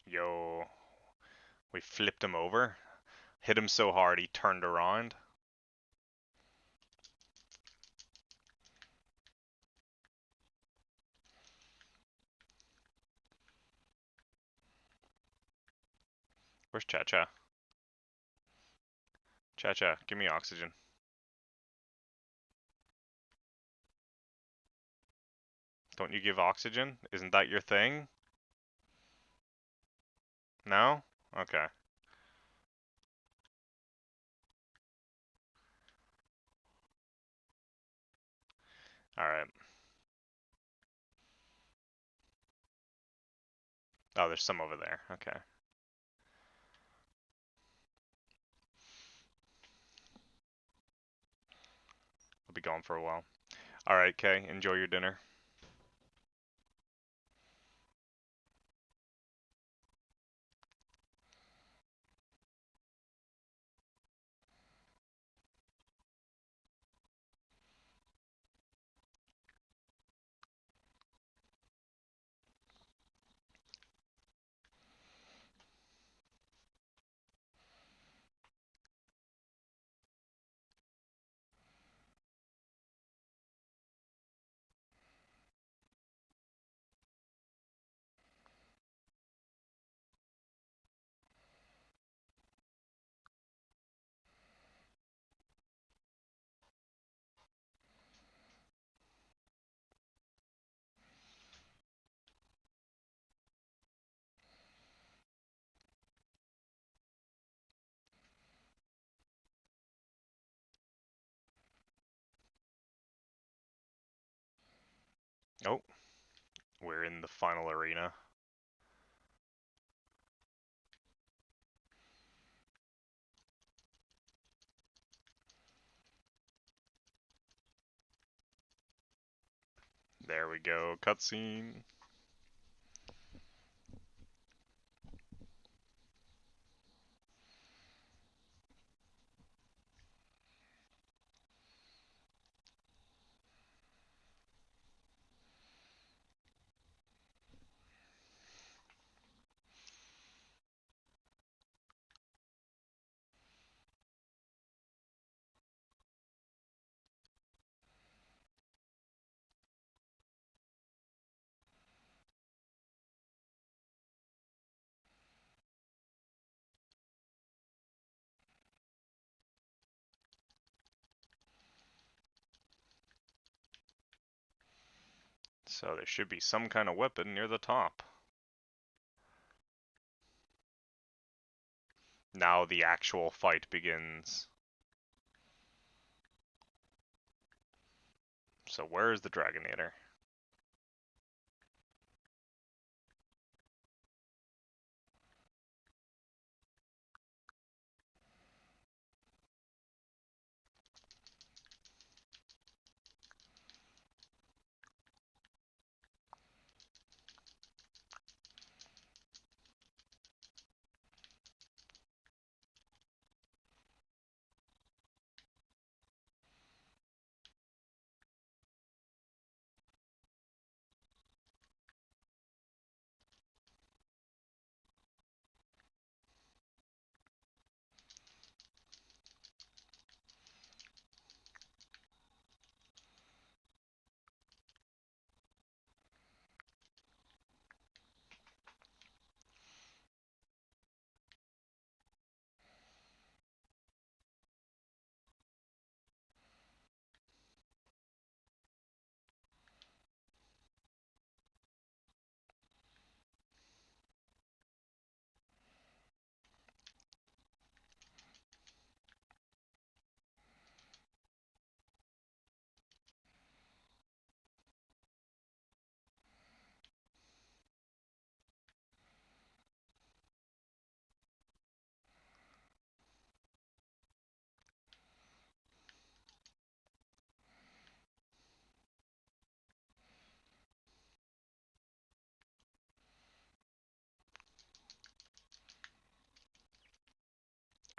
Yo. We flipped him over. Hit him so hard he turned around. Where's Cha-Cha? Cha-Cha, give me oxygen. Don't you give oxygen? Isn't that your thing? No? Okay. Alright. Oh, there's some over there. Okay. I'll be gone for a while. Alright, Kay, enjoy your dinner. Oh, we're in the final arena. There we go, cutscene. So there should be some kind of weapon near the top. Now the actual fight begins. So where is the Dragonator?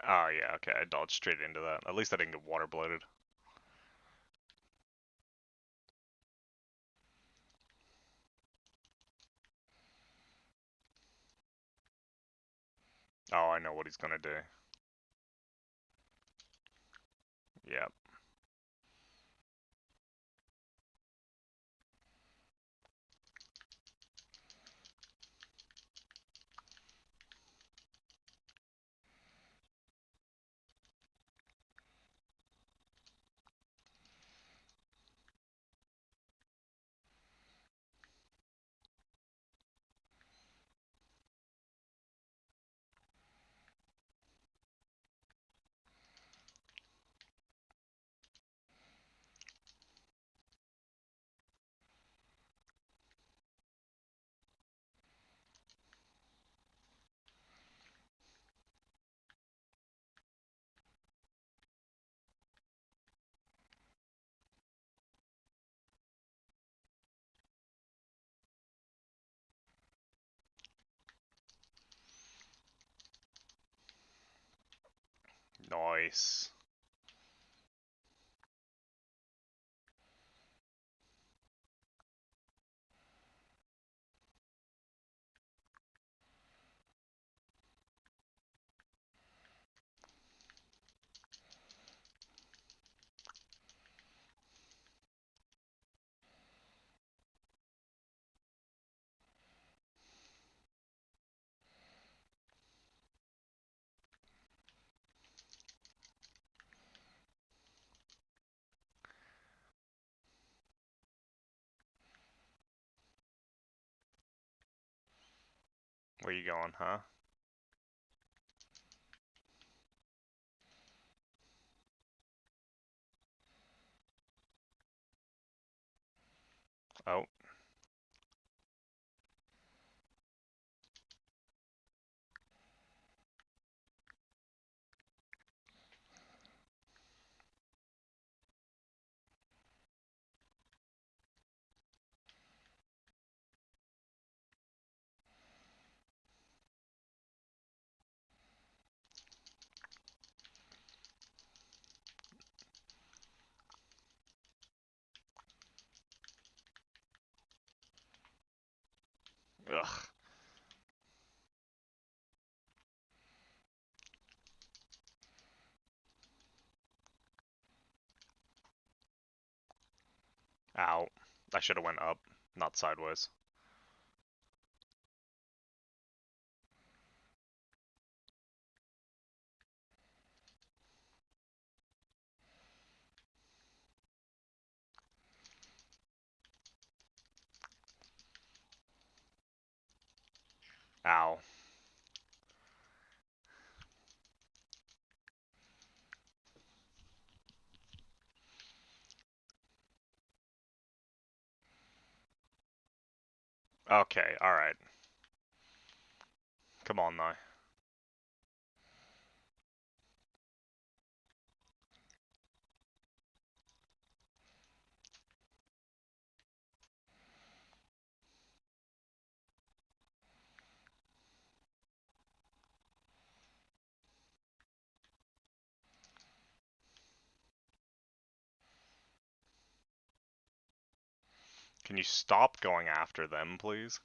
Oh yeah, okay, I dodged straight into that. At least I didn't get water bloated. Oh, I know what he's gonna do. Yep. Nice. Where you going, huh? Oh, Ugh. Ow. I should have went up, not sideways. Ow. Okay, alright. Come on now. Can you stop going after them, please?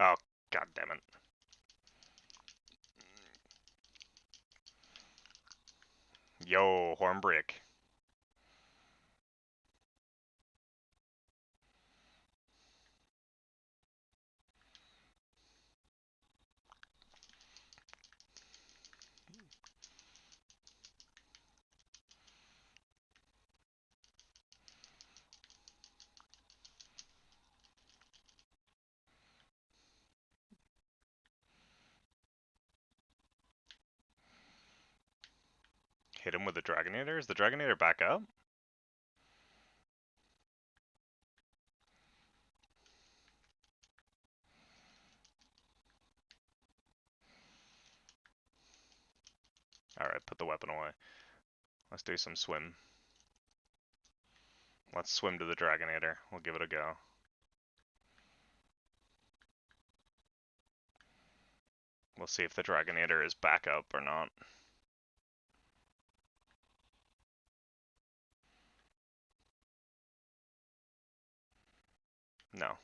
Oh, god damn it. Yo, Hornbrick. Hit him with the Dragonator? Is the Dragonator back up? Alright, put the weapon away. Let's do some swim. Let's swim to the Dragonator. We'll give it a go. We'll see if the Dragonator is back up or not. No.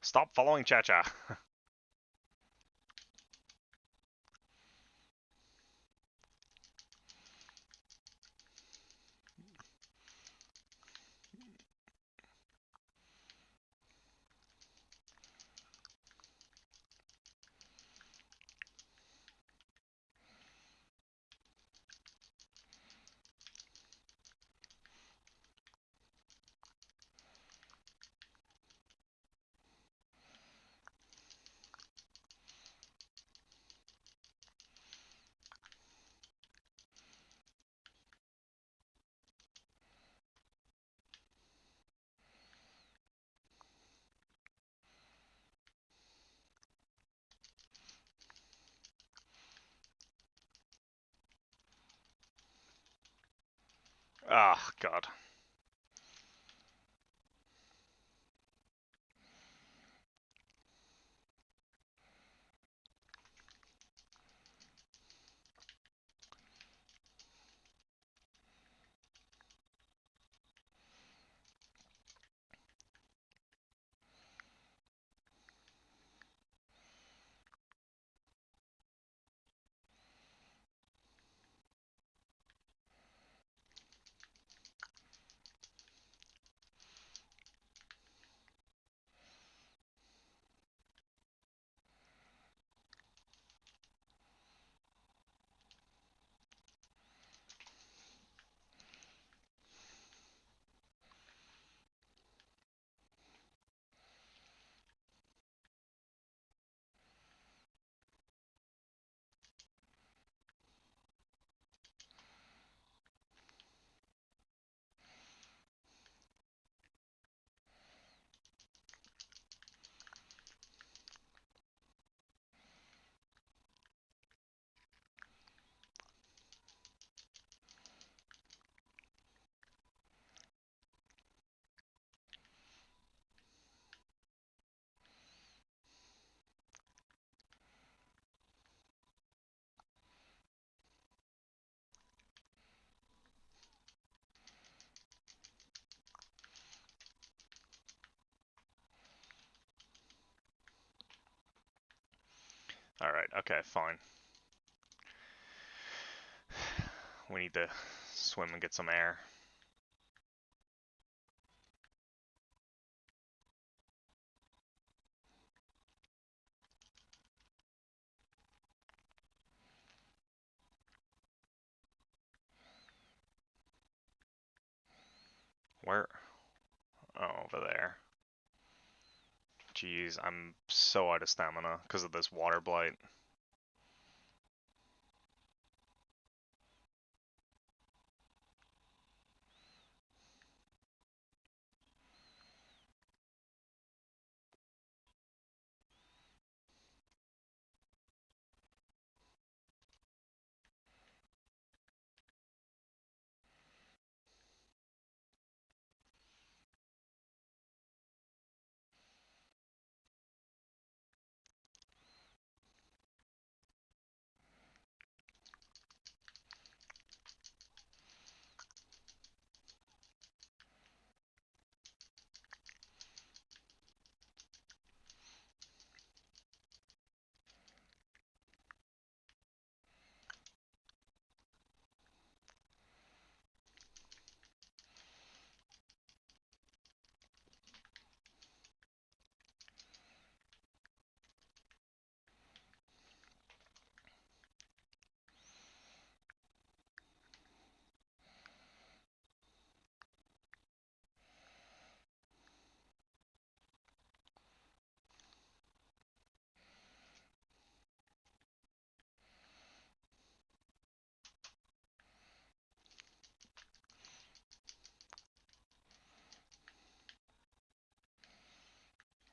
Stop following Cha-Cha! Ah, God. Alright, okay, fine. We need to swim and get some air. Where? Oh, over there. Jeez, I'm so out of stamina because of this water blight.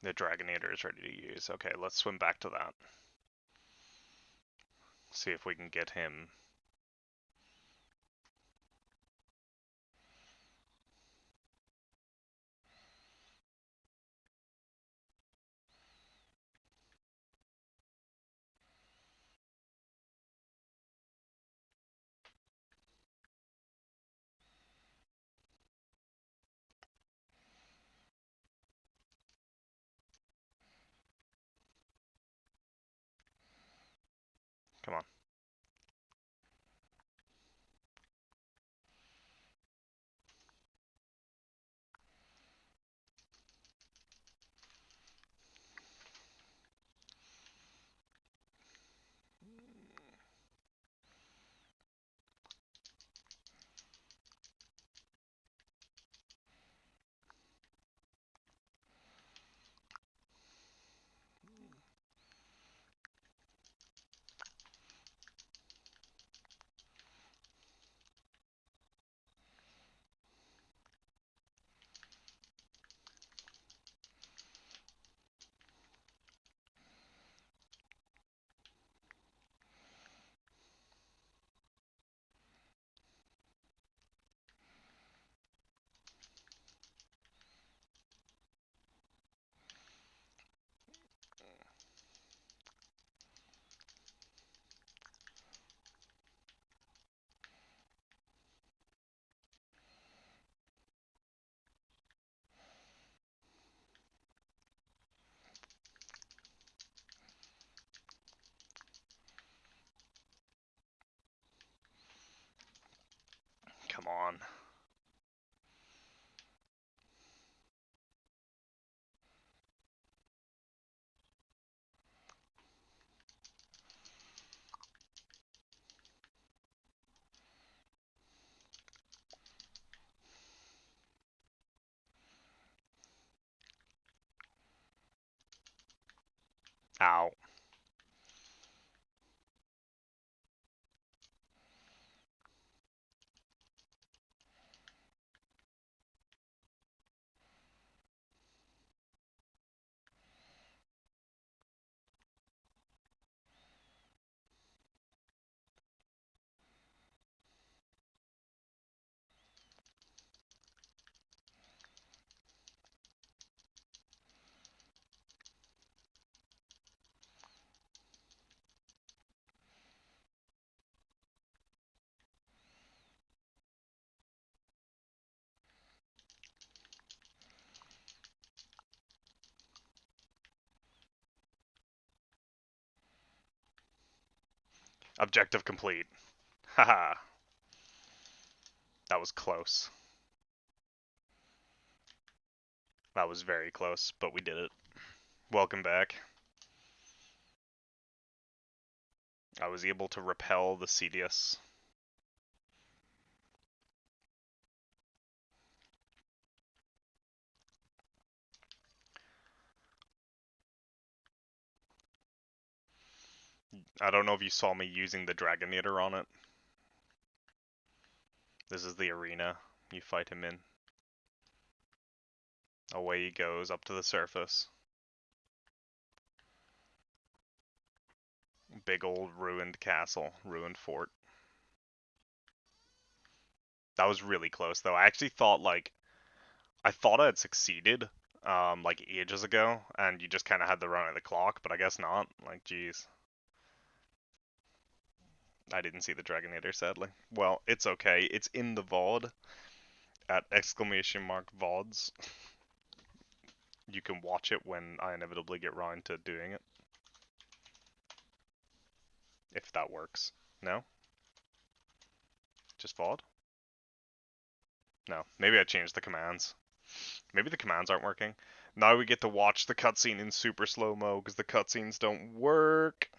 The Dragonator is ready to use. Okay, let's swim back to that. See if we can get him. Come on. Ow. Objective complete. Haha. That was close. That was very close, but we did it. Welcome back. I was able to repel the Cedius. I don't know if you saw me using the Dragonator on it. This is the arena you fight him in. Away he goes up to the surface. Big old ruined castle, ruined fort. That was really close though. I actually thought I thought I had succeeded like ages ago, and you just kind of had the run of the clock, but I guess not. Like, geez. I didn't see the Dragonator, sadly. Well, it's okay. It's in the VOD at !VODs. You can watch it when I inevitably get round to doing it. If that works. No? Just VOD? No. Maybe I changed the commands. Maybe the commands aren't working. Now we get to watch the cutscene in super slow-mo because the cutscenes don't work.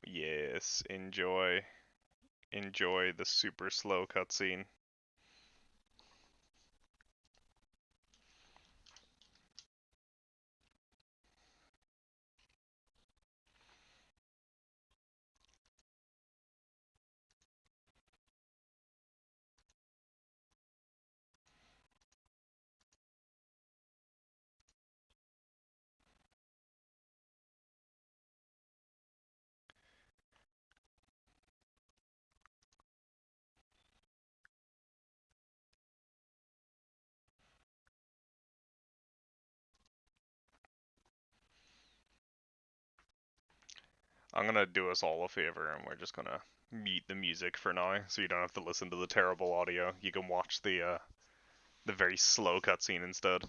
Yes, enjoy. Enjoy the super slow cutscene. I'm gonna do us all a favor and we're just gonna mute the music for now, so you don't have to listen to the terrible audio. You can watch the very slow cutscene instead.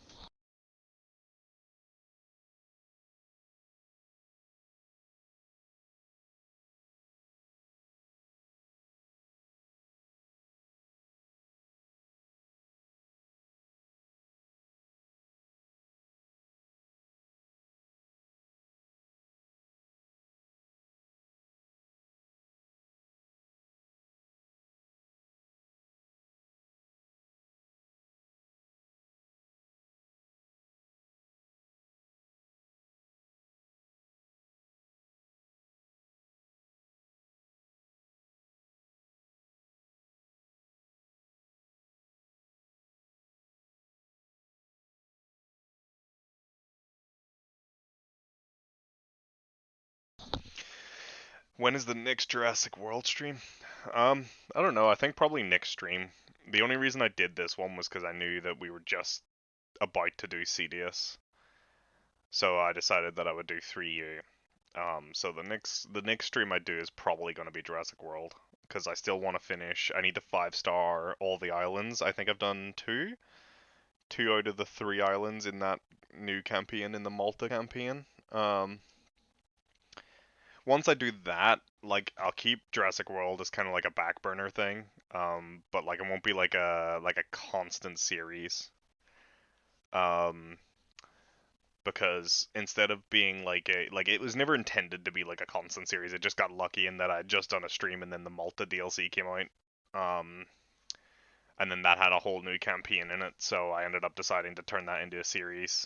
When is the next Jurassic World stream? I don't know. I think probably next stream. The only reason I did this one was because I knew that we were just about to do CDS, so I decided that I would do 3U. So the next stream I do is probably going to be Jurassic World because I still want to finish. I need to 5-star all the islands. I think I've done two out of the 3 islands in that new campaign, in the Malta campaign. Once I do that, like I'll keep Jurassic World as kind of like a back burner thing. But like it won't be like a constant series. Um, because instead of being like it was never intended to be like a constant series. It just got lucky in that I'd just done a stream and then the Malta DLC came out. And then that had a whole new campaign in it, so I ended up deciding to turn that into a series.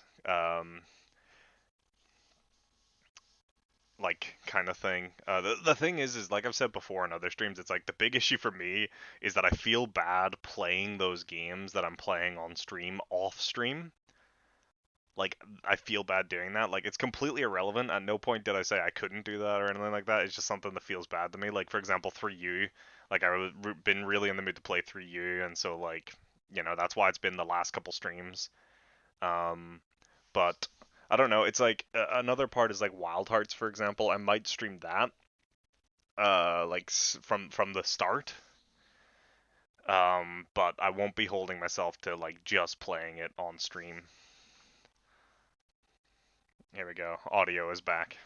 Like kind of thing. The thing is like I've said before in other streams, it's like the big issue for me is that I feel bad playing those games that I'm playing on stream off stream. Like I feel bad doing that. Like it's completely irrelevant. At no point did I say I couldn't do that or anything like that. It's just something that feels bad to me. Like for example, 3U. Like I've been really in the mood to play 3U, and so like that's why it's been the last couple streams. But I don't know. It's like another part is like Wild Hearts, for example. I might stream that, like from the start. But I won't be holding myself to like just playing it on stream. Here we go. Audio is back.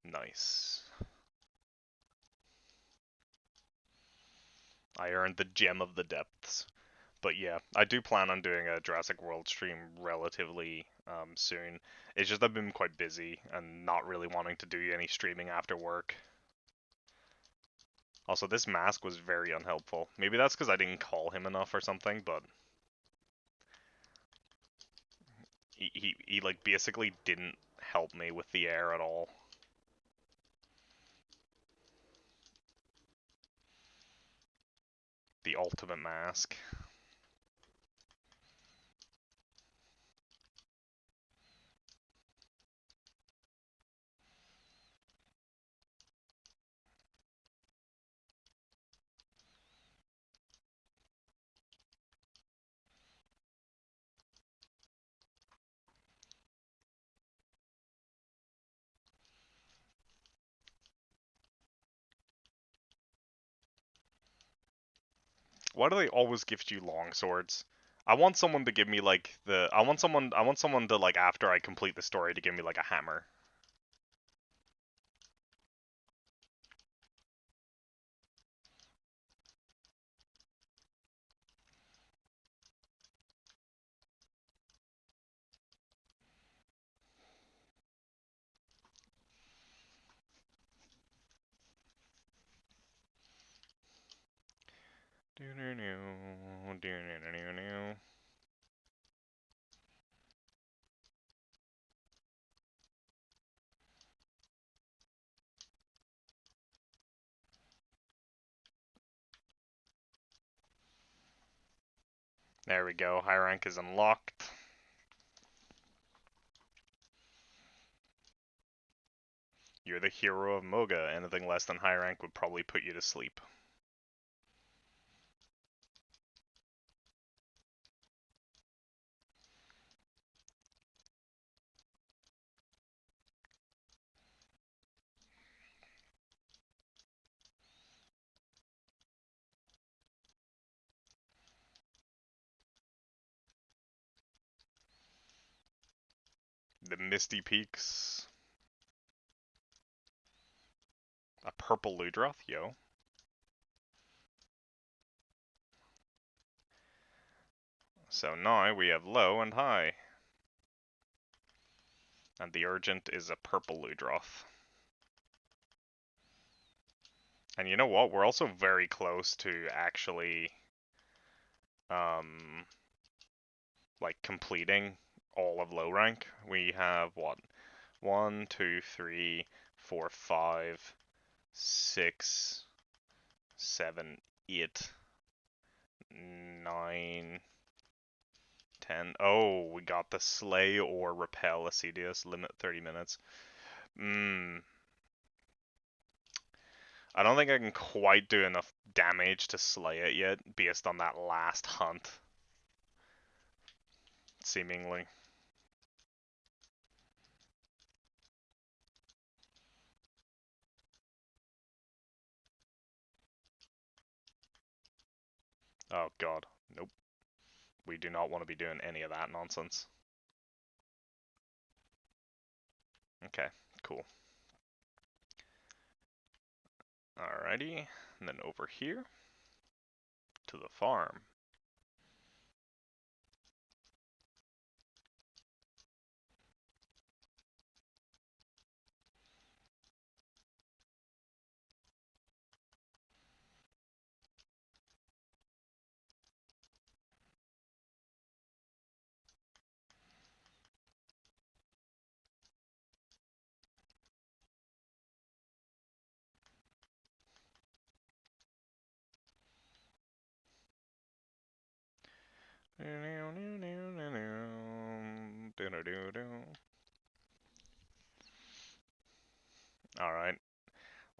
Nice. I earned the Gem of the Depths. But yeah, I do plan on doing a Jurassic World stream relatively soon. It's just I've been quite busy and not really wanting to do any streaming after work. Also, this mask was very unhelpful. Maybe that's because I didn't call him enough or something, but he like basically didn't help me with the air at all. The ultimate mask. Why do they always gift you long swords? I want someone to give me like I want someone to like after I complete the story to give me like a hammer. There we go. High rank is unlocked. You're the hero of Moga. Anything less than high rank would probably put you to sleep. The Misty Peaks. A purple Ludroth, yo. So now we have low and high. And the urgent is a purple Ludroth. And you know what? We're also very close to actually like completing all of low rank. We have what? 1, 2, 3, 4, 5, 6, 7, 8, 9, 10. Oh, we got the slay or repel Assidious, limit 30 minutes. I don't think I can quite do enough damage to slay it yet, based on that last hunt. Seemingly. Oh god, nope. We do not want to be doing any of that nonsense. Okay, cool. Alrighty, and then over here to the farm. Alright,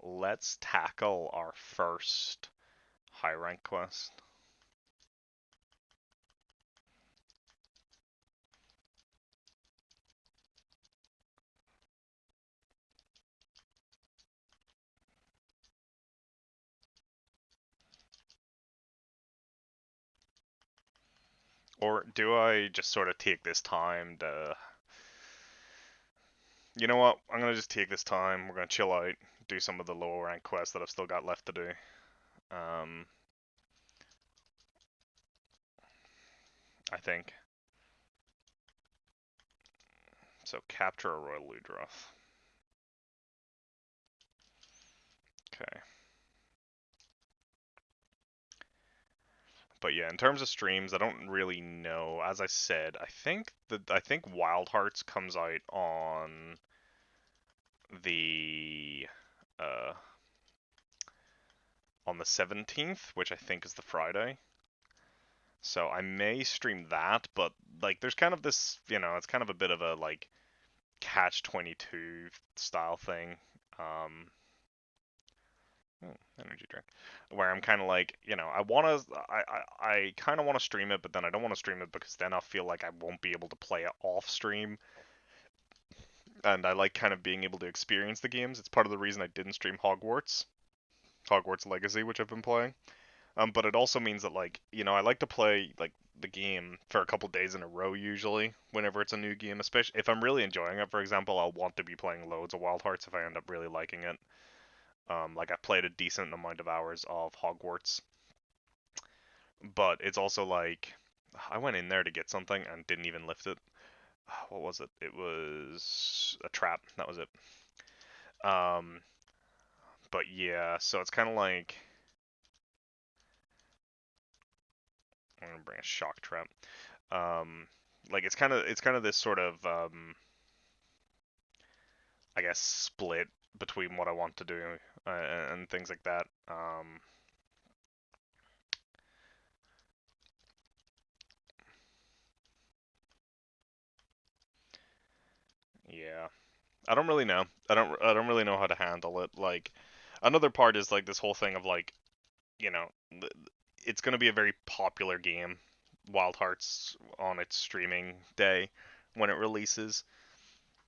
let's tackle our first high rank quest. Or do I just sort of take this time to... You know what? I'm going to just take this time. We're going to chill out, do some of the lower rank quests that I've still got left to do. I think. So capture a royal Ludroth. Okay. But yeah, in terms of streams, I don't really know. As I said, I think Wild Hearts comes out the uh on the 17th, which I think is the Friday. So I may stream that, but like there's kind of this, it's kind of a bit of a like catch 22 style thing. Energy drink, where I'm kind of like, I kind of want to stream it, but then I don't want to stream it because then I feel like I won't be able to play it off stream, and I like kind of being able to experience the games. It's part of the reason I didn't stream Hogwarts Legacy, which I've been playing. But it also means that like, I like to play like the game for a couple days in a row usually whenever it's a new game, especially if I'm really enjoying it. For example, I'll want to be playing loads of Wild Hearts if I end up really liking it. Like I played a decent amount of hours of Hogwarts, but it's also like I went in there to get something and didn't even lift it. What was it? It was a trap. That was it. Um, but yeah, so it's kind of like I'm gonna bring a shock trap. Like it's kind of this sort of I guess split between what I want to do and things like that. Yeah. I don't really know. I don't really know how to handle it. Like another part is like this whole thing of like, you know, it's going to be a very popular game, Wild Hearts, on its streaming day when it releases.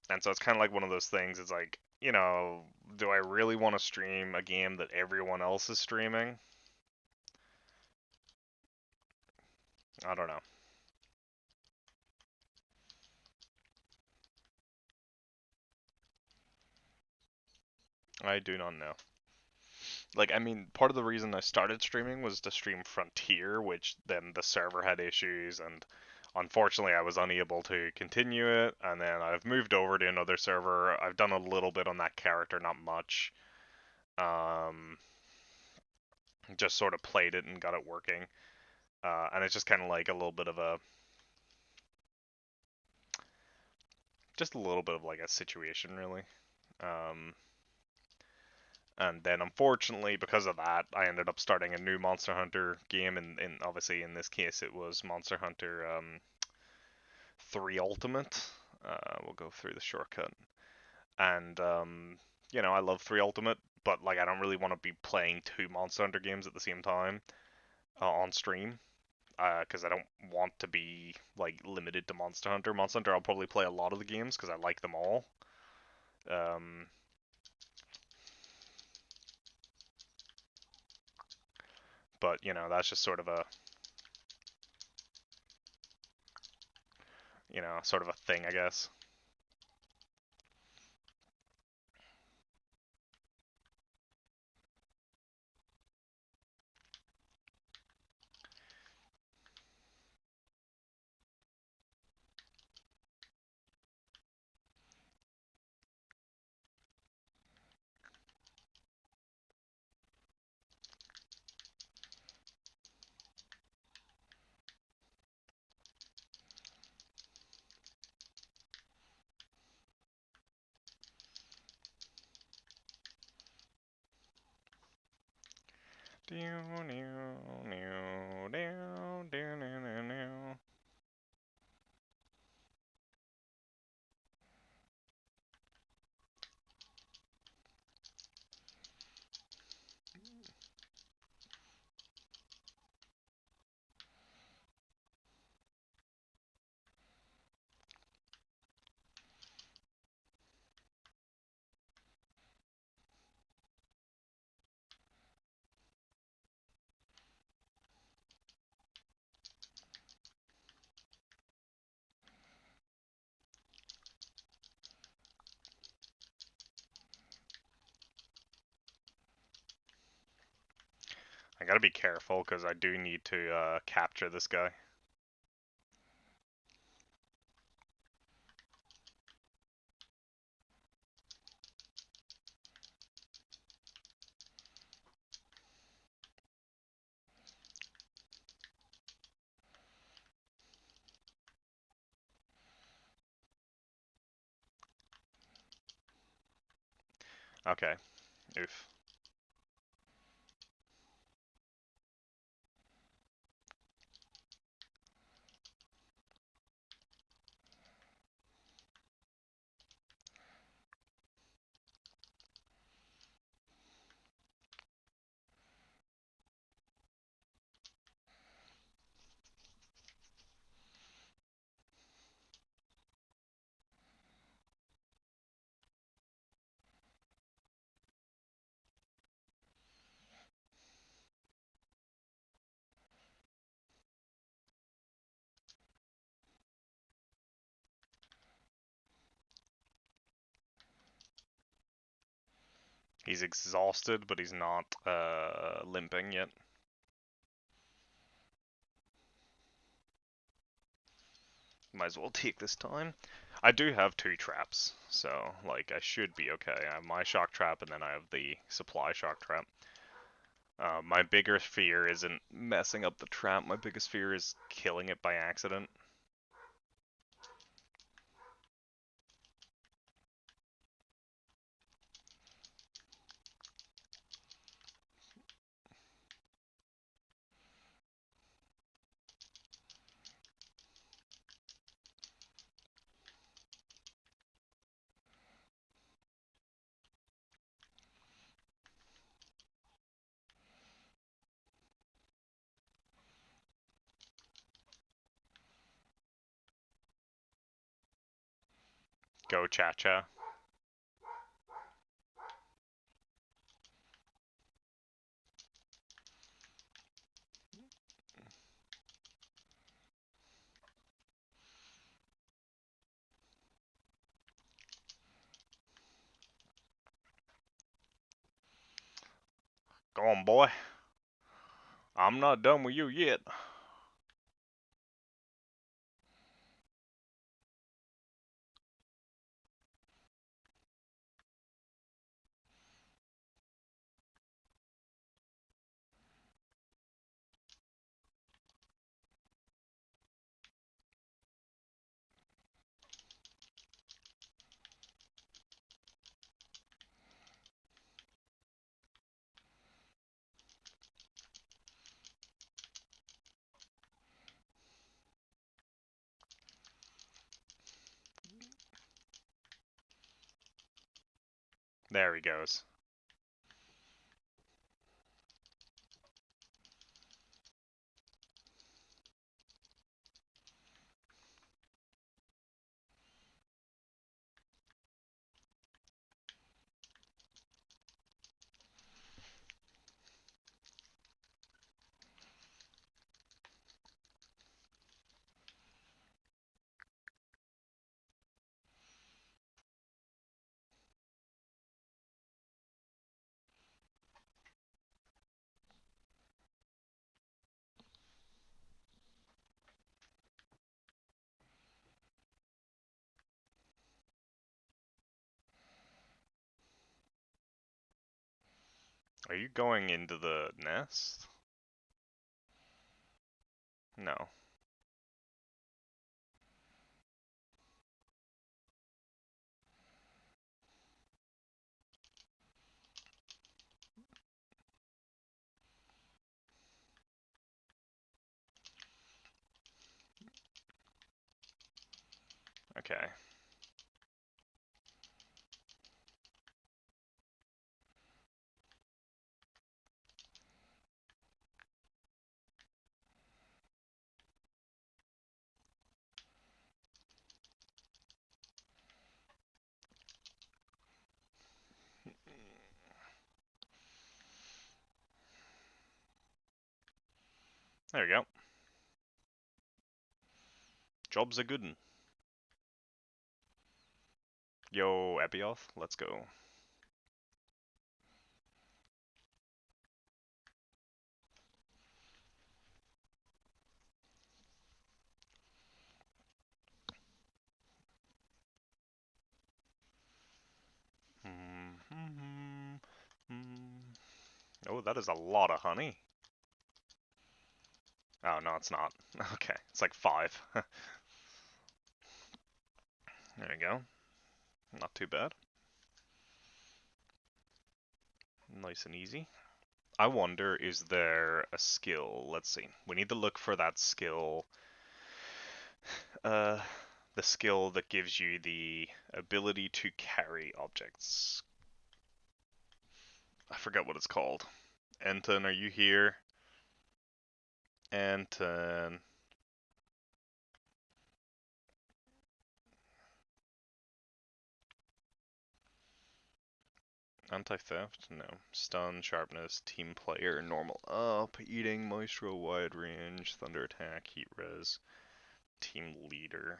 And so it's kind of like one of those things. It's like, do I really want to stream a game that everyone else is streaming? I don't know. I do not know. Like, I mean, part of the reason I started streaming was to stream Frontier, which then the server had issues, and unfortunately I was unable to continue it. And then I've moved over to another server. I've done a little bit on that character, not much. Um, just sort of played it and got it working. And it's just kind of like a little bit of just a little bit of like a situation, really. Um, And then unfortunately, because of that, I ended up starting a new Monster Hunter game, and obviously in this case it was Monster Hunter 3 Ultimate. We'll go through the shortcut. And I love 3 Ultimate, but like I don't really want to be playing two Monster Hunter games at the same time on stream. Because I don't want to be like limited to Monster Hunter. Monster Hunter, I'll probably play a lot of the games because I like them all. Um, but that's just sort of a thing, I guess. gotta be careful because I do need to capture this guy. Okay. Oof. He's exhausted, but he's not limping yet. Might as well take this time. I do have 2 traps, so like I should be okay. I have my shock trap and then I have the supply shock trap. My bigger fear isn't messing up the trap, my biggest fear is killing it by accident. Go cha-cha. Go on, boy. I'm not done with you yet. There he goes. Are you going into the nest? No. Okay. There we go. Job's a good 'un. Yo, Epioth, let's go. Oh, that is a lot of honey. Oh, no, it's not. Okay, it's like 5. There you go. Not too bad. Nice and easy. I wonder, is there a skill? Let's see. We need to look for that skill. The skill that gives you the ability to carry objects. I forgot what it's called. Anton, are you here? Anton. Anti-theft? No. Stun, sharpness, team player, normal up, eating, maestro, wide range, thunder attack, heat res, team leader,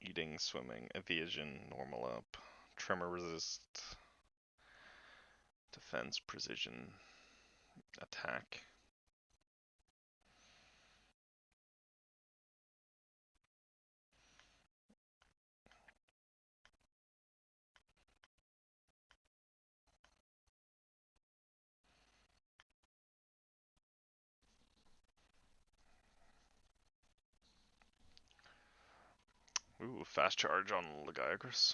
eating, swimming, evasion, normal up, tremor resist, defense, precision, attack. Ooh, fast charge on Legiagris.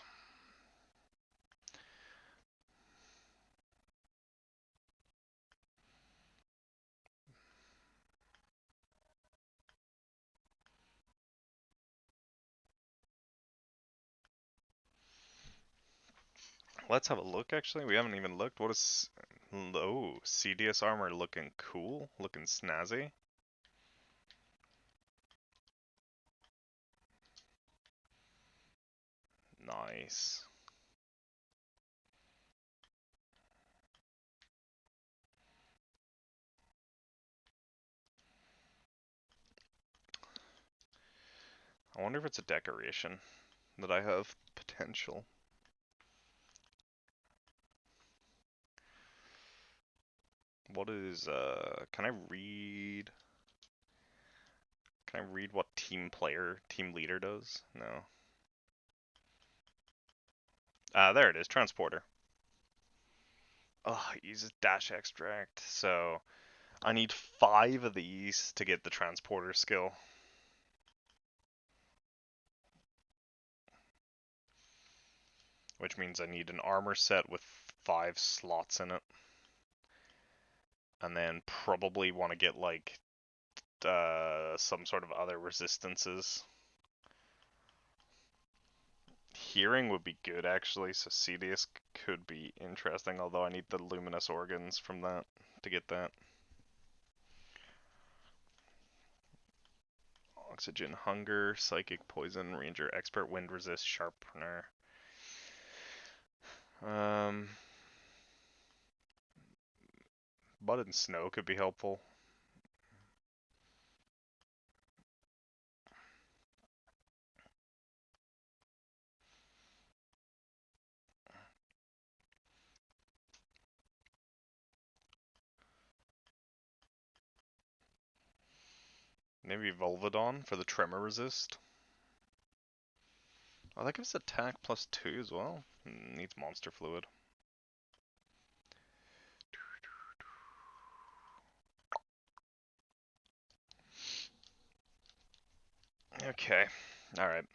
Let's have a look, actually. We haven't even looked. What is... Oh, CDS armor looking cool. Looking snazzy. Nice. I wonder if it's a decoration that I have potential. What is, can I read what team leader does? No. There it is, transporter. Oh, it uses dash extract, so I need 5 of these to get the transporter skill. Which means I need an armor set with 5 slots in it. And then probably want to get like some sort of other resistances. Hearing would be good actually, so CDS could be interesting, although I need the luminous organs from that to get that. Oxygen, hunger, psychic, poison, ranger, expert, wind resist, sharpener. Mud and snow could be helpful. Maybe Volvodon for the tremor resist. Oh, that gives attack +2 as well. Needs monster fluid. Okay, alright.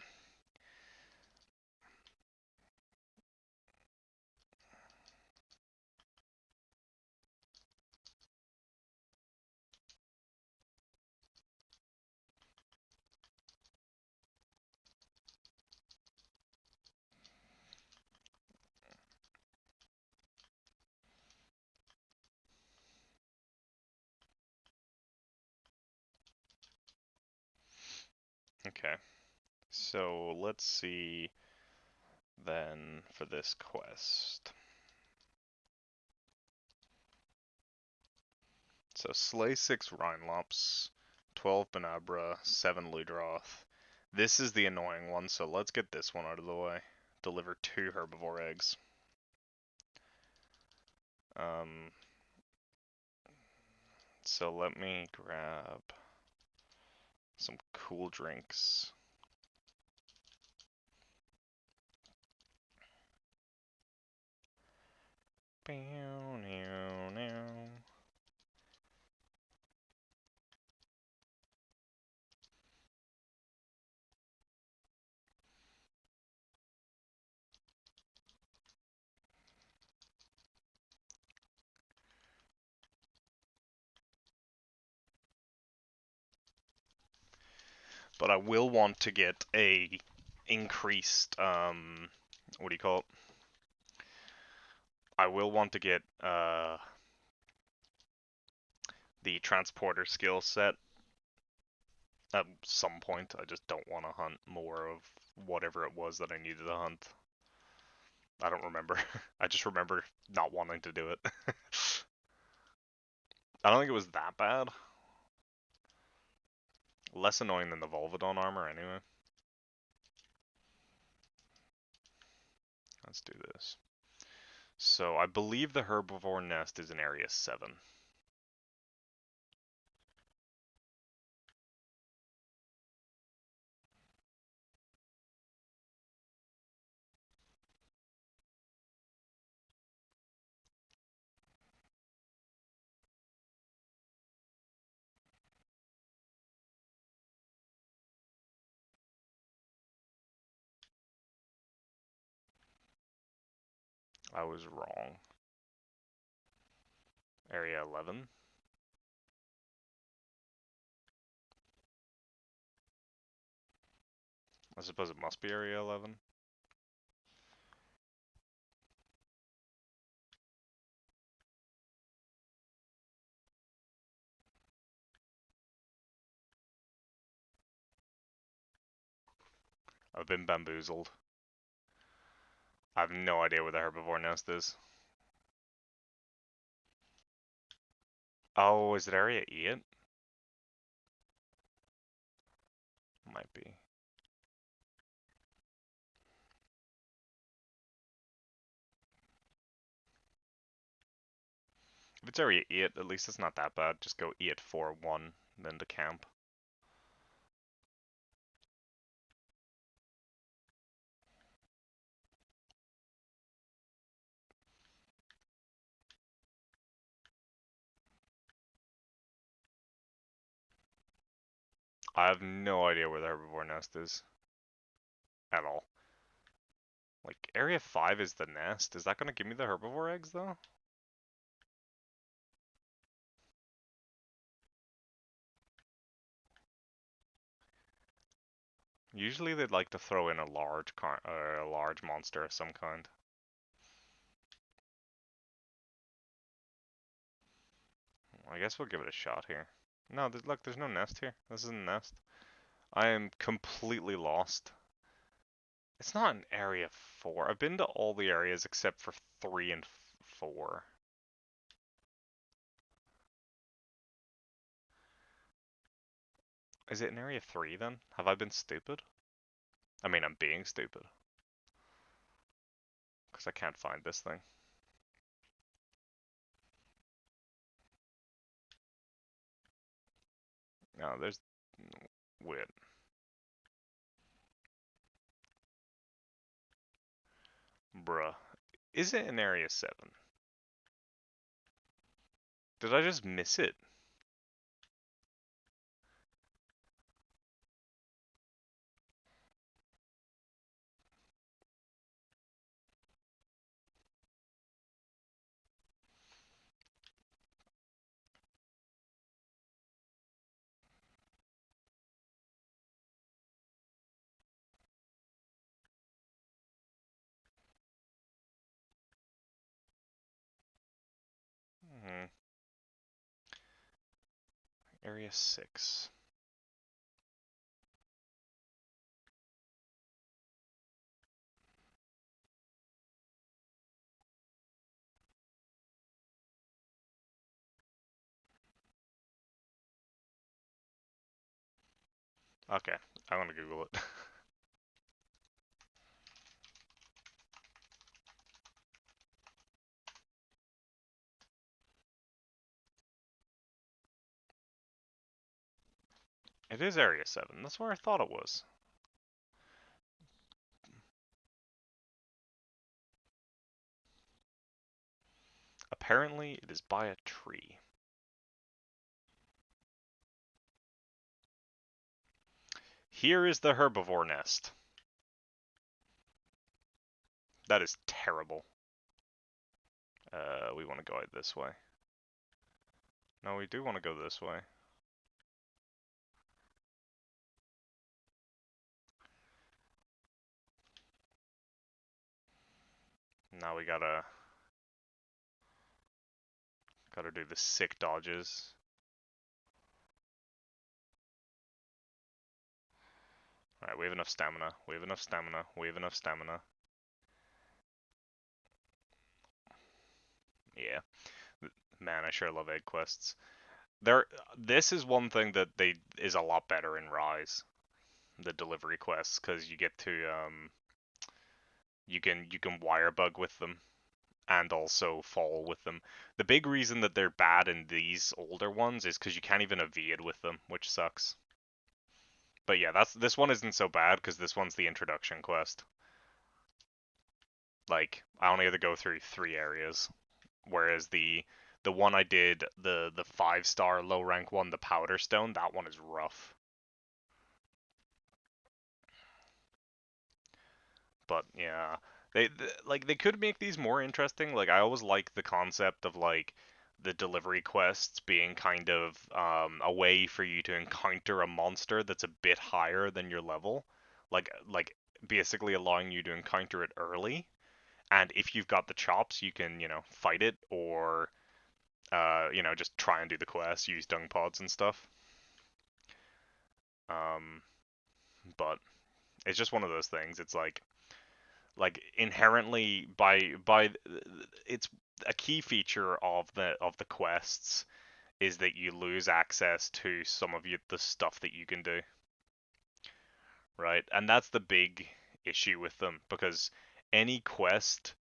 Okay, so let's see then for this quest. So slay 6 Rhenolops, 12 Bnahabra, 7 Ludroth. This is the annoying one, so let's get this one out of the way. Deliver 2 herbivore eggs. So let me grab some cool drinks. But I will want to get a increased, what do you call it? I will want to get, the transporter skill set at some point. I just don't want to hunt more of whatever it was that I needed to hunt. I don't remember. I just remember not wanting to do it. I don't think it was that bad. Less annoying than the Volvodon armor, anyway. Let's do this. So, I believe the herbivore nest is in Area 7. I was wrong. Area 11. I suppose it must be Area 11. I've been bamboozled. I have no idea where the herbivore nest is. Oh, is it Area 8? Might be. If it's Area 8, at least it's not that bad. Just go 8-4-1, then to camp. I have no idea where the herbivore nest is. At all. Like, Area 5 is the nest. Is that going to give me the herbivore eggs, though? Usually they'd like to throw in a large a large monster of some kind. I guess we'll give it a shot here. No, look, there's no nest here. This isn't a nest. I am completely lost. It's not in Area 4. I've been to all the areas except for 3 and 4. Is it in Area 3 then? Have I been stupid? I mean, I'm being stupid. Because I can't find this thing. No, there's... Wait. Bruh. Is it in Area 7? Did I just miss it? Hmm. Area 6. Okay, I'm gonna Google it. It is Area 7. That's where I thought it was. Apparently, it is by a tree. Here is the herbivore nest. That is terrible. We want to go out this way. No, we do want to go this way. Now we gotta do the sick dodges. Alright, we have enough stamina. We have enough stamina. We have enough stamina. Yeah. Man, I sure love egg quests. This is one thing that is a lot better in Rise, the delivery quests, because you get to you can wire bug with them and also fall with them. The big reason that they're bad in these older ones is because you can't even evade with them, which sucks. But yeah, this one isn't so bad because this one's the introduction quest. Like, I only had to go through 3 areas, whereas the one I did, the 5-star low rank one, the Powder Stone, that one is rough. But yeah, they could make these more interesting. Like, I always like the concept of like the delivery quests being kind of a way for you to encounter a monster that's a bit higher than your level, like basically allowing you to encounter it early. And if you've got the chops, you can fight it, or just try and do the quest, use dung pods and stuff. Um, but it's just one of those things. It's like inherently by it's a key feature of the quests is that you lose access to some of the stuff that you can do, right? And that's the big issue with them, because any quest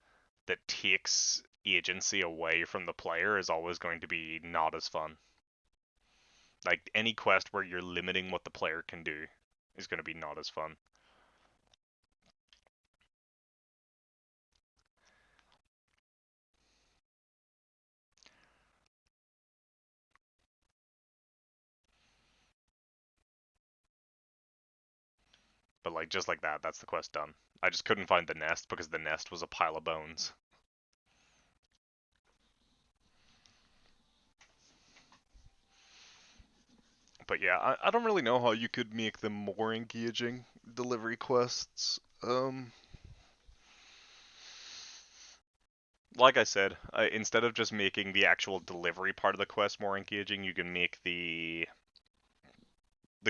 that takes agency away from the player is always going to be not as fun. Like, any quest where you're limiting what the player can do is going to be not as fun. But like, just like that, that's the quest done. I just couldn't find the nest because the nest was a pile of bones. But yeah, I don't really know how you could make them more engaging delivery quests. Like I said, instead of just making the actual delivery part of the quest more engaging, you can make the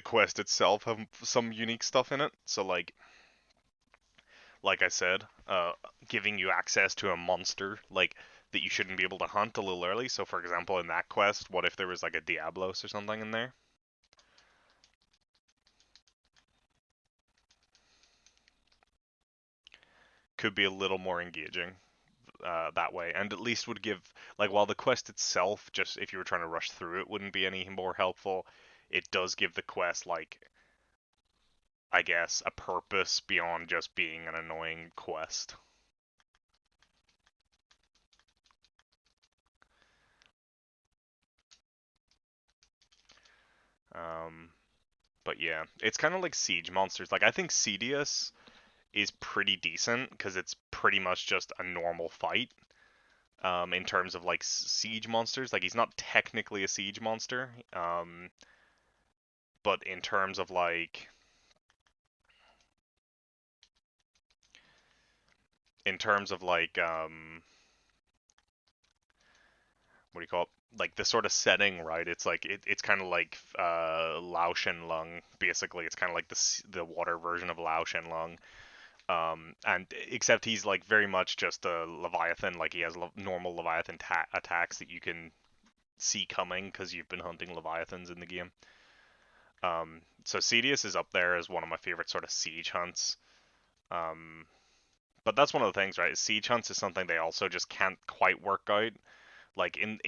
quest itself have some unique stuff in it. So like I said, giving you access to a monster like that you shouldn't be able to hunt a little early. So for example, in that quest, what if there was like a Diablos or something in there? Could be a little more engaging that way, and at least would give, like, while the quest itself, just if you were trying to rush through it, wouldn't be any more helpful, it does give the quest, like, I guess, a purpose beyond just being an annoying quest. Um, but yeah, it's kind of like siege monsters. Like, I think Cedius is pretty decent because it's pretty much just a normal fight. In terms of like siege monsters, like, he's not technically a siege monster. But in terms of like what do you call it? Like, the sort of setting, right? It's like it's kind of like Lao Shenlong. Basically, it's kind of like the water version of Lao Shenlong. And except he's like very much just a Leviathan. Like, he has normal Leviathan attacks that you can see coming because you've been hunting Leviathans in the game. So Cedius is up there as one of my favorite sort of siege hunts. Um, but that's one of the things, right? Siege hunts is something they also just can't quite work out. Like, in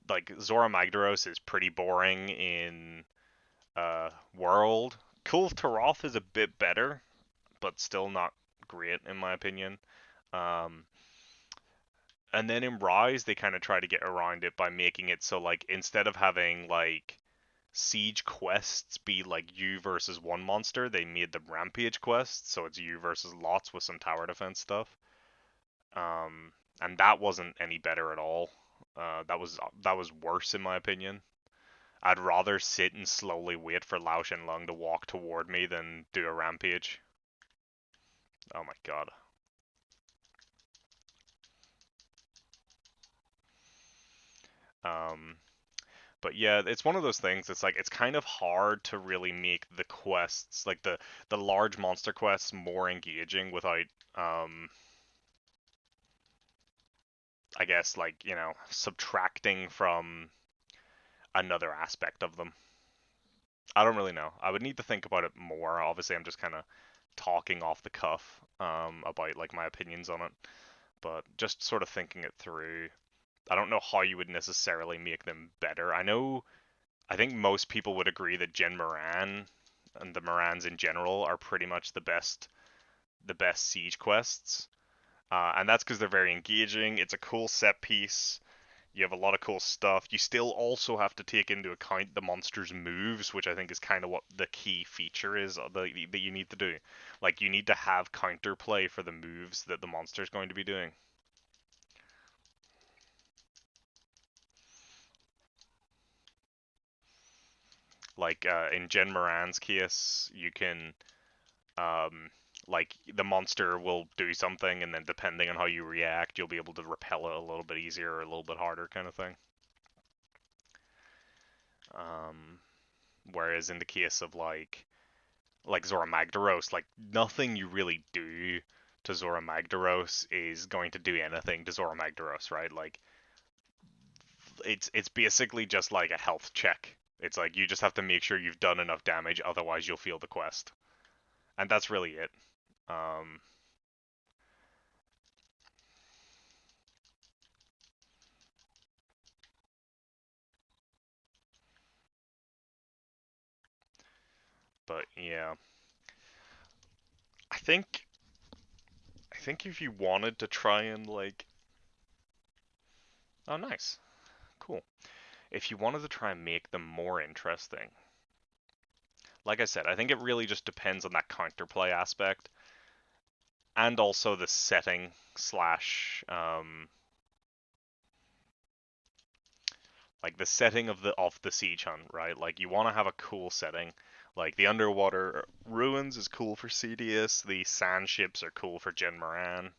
like, Zora Magdaros is pretty boring in World. Kul'Taroth is a bit better, but still not great in my opinion. Um, and then in Rise, they kind of try to get around it by making it so, like, instead of having like siege quests be like you versus one monster, they made them rampage quests, so it's you versus lots with some tower defense stuff. Um, and that wasn't any better at all. That was worse in my opinion. I'd rather sit and slowly wait for Lao Shenlong to walk toward me than do a rampage. Oh my god. Um, but yeah, it's one of those things. It's like it's kind of hard to really make the quests, like the large monster quests, more engaging without, um, I guess, like, subtracting from another aspect of them. I don't really know. I would need to think about it more. Obviously, I'm just kind of talking off the cuff, about like my opinions on it, but just sort of thinking it through. I don't know how you would necessarily make them better. I think most people would agree that Jin Moran and the Morans in general are pretty much the best siege quests. And that's because they're very engaging. It's a cool set piece. You have a lot of cool stuff. You still also have to take into account the monster's moves, which I think is kind of what the key feature is that you need to do. Like, you need to have counterplay for the moves that the monster's going to be doing. Like, in Jen Moran's case, you can, um, like, the monster will do something, and then depending on how you react, you'll be able to repel it a little bit easier or a little bit harder, kind of thing. Um, Whereas in the case of like Zora Magdaros, like nothing you really do to Zora Magdaros is going to do anything to Zora Magdaros, right? Like it's basically just like a health check. It's like you just have to make sure you've done enough damage, otherwise you'll fail the quest, and that's really it. Um, but yeah, I think I think if you wanted to try and like, oh nice, cool. If you wanted to try and make them more interesting, like I said, I think it really just depends on that counterplay aspect and also the setting slash like the setting of the siege hunt, right? Like you want to have a cool setting. Like the underwater ruins is cool for CDS. The sand ships are cool for Jin Moran.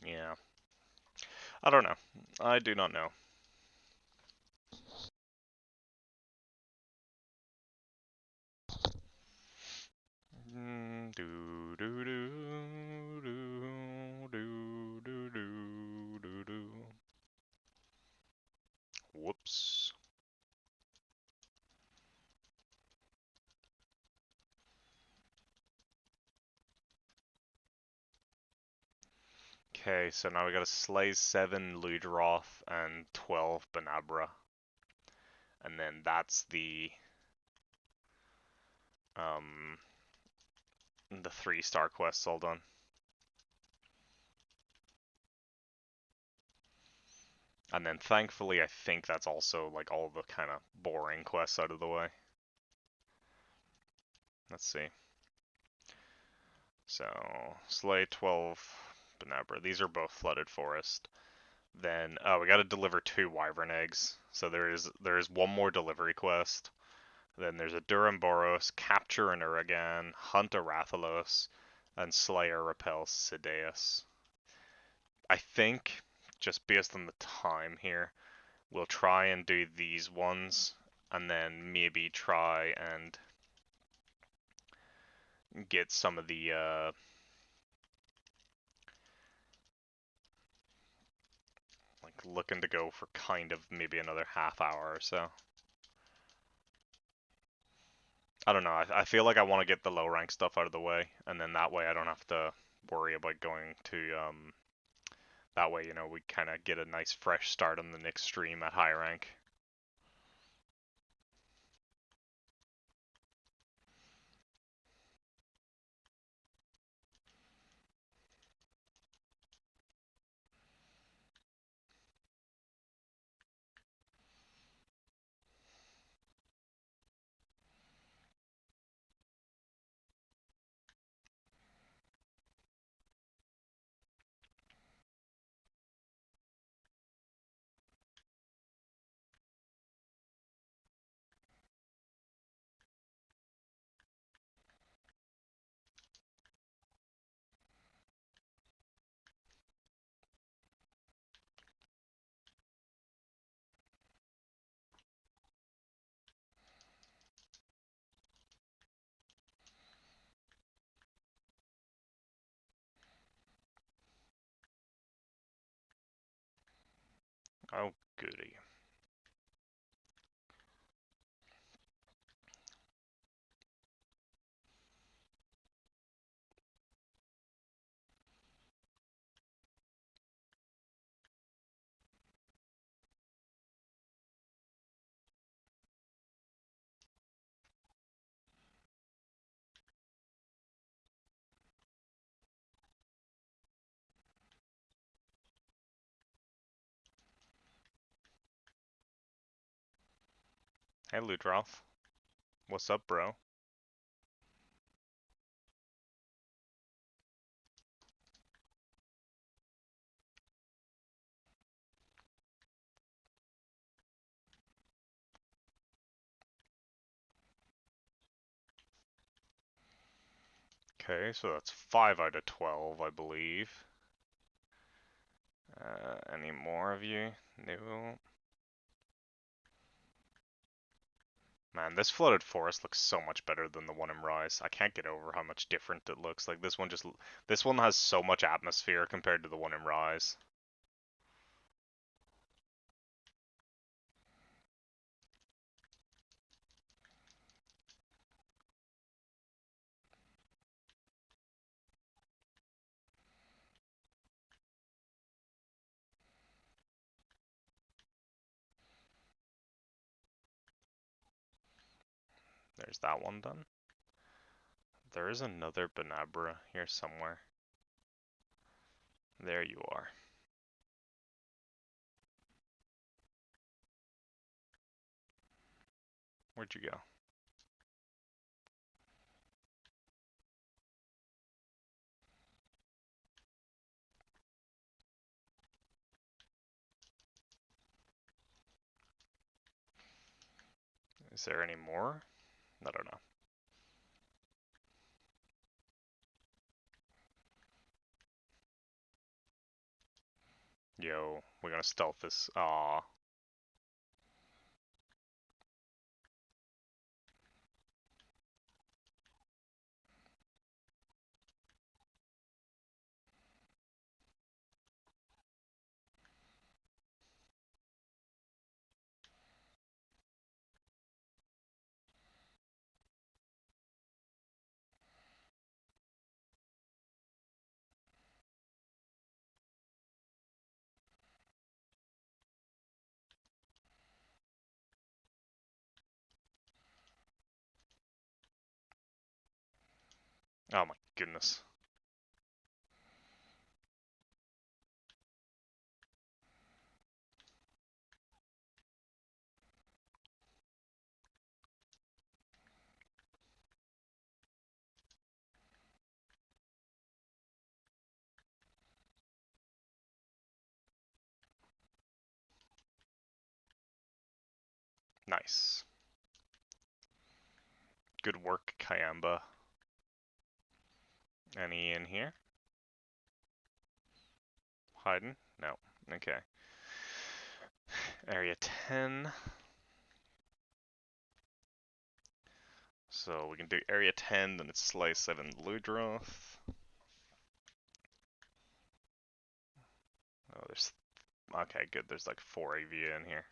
Yeah, I don't know. I do not know. Do do do do do do do do do. Whoops. Okay, so now we gotta slay 7 Ludroth and 12 Bnahabra. And then that's um the 3-star quests all done. And then thankfully I think that's also like all the kind of boring quests out of the way. Let's see. So slay 12 Bnahabra. These are both flooded forest. Then we got to deliver 2 wyvern eggs. So there is one more delivery quest. Then there's a Duramboros, capture an Uragaan, hunt a Rathalos, and slay or repel Sideus. I think just based on the time here, we'll try and do these ones, and then maybe try and get some of the like looking to go for kind of maybe another half hour or so. I don't know. I feel like I want to get the low rank stuff out of the way, and then that way I don't have to worry about going to that way, we kind of get a nice fresh start on the next stream at high rank. Oh, goody. Hey, Ludroth. What's up, bro? Okay, so that's 5 out of 12, I believe. Any more of you? No. Man, this flooded forest looks so much better than the one in Rise. I can't get over how much different it looks. Like this one has so much atmosphere compared to the one in Rise. There's that one done. There is another Bnahabra here somewhere. There you are. Where'd you go? Is there any more? I don't know. Yo, we're gonna stealth this. Aw. Oh my goodness. Nice. Good work, Kayamba. Any in here? Hiding? No. Okay. Area 10. So we can do area 10, then it's slice 7 Ludroth. Oh, there's... Okay, good. There's like 4 AV in here.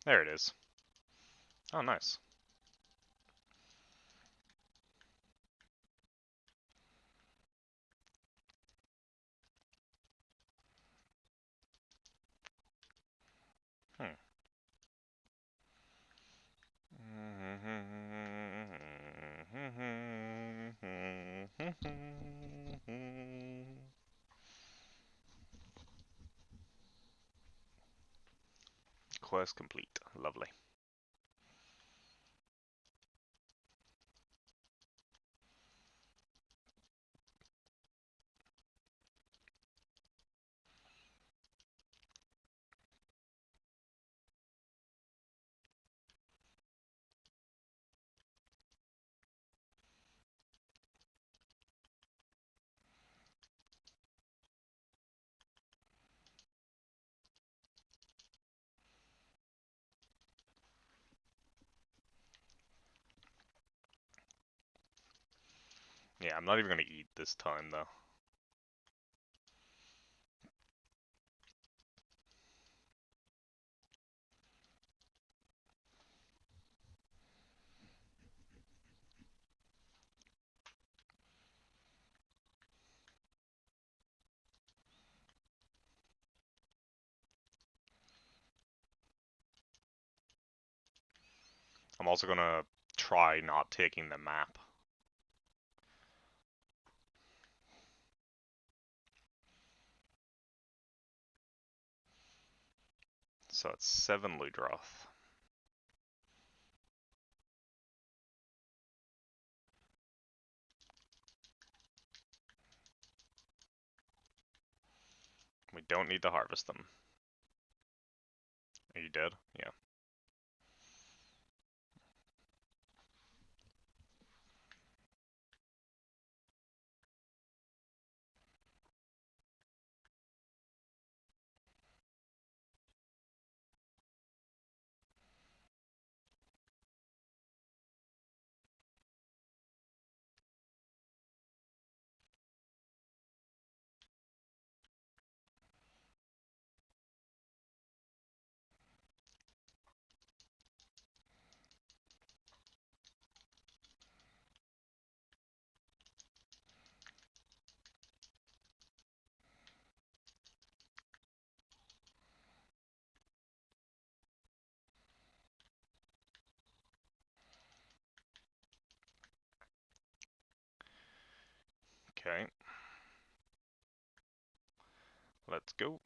There it is. Oh, nice. Hmm. Quest complete. Lovely. Yeah, I'm not even gonna eat this time though. I'm also gonna try not taking the map. So it's 7 Ludroth. We don't need to harvest them. Are you dead? Yeah. Okay. Let's go.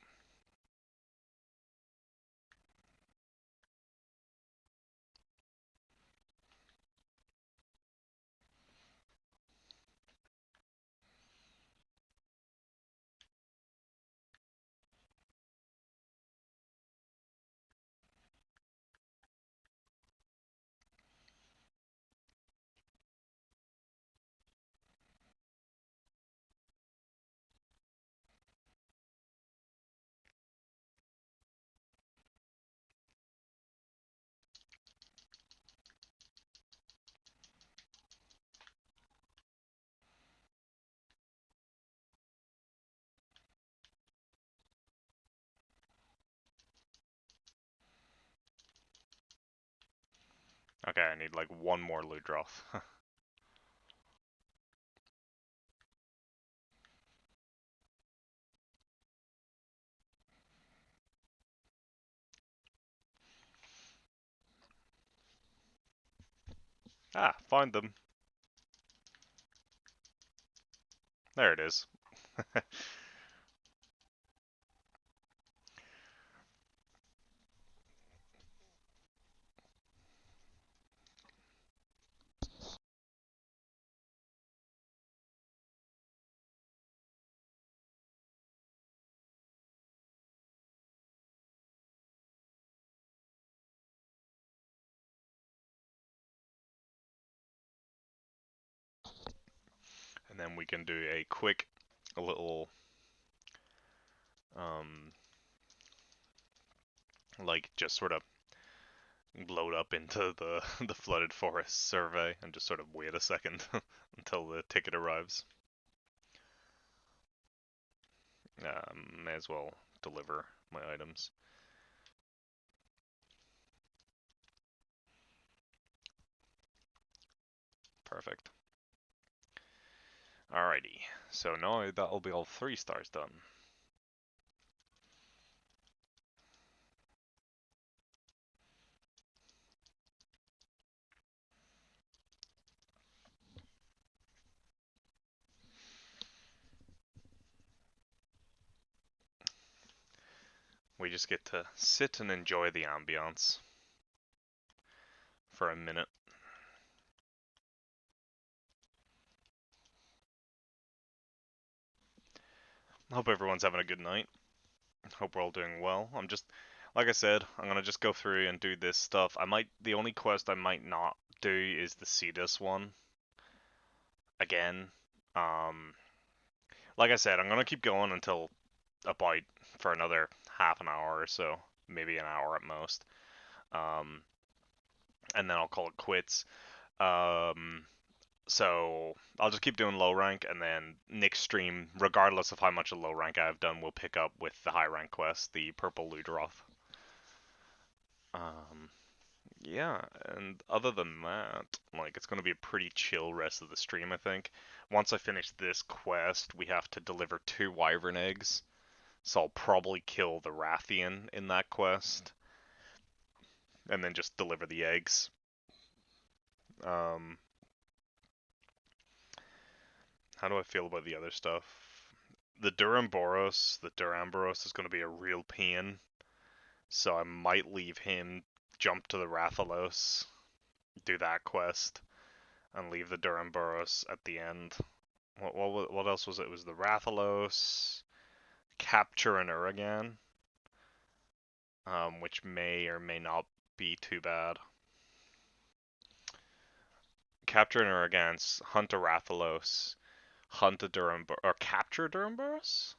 Okay, I need like one more Ludroth. Ah, find them. There it is. And then we can do a quick, a little, like just sort of load up into the the flooded forest survey and just sort of wait a second until the ticket arrives. May as well deliver my items. Perfect. Alrighty, so now that'll be all 3 stars done. We just get to sit and enjoy the ambiance for a minute. Hope everyone's having a good night. Hope we're all doing well. I'm just, like I said, I'm gonna just go through and do this stuff. The only quest I might not do is the Cetus one. Again. Um, like I said, I'm gonna keep going until about for another half an hour or so, maybe an hour at most. And then I'll call it quits. Um, So I'll just keep doing low rank, and then next stream, regardless of how much of low rank I've done, we'll pick up with the high rank quest, the purple Ludroth. Um, yeah, and other than that, like, it's going to be a pretty chill rest of the stream, I think. Once I finish this quest, we have to deliver 2 Wyvern eggs, so I'll probably kill the Rathian in that quest, and then just deliver the eggs. Um, how do I feel about the other stuff? The Duramboros is going to be a real pain, so I might leave him, jump to the Rathalos, do that quest, and leave the Duramboros at the end. What else was it? It was the Rathalos, Capture and Uragaan, which may or may not be too bad. Capture and Uragaan, hunt a Rathalos, hunt a Duramboros, or capture Duramboros?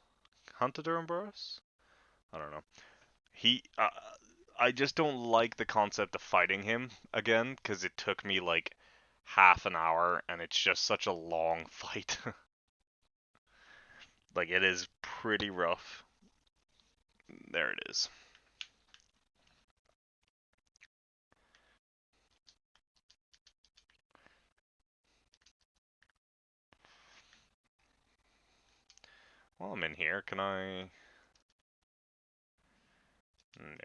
Hunt a Duramboros? I don't know. I just don't like the concept of fighting him again, because it took me like half an hour, and it's just such a long fight. Like, it is pretty rough. There it is. While I'm in here, can I... No.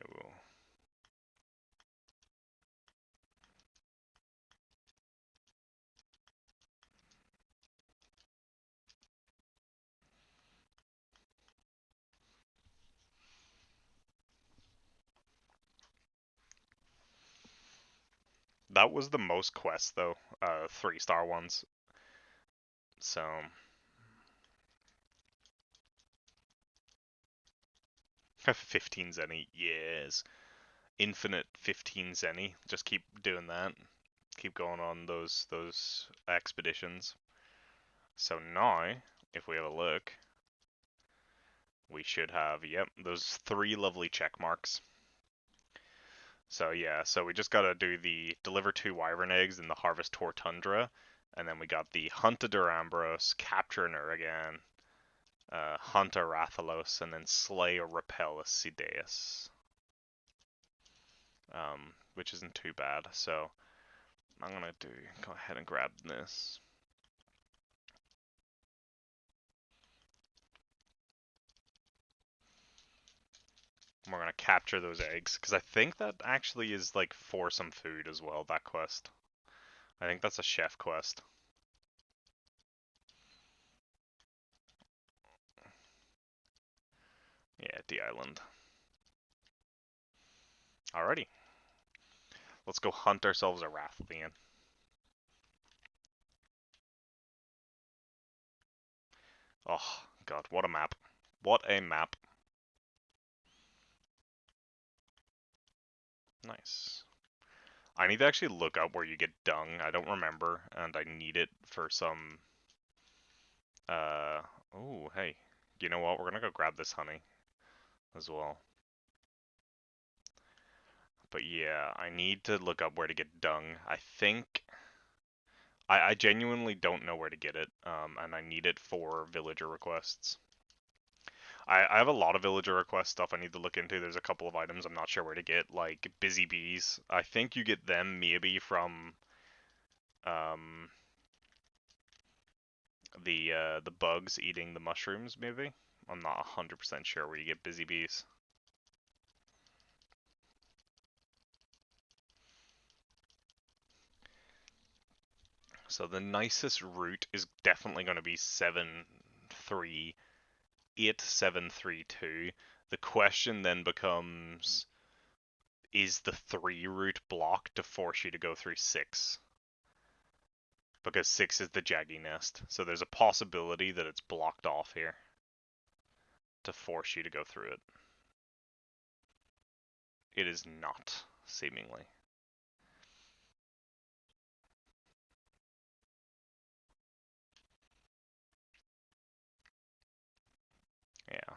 That was the most quests, though. 3-star ones. So... 15 Zenny, yes. Infinite 15 Zenny. Just keep doing that. Keep going on those expeditions. So now, if we have a look, we should have, yep, those 3 lovely check marks. So yeah, so we just gotta do the deliver 2 Wyvern eggs and the harvest Tor Tundra, and then we got the hunt a Durambros, capture an Uragaan, hunt a Rathalos, and then slay or repel a Sideus. Which isn't too bad. So I'm gonna go ahead and grab this. We're gonna capture those eggs, because I think that actually is like for some food as well, that quest. I think that's a chef quest. Yeah, the island. Alrighty. Let's go hunt ourselves a Rathian. Oh, God, what a map. What a map. Nice. I need to actually look up where you get dung. I don't remember, and I need it for some... Oh, hey. You know what? We're gonna go grab this honey as well. But yeah, I need to look up where to get dung. I think... I genuinely don't know where to get it, and I need it for villager requests. I have a lot of villager request stuff I need to look into. There's a couple of items I'm not sure where to get, like busy bees. I think you get them maybe from um, the bugs eating the mushrooms, maybe. I'm not 100% sure where you get busy bees. So the nicest route is definitely going to be 7-3-8-7-3-2. The question then becomes, is the 3 route blocked to force you to go through 6? Because 6 is the Jaggy Nest, so there's a possibility that it's blocked off here to force you to go through it. It is not, seemingly. Yeah.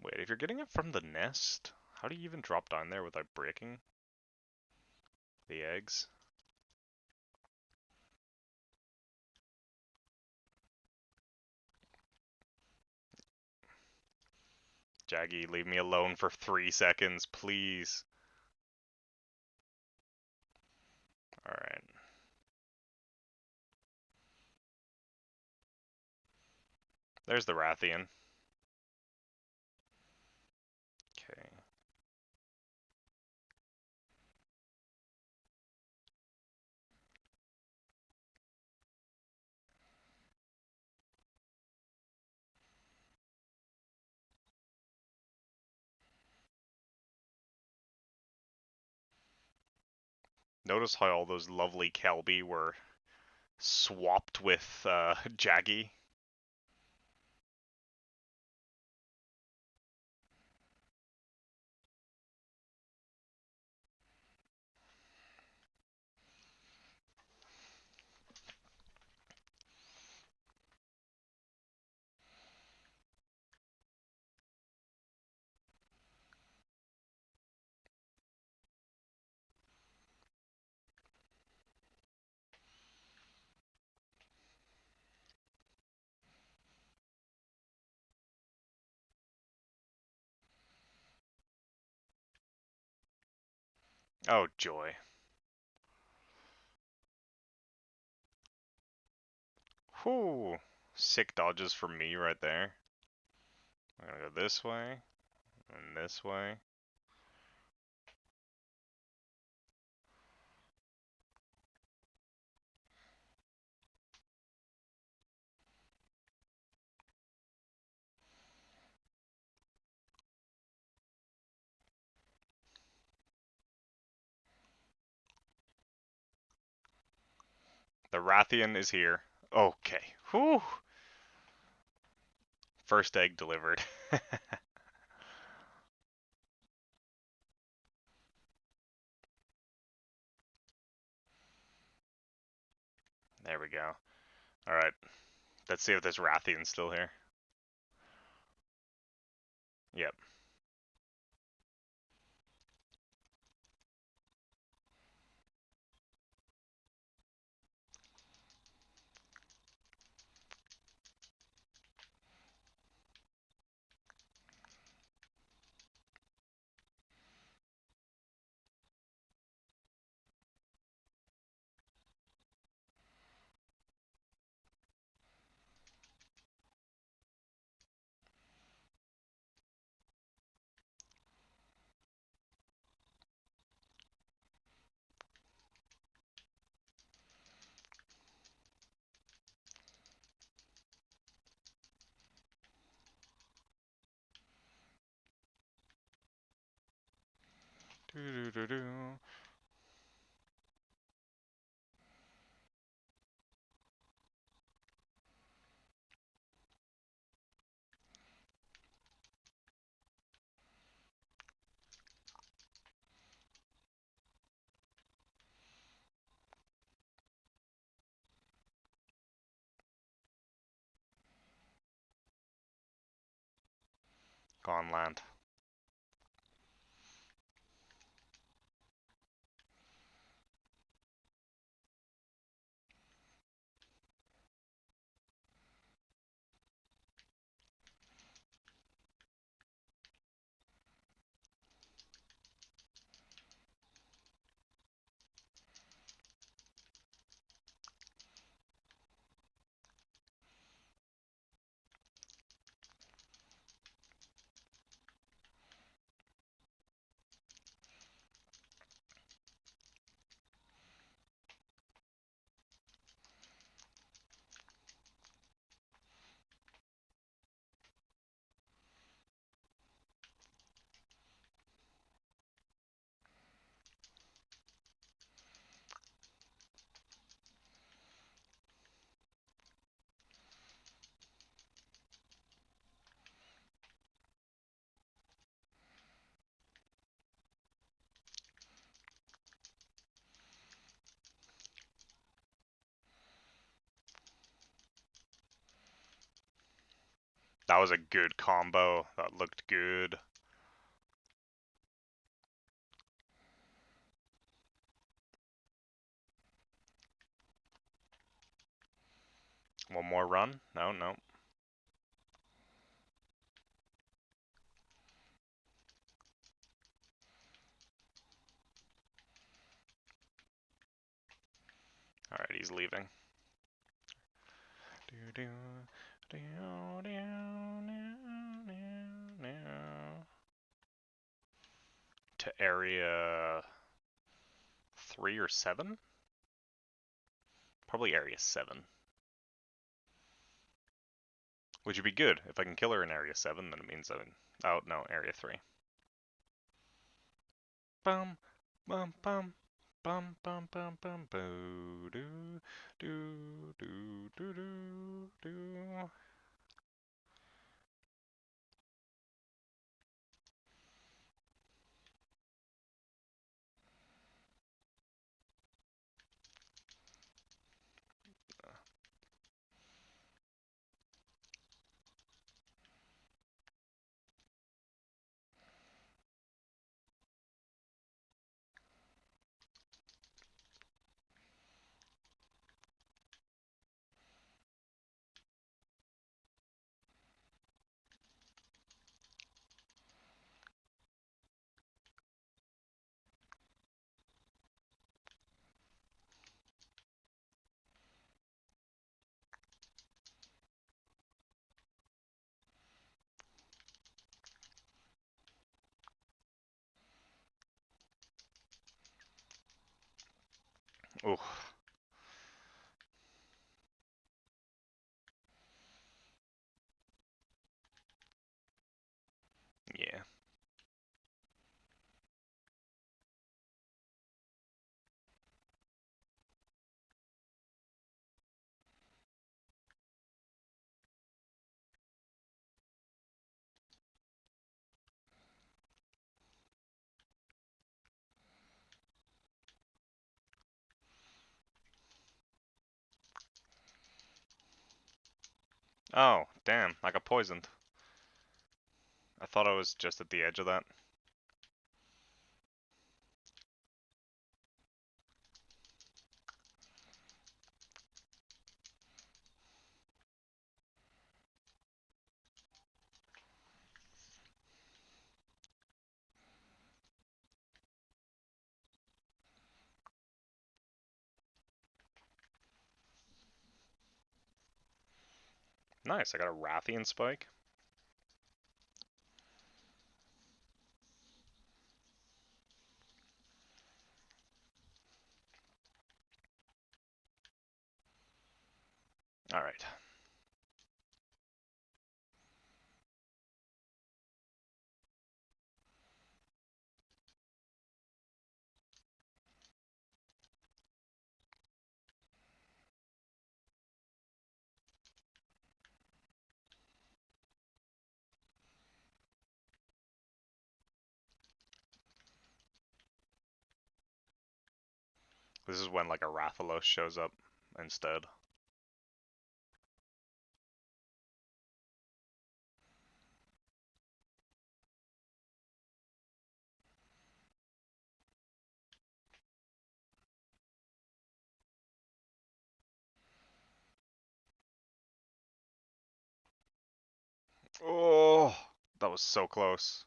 Wait, if you're getting it from the nest, how do you even drop down there without breaking? The eggs. Jaggy, leave me alone for 3 seconds, please. Alright. There's the Rathian. Okay. Notice how all those lovely Kelby were swapped with Jaggy. Oh, joy. Whew. Sick dodges for me right there. I'm gonna go this way, and this way. The Rathian is here. Okay. Whew. First egg delivered. There we go. Alright. Let's see if this Rathian's still here. Yep. Doo -doo -doo -doo. Gone land. That was a good combo. That looked good. One more run? No, no. Alright, he's leaving. To area 3 or 7? Probably area 7. Which would be good. If I can kill her in area 7, then it means I'm... Oh, no, area 3. Bum, bum, bum, bum, bum, bum, bum, boo, doo, doo, doo, doo, doo, doo. Oh, yeah. Oh, damn, I got poisoned. I thought I was just at the edge of that. Nice, I got a Rathian spike. Alright. This is when like a Rathalos shows up instead. Oh, that was so close.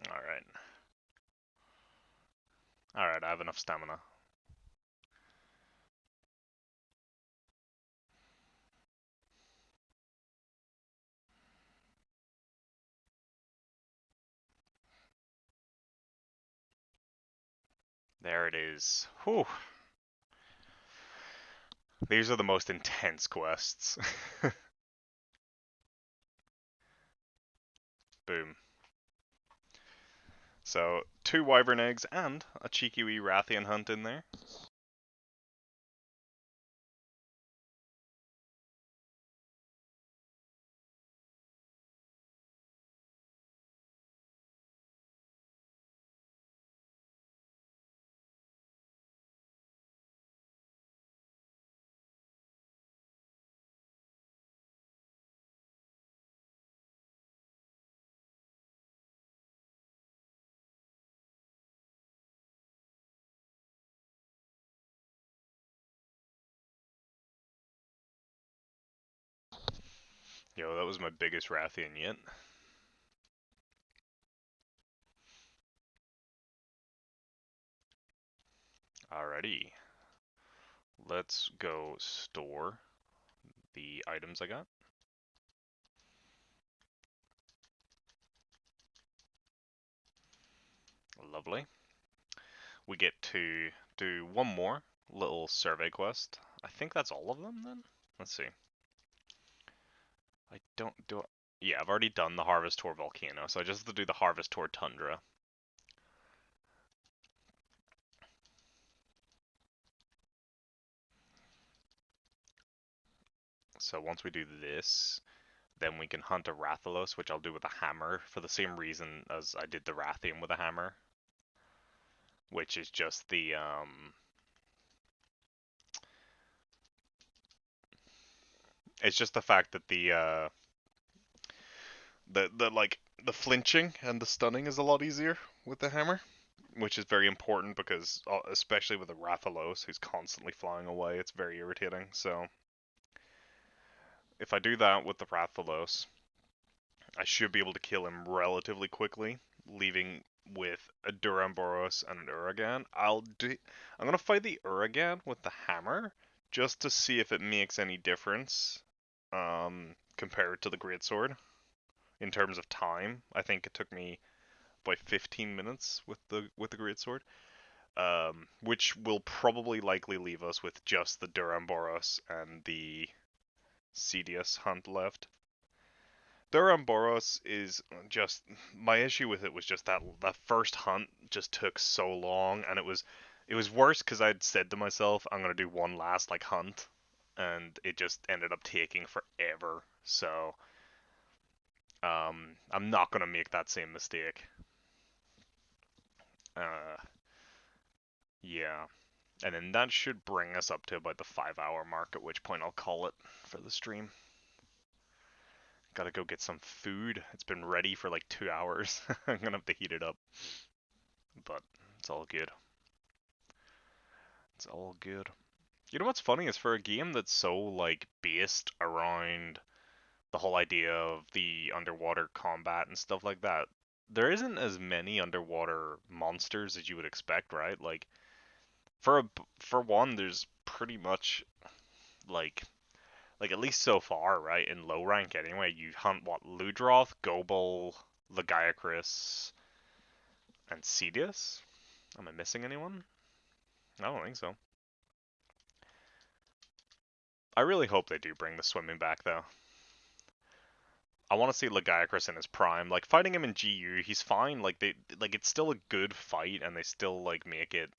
Alright. Alright, I have enough stamina. There it is. Whew. These are the most intense quests. Boom. So, 2 Wyvern eggs and a cheeky wee Rath Talon Hunt in there. Yo, that was my biggest Rath Talon yet. Alrighty. Let's go store the items I got. Lovely. We get to do one more little survey quest. I think that's all of them then? Let's see. I don't do... Yeah, I've already done the Harvest Tour Volcano, so I just have to do the Harvest Tour Tundra. So once we do this, then we can hunt a Rathalos, which I'll do with a hammer, for the same reason as I did the Rathian with a hammer. Which is just the, It's just the fact that the flinching and the stunning is a lot easier with the hammer, which is very important because especially with the Rathalos who's constantly flying away, it's very irritating. So if I do that with the Rathalos, I should be able to kill him relatively quickly, leaving with a Duramboros and an Uragaan. I'm gonna fight the Uragaan with the hammer just to see if it makes any difference compared to the greatsword. In terms of time, I think it took me by 15 minutes with the greatsword, which will probably likely leave us with just the Duramboros and the Cedius Hunt left. Duramboros is just my issue with it was just that first hunt just took so long, and it was worse because I'd said to myself I'm gonna do one last like hunt, and it just ended up taking forever. So I'm not gonna make that same mistake. Uh, yeah. And then that should bring us up to about the 5 hour mark, at which point I'll call it for the stream. Gotta go get some food. It's been ready for like 2 hours. I'm gonna have to heat it up. But it's all good. It's all good. You know what's funny is for a game that's so like based around the whole idea of the underwater combat and stuff like that, there isn't as many underwater monsters as you would expect, right? Like for one, there's pretty much like at least so far, right? In low rank anyway, you hunt what Ludroth, Gobel, Lagiacris, and Cedius. Am I missing anyone? I don't think so. I really hope they do bring the swimming back though. I want to see Lagiacris in his prime. Like fighting him in GU, he's fine. Like it's still a good fight, and they still like make it.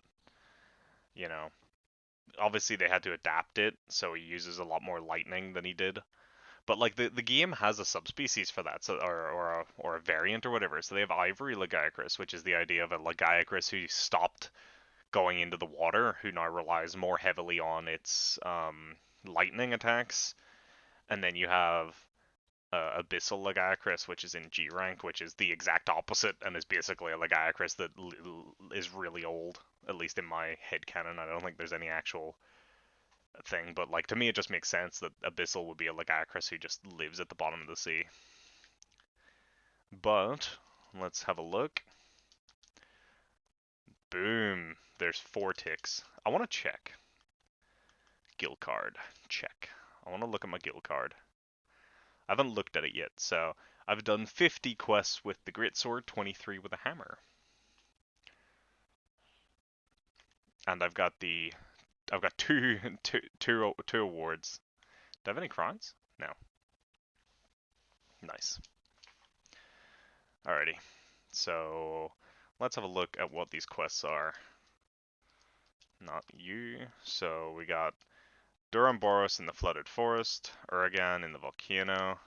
You know, obviously they had to adapt it, so he uses a lot more lightning than he did. But like the game has a subspecies for that, so or a variant or whatever. So they have Ivory Lagiacris, which is the idea of a Lagiacris who stopped going into the water, who now relies more heavily on its lightning attacks. And then you have Abyssal Lagiacris, which is in G rank, which is the exact opposite and is basically a Lagiacris that is really old, at least in my head canon. I don't think there's any actual thing, but like to me it just makes sense that Abyssal would be a Lagiacris who just lives at the bottom of the sea. But let's have a look. Boom. There's 4 ticks. I want to check. Guild card. Check. I want to look at my guild card. I haven't looked at it yet, so I've done 50 quests with the Gritsword, 23 with a hammer. And I've got two awards. Do I have any crimes? No. Nice. Alrighty. So let's have a look at what these quests are. Not you. So we got Duramboros in the Flooded Forest, Uragaan in the Volcano,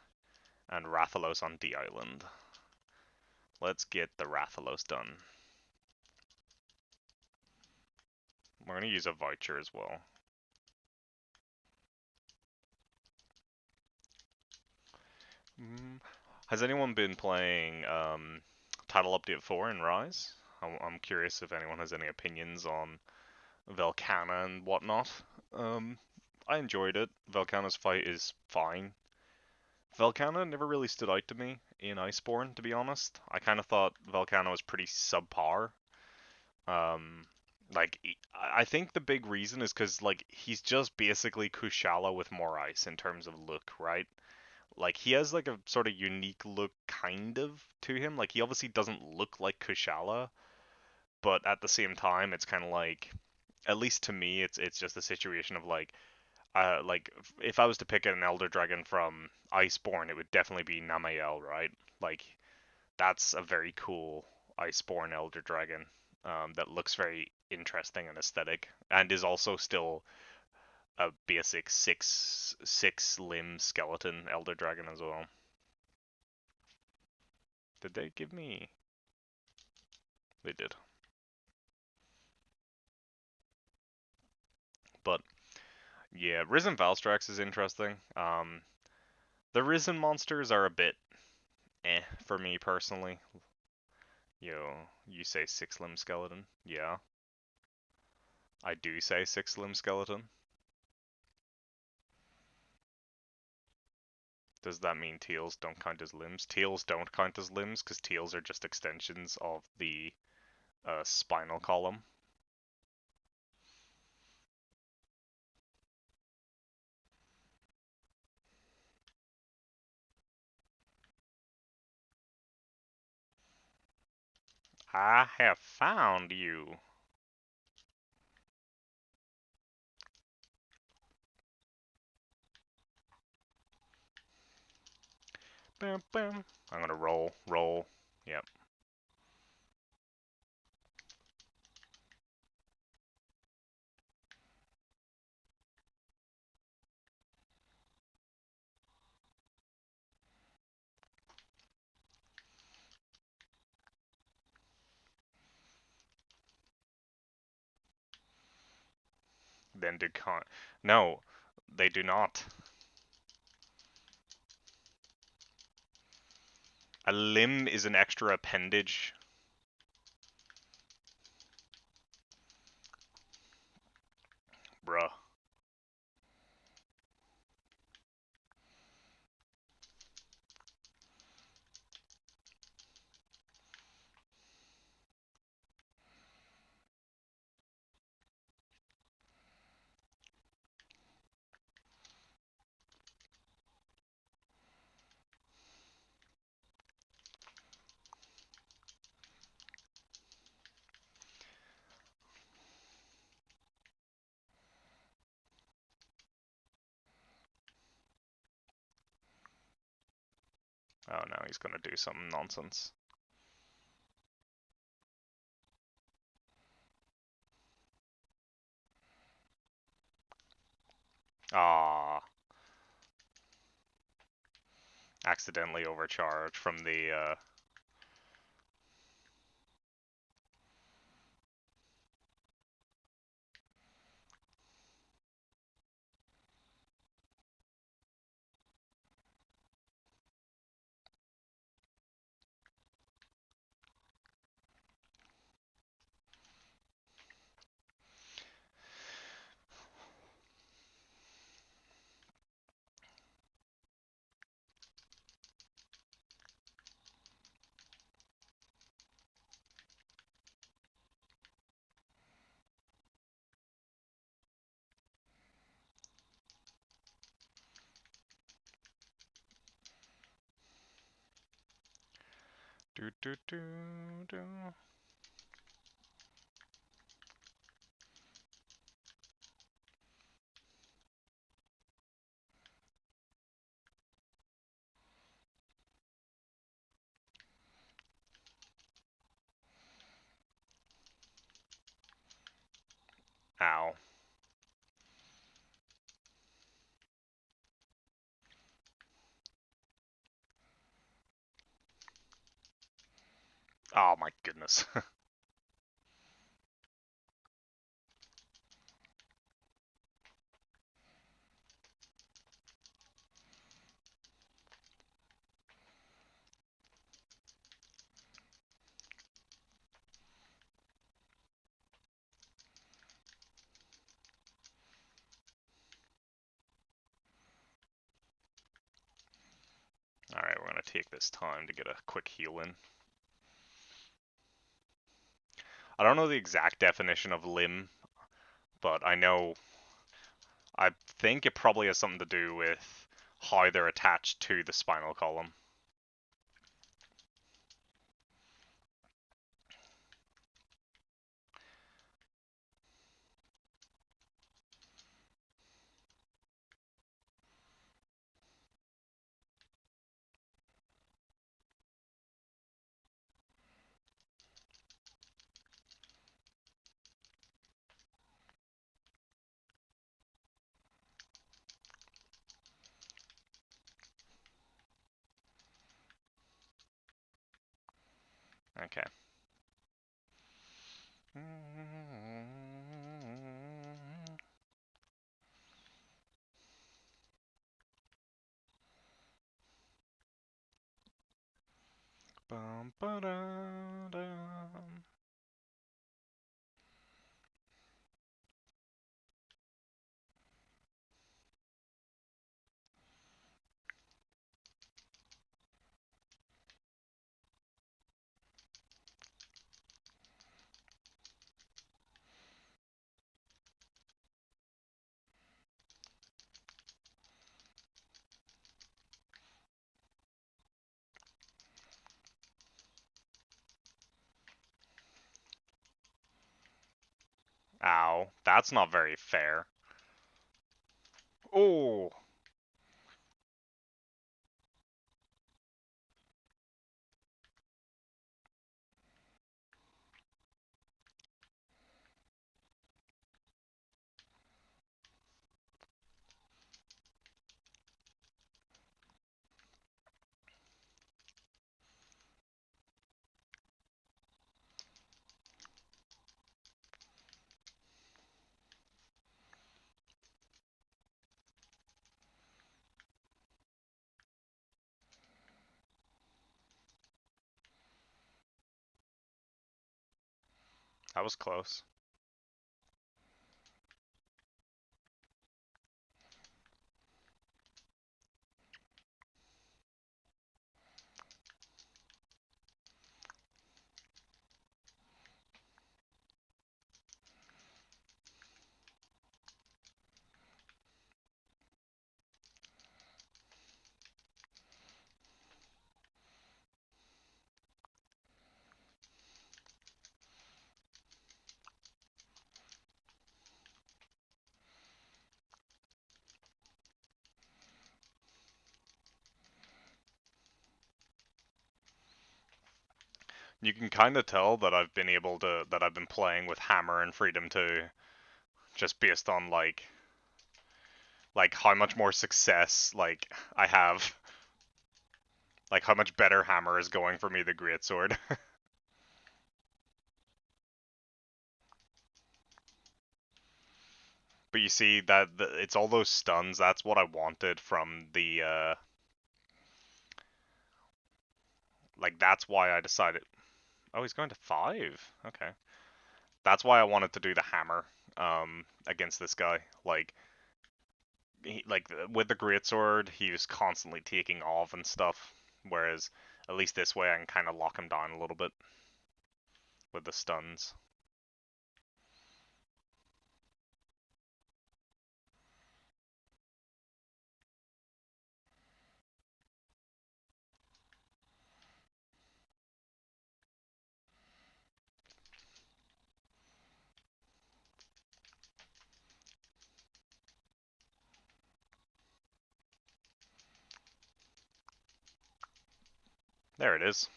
and Rathalos on D Island. Let's get the Rathalos done. We're going to use a voucher as well. Has anyone been playing Title Update 4 in Rise? I'm curious if anyone has any opinions on Velkhana and whatnot. I enjoyed it. Velkhana's fight is fine. Velkhana never really stood out to me in Iceborne, to be honest. I kind of thought Velkhana was pretty subpar. Like, I think the big reason is because, like, he's just basically Kushala with more ice in terms of look, right? Like, he has, like, a sort of unique look, kind of, to him. Like, he obviously doesn't look like Kushala, but at the same time, it's kind of like, at least to me, it's just a situation of, like, if I was to pick an Elder Dragon from Iceborne, it would definitely be Namael, right? Like, that's a very cool Iceborne Elder Dragon that looks very interesting and aesthetic, and is also still a basic six limb skeleton Elder Dragon as well. Did they give me? They did. But yeah, Risen Valstrax is interesting. The Risen monsters are a bit for me personally. You say six limb skeleton? Yeah, I do say six limb skeleton. Does that mean tails don't count as limbs? Tails don't count as limbs because tails are just extensions of the spinal column. I have found you. Bam, bam. I'm gonna roll. Yep. Then do con. No, they do not. A limb is an extra appendage. Bruh. Oh no, he's gonna do some nonsense. Ah. Accidentally overcharged from the Do do do do. Ow. Oh my goodness. Alright, we're gonna take this time to get a quick heal in. I don't know the exact definition of limb, but I think it probably has something to do with how they're attached to the spinal column. Okay. Bum, ba-da-dum. Ow, that's not very fair. Oh, that was close. You can kind of tell that I've been playing with Hammer and Freedom too, just based on like how much more success like I have, like how much better Hammer is going for me the Greatsword. But you see that it's all those stuns. That's what I wanted from the like that's why I decided. Oh, he's going to 5. Okay. That's why I wanted to do the hammer against this guy. Like with the greatsword, he was constantly taking off and stuff. Whereas at least this way I can kind of lock him down a little bit with the stuns. There it is.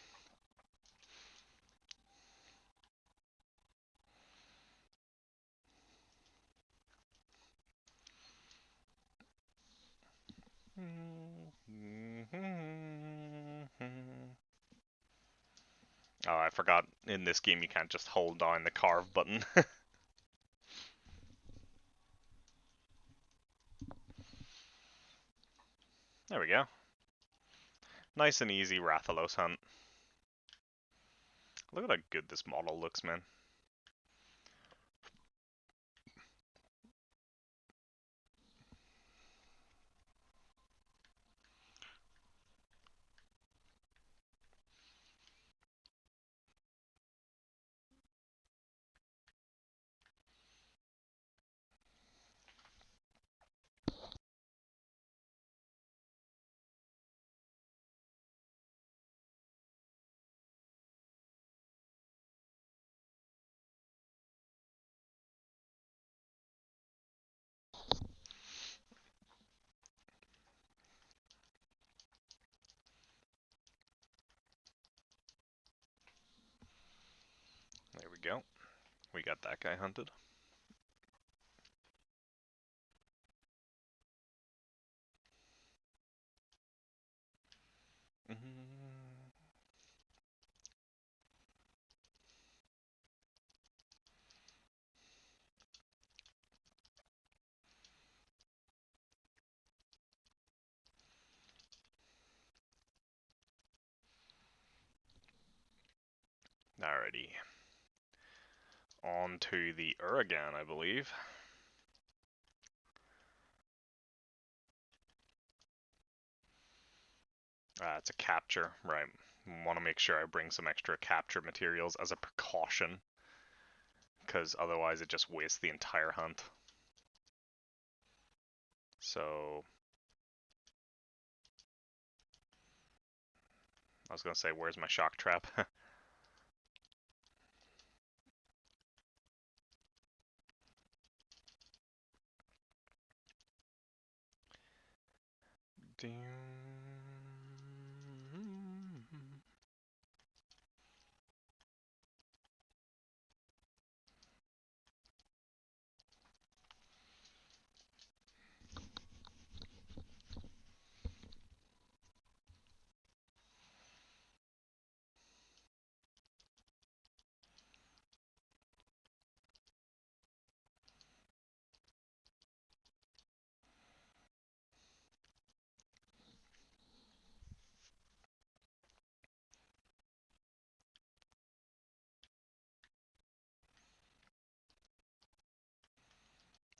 Oh, I forgot, in this game you can't just hold down the carve button. There we go. Nice and easy Rathalos Hunt. Look at how good this model looks, man. There we go. We got that guy hunted. Alrighty. On to the Uragaan, I believe. It's a capture, right. Want to make sure I bring some extra capture materials as a precaution, because otherwise it just wastes the entire hunt. So, I was going to say, where's my shock trap?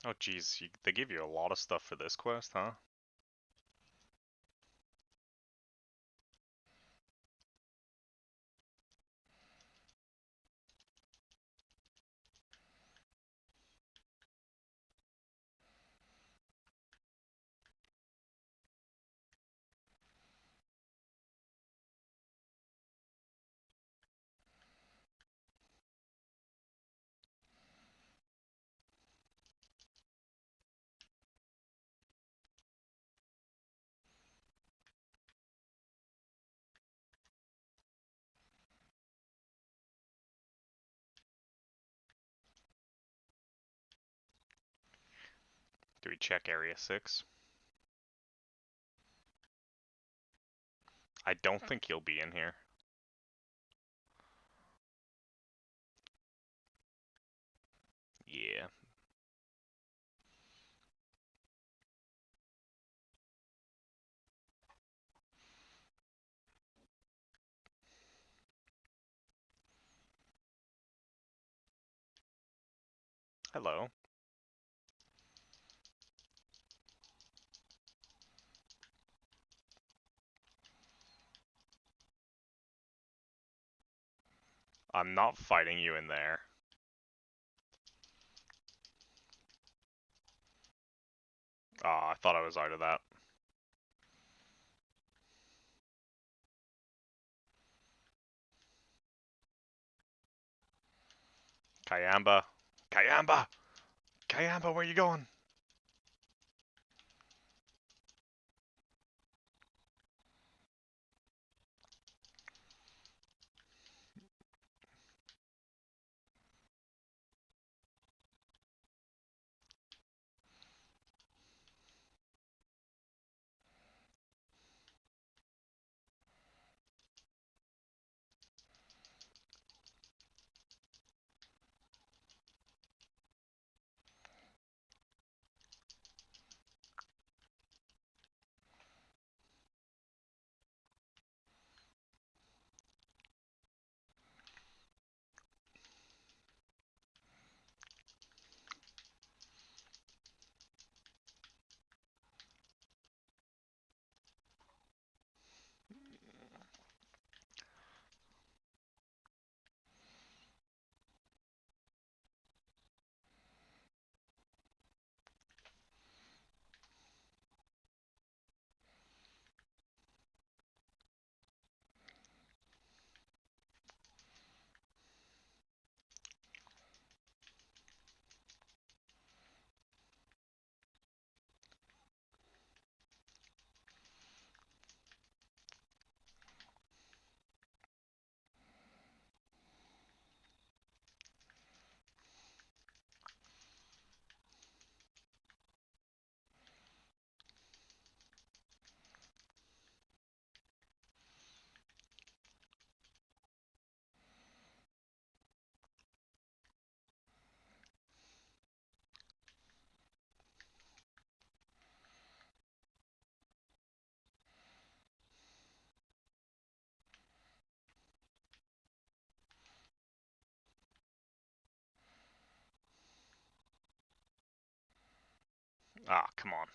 Oh geez, they give you a lot of stuff for this quest, huh? Do we check Area 6? I don't think you'll be in here. Yeah. Hello. I'm not fighting you in there. I thought I was out of that. Kayamba! Kayamba! Kayamba, where you going? Ah, come on.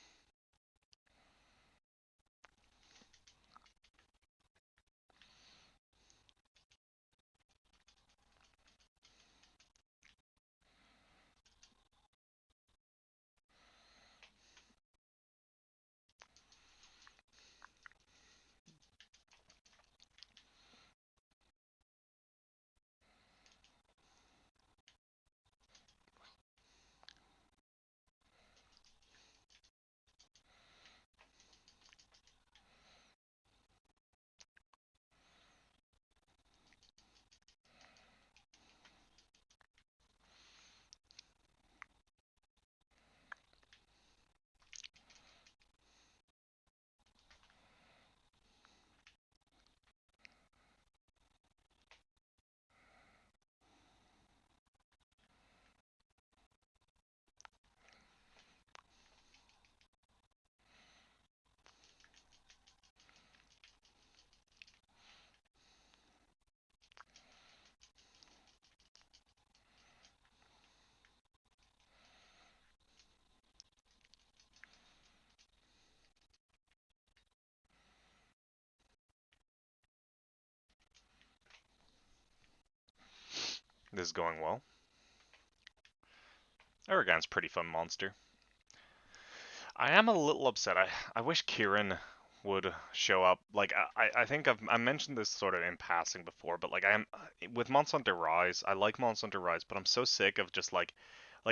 This is going well. Uragan's pretty fun monster. I am a little upset. I wish Kieran would show up. Like I think I mentioned this sort of in passing before, but like I'm with Monster Hunter Rise. I like Monster Hunter Rise, but I'm so sick of just like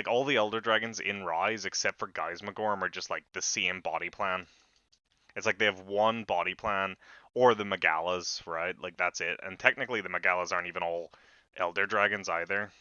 all the Elder Dragons in Rise except for Geismagorm are just like the same body plan. It's like they have one body plan or the Megalas, right? Like that's it. And technically the Megalas aren't even all Elder Dragons either.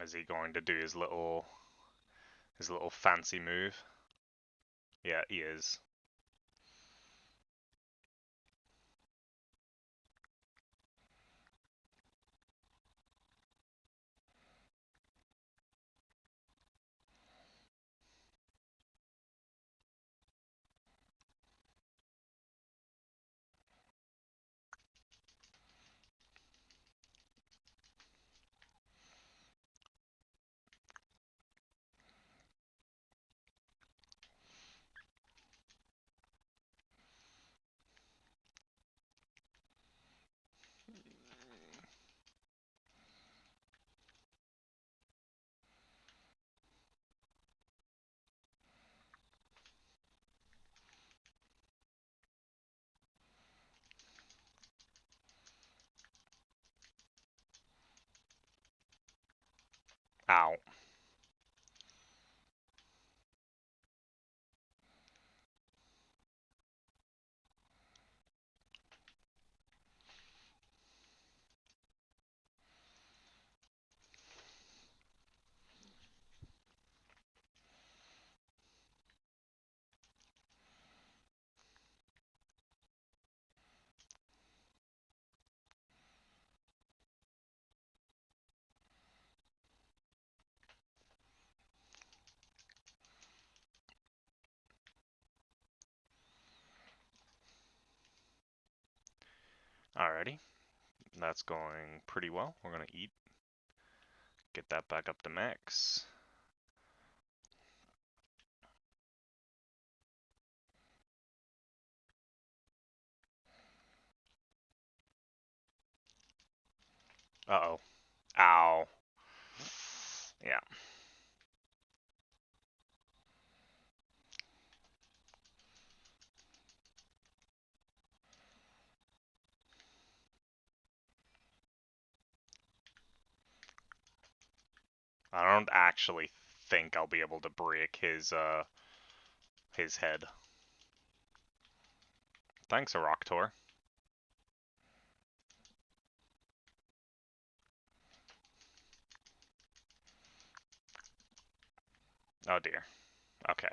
Is he going to do his little fancy move? Yeah, he is. Ow. Alrighty. That's going pretty well. We're gonna eat. Get that back up to max. Uh-oh. Ow. Yeah. I don't actually think I'll be able to break his head. Thanks, Agnaktor. Oh dear. Okay.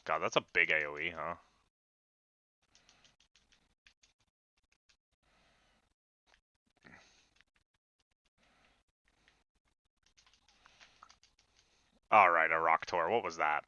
God, that's a big AoE, huh? Alright, Agnaktor, what was that?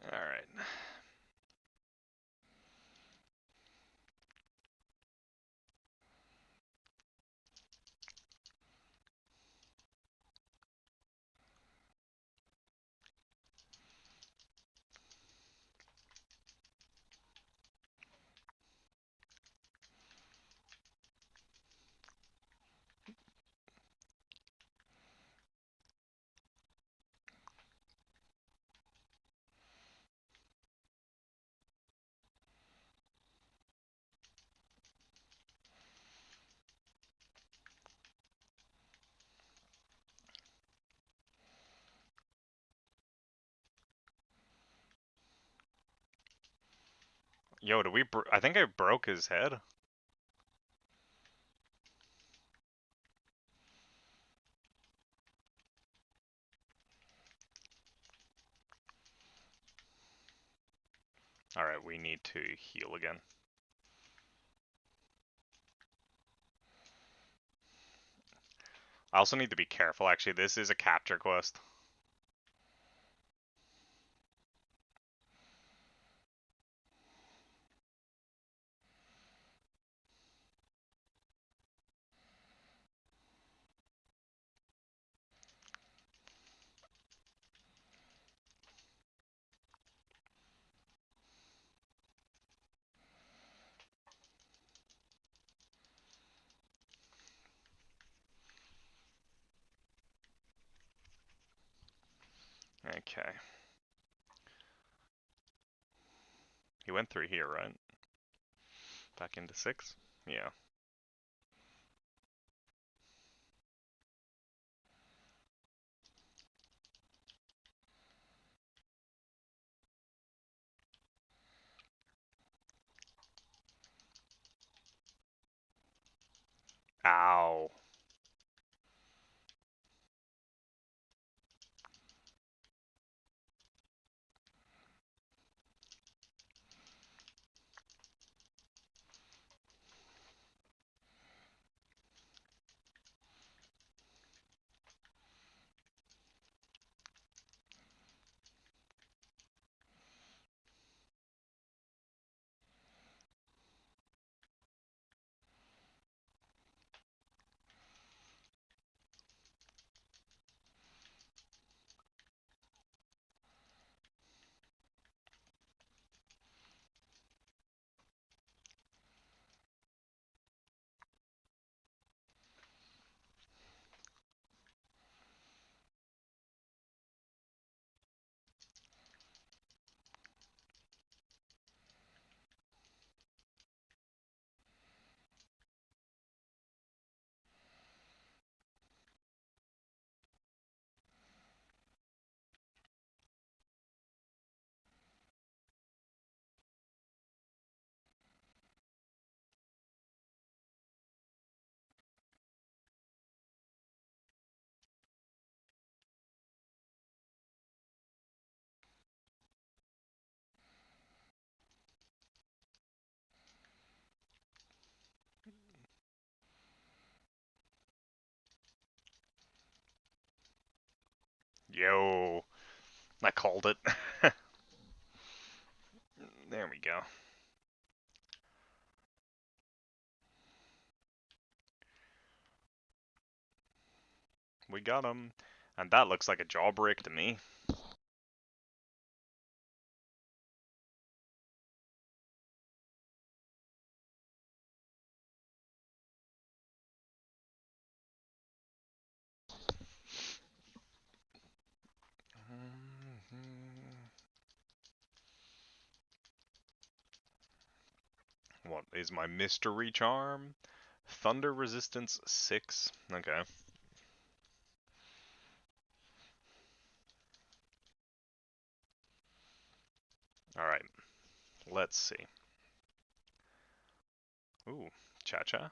Alright. Yo, did we I think I broke his head. Alright, we need to heal again. I also need to be careful, actually. This is a capture quest. Okay. He went through here, right? Back into 6? Yeah. Ow. Yo, I called it. There we go. We got him. And that looks like a jawbreak to me. What is my mystery charm? Thunder resistance 6. Okay. Alright. Let's see. Ooh, Cha-Cha.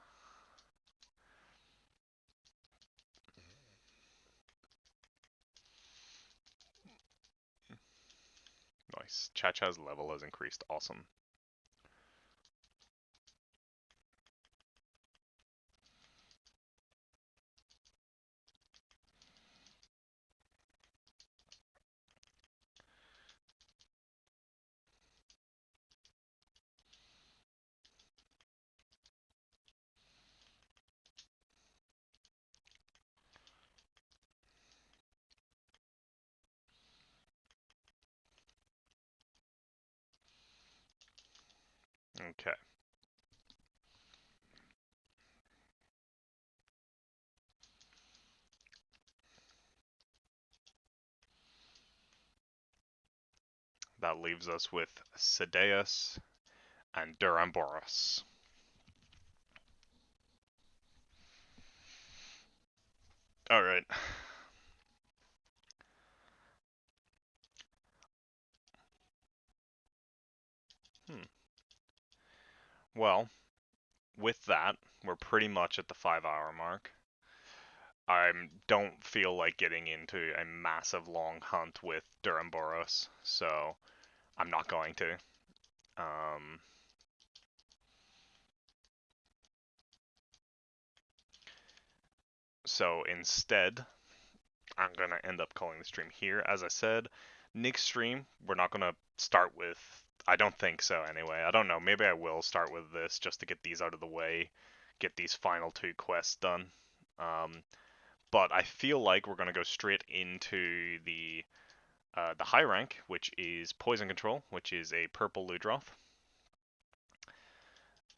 Nice. Cha-Cha's level has increased. Awesome. Okay. That leaves us with Sedeus and Duramboros. Alright. Well, with that, we're pretty much at the 5-hour mark. I don't feel like getting into a massive long hunt with Duramboros, so I'm not going to. So instead, I'm going to end up calling the stream here. As I said, next stream, we're not going to start with... I don't think so, anyway. I don't know. Maybe I will start with this just to get these out of the way, get these final 2 quests done. But I feel like we're going to go straight into the high rank, which is Poison Control, which is a purple Ludroth.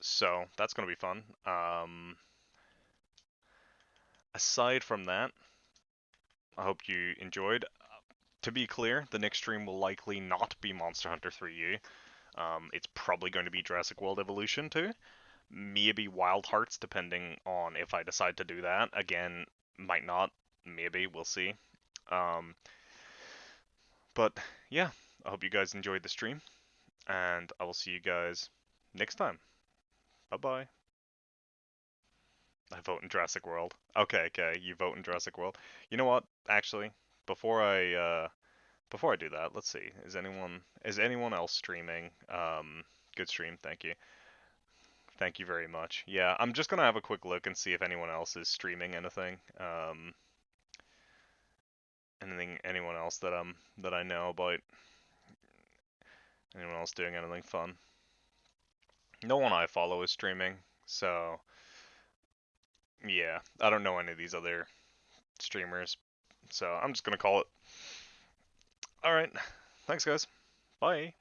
So that's going to be fun. Aside from that, I hope you enjoyed. To be clear, the next stream will likely not be Monster Hunter 3U. It's probably going to be Jurassic World Evolution 2. Maybe Wild Hearts, depending on if I decide to do that. Again, might not. Maybe. We'll see. But yeah, I hope you guys enjoyed the stream. And I will see you guys next time. Bye-bye. I vote in Jurassic World. Okay, you vote in Jurassic World. You know what? Actually, before I do that, let's see. Is anyone else streaming? Good stream, thank you. Thank you very much. Yeah, I'm just gonna have a quick look and see if anyone else is streaming anything. Anyone else that I know about. Anyone else doing anything fun? No one I follow is streaming, so yeah, I don't know any of these other streamers, so I'm just gonna call it. Alright, thanks guys. Bye.